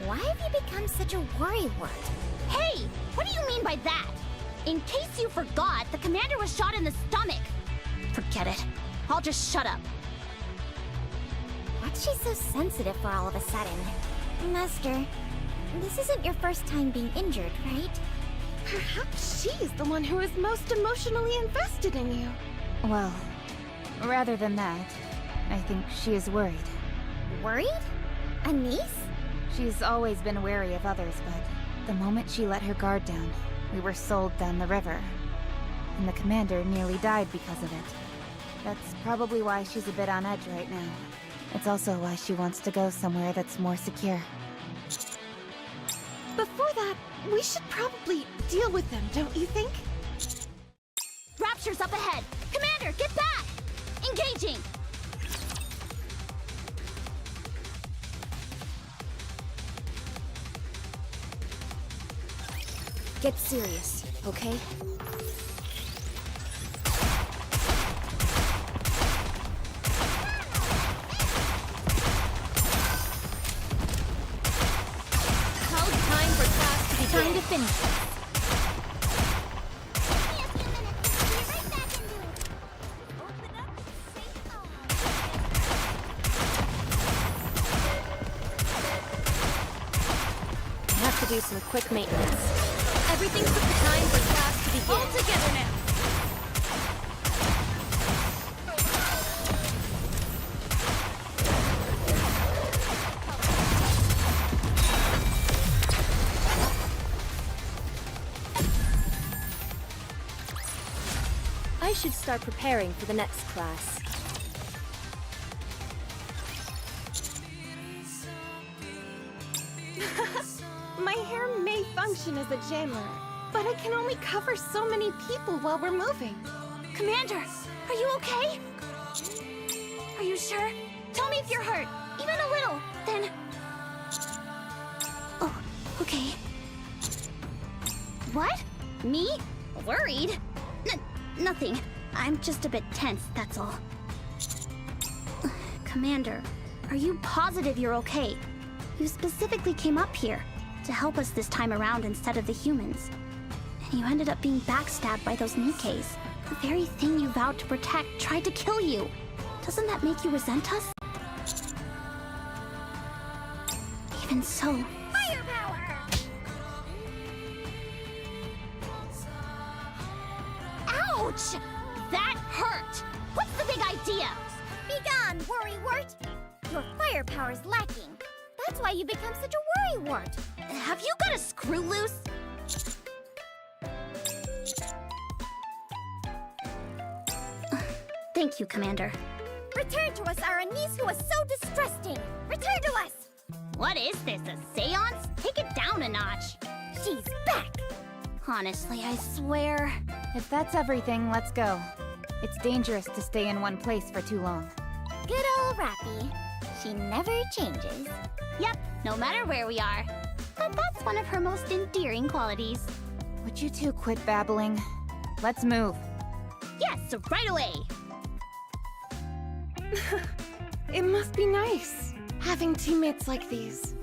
why have you become such a worrywart? Hey! What do you mean by that? In case you forgot, the commander was shot in the stomach. Forget it. I'll just shut up. What's she so sensitive for all of a sudden? Master, this isn't your first time being injured, right? Perhaps she's the one who is most emotionally invested in you. Well, rather than that, I think she is worried. Worried? Anise? She's always been wary of others, but the moment she let her guard down, we were sold down the river. And the commander nearly died because of it. That's probably why she's a bit on edge right now. It's also why she wants to go somewhere that's more secure. Before that, we should probably deal with them, don't you think? Rapture's up ahead! Commander, get back! Engaging! Get serious, okay? Time to finish. I have to do some quick maintenance. Everything's the time for class to begin. All together now. I should start preparing for the next class. My hair may function as a jailer, but I can only cover so many people while we're moving. Commander, are you okay? Are you sure? Tell me if you're hurt, even a little, then... Oh, okay. What? Me? Worried? Nothing. I'm just a bit tense, that's all. Commander, are you positive you're okay? You specifically came up here to help us this time around instead of the humans. And you ended up being backstabbed by those NIKKEs. The very thing you vowed to protect tried to kill you. Doesn't that make you resent us? Even so... Ouch! That hurt! What's the big idea? Be gone, worrywart! Your firepower's lacking. That's why you become such a worrywart. Have you got a screw loose? Thank you, Commander. Return to us our niece who was so distrusting! Return to us! What is this, a seance? Take it down a notch. She's back! Honestly, I swear. If that's everything, let's go. It's dangerous to stay in one place for too long. Good old Rappy. She never changes. Yep, no matter where we are. But that's one of her most endearing qualities. Would you two quit babbling? Let's move. Yes, right away! It must be nice, having teammates like these.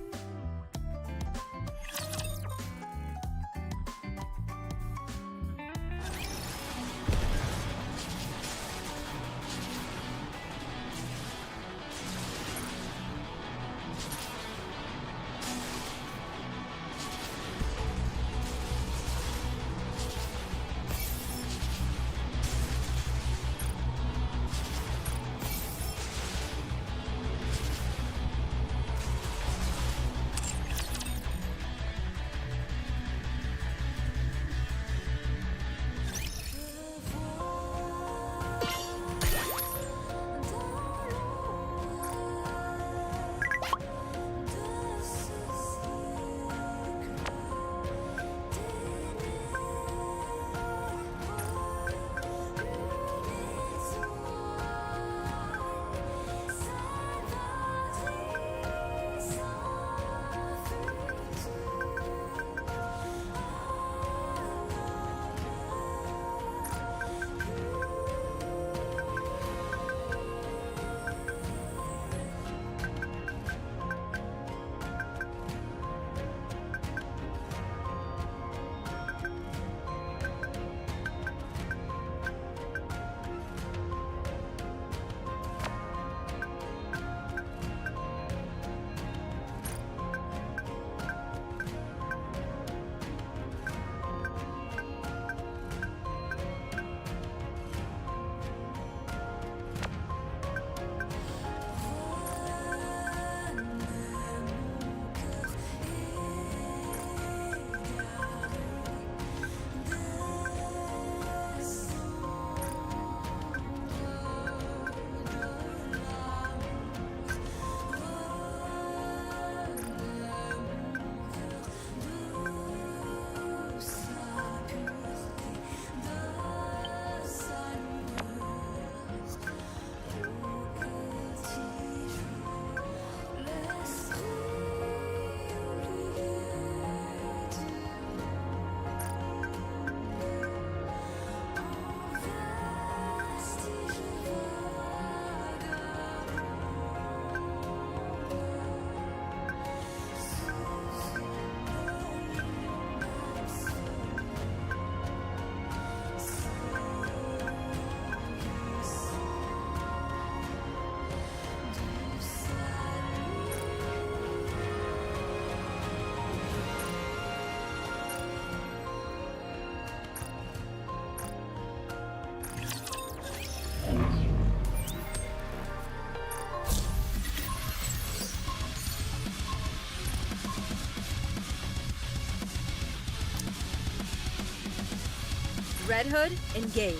Red Hood, engage.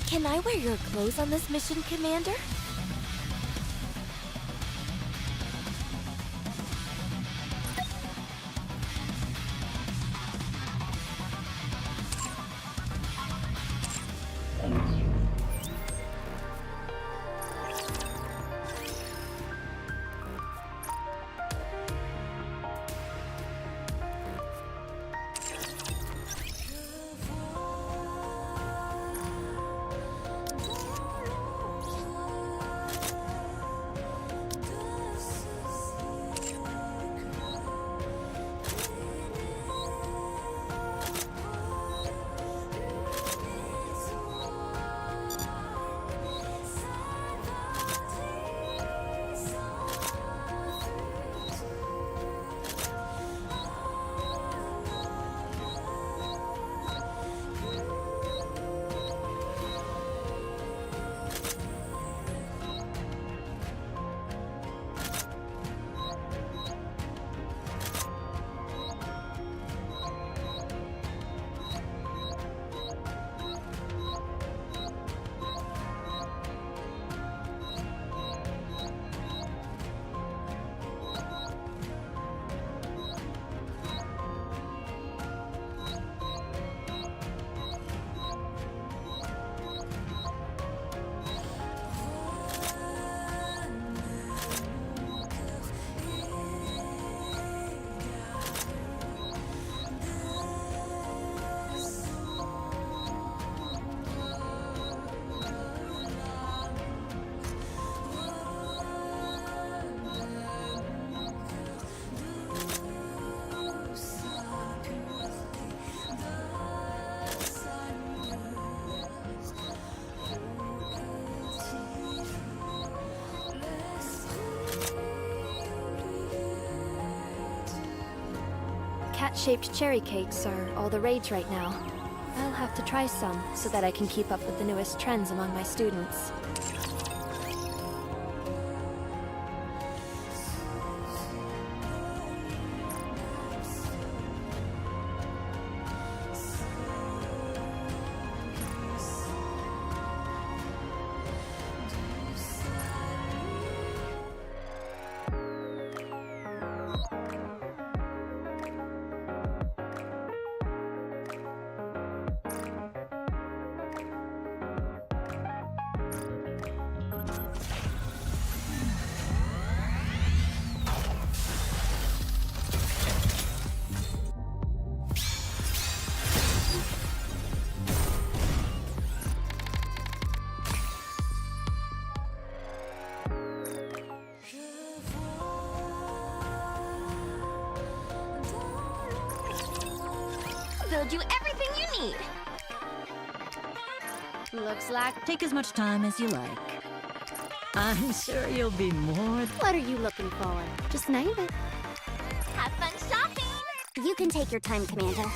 Can I wear your clothes on this mission, Commander? Chocolate-shaped cherry cakes are all the rage right now. I'll have to try some so that I can keep up with the newest trends among my students. Build you everything you need. Looks like take as much time as you like. I'm sure you'll be more. What are you looking for? Just name it. Have fun shopping! You can take your time, Commander.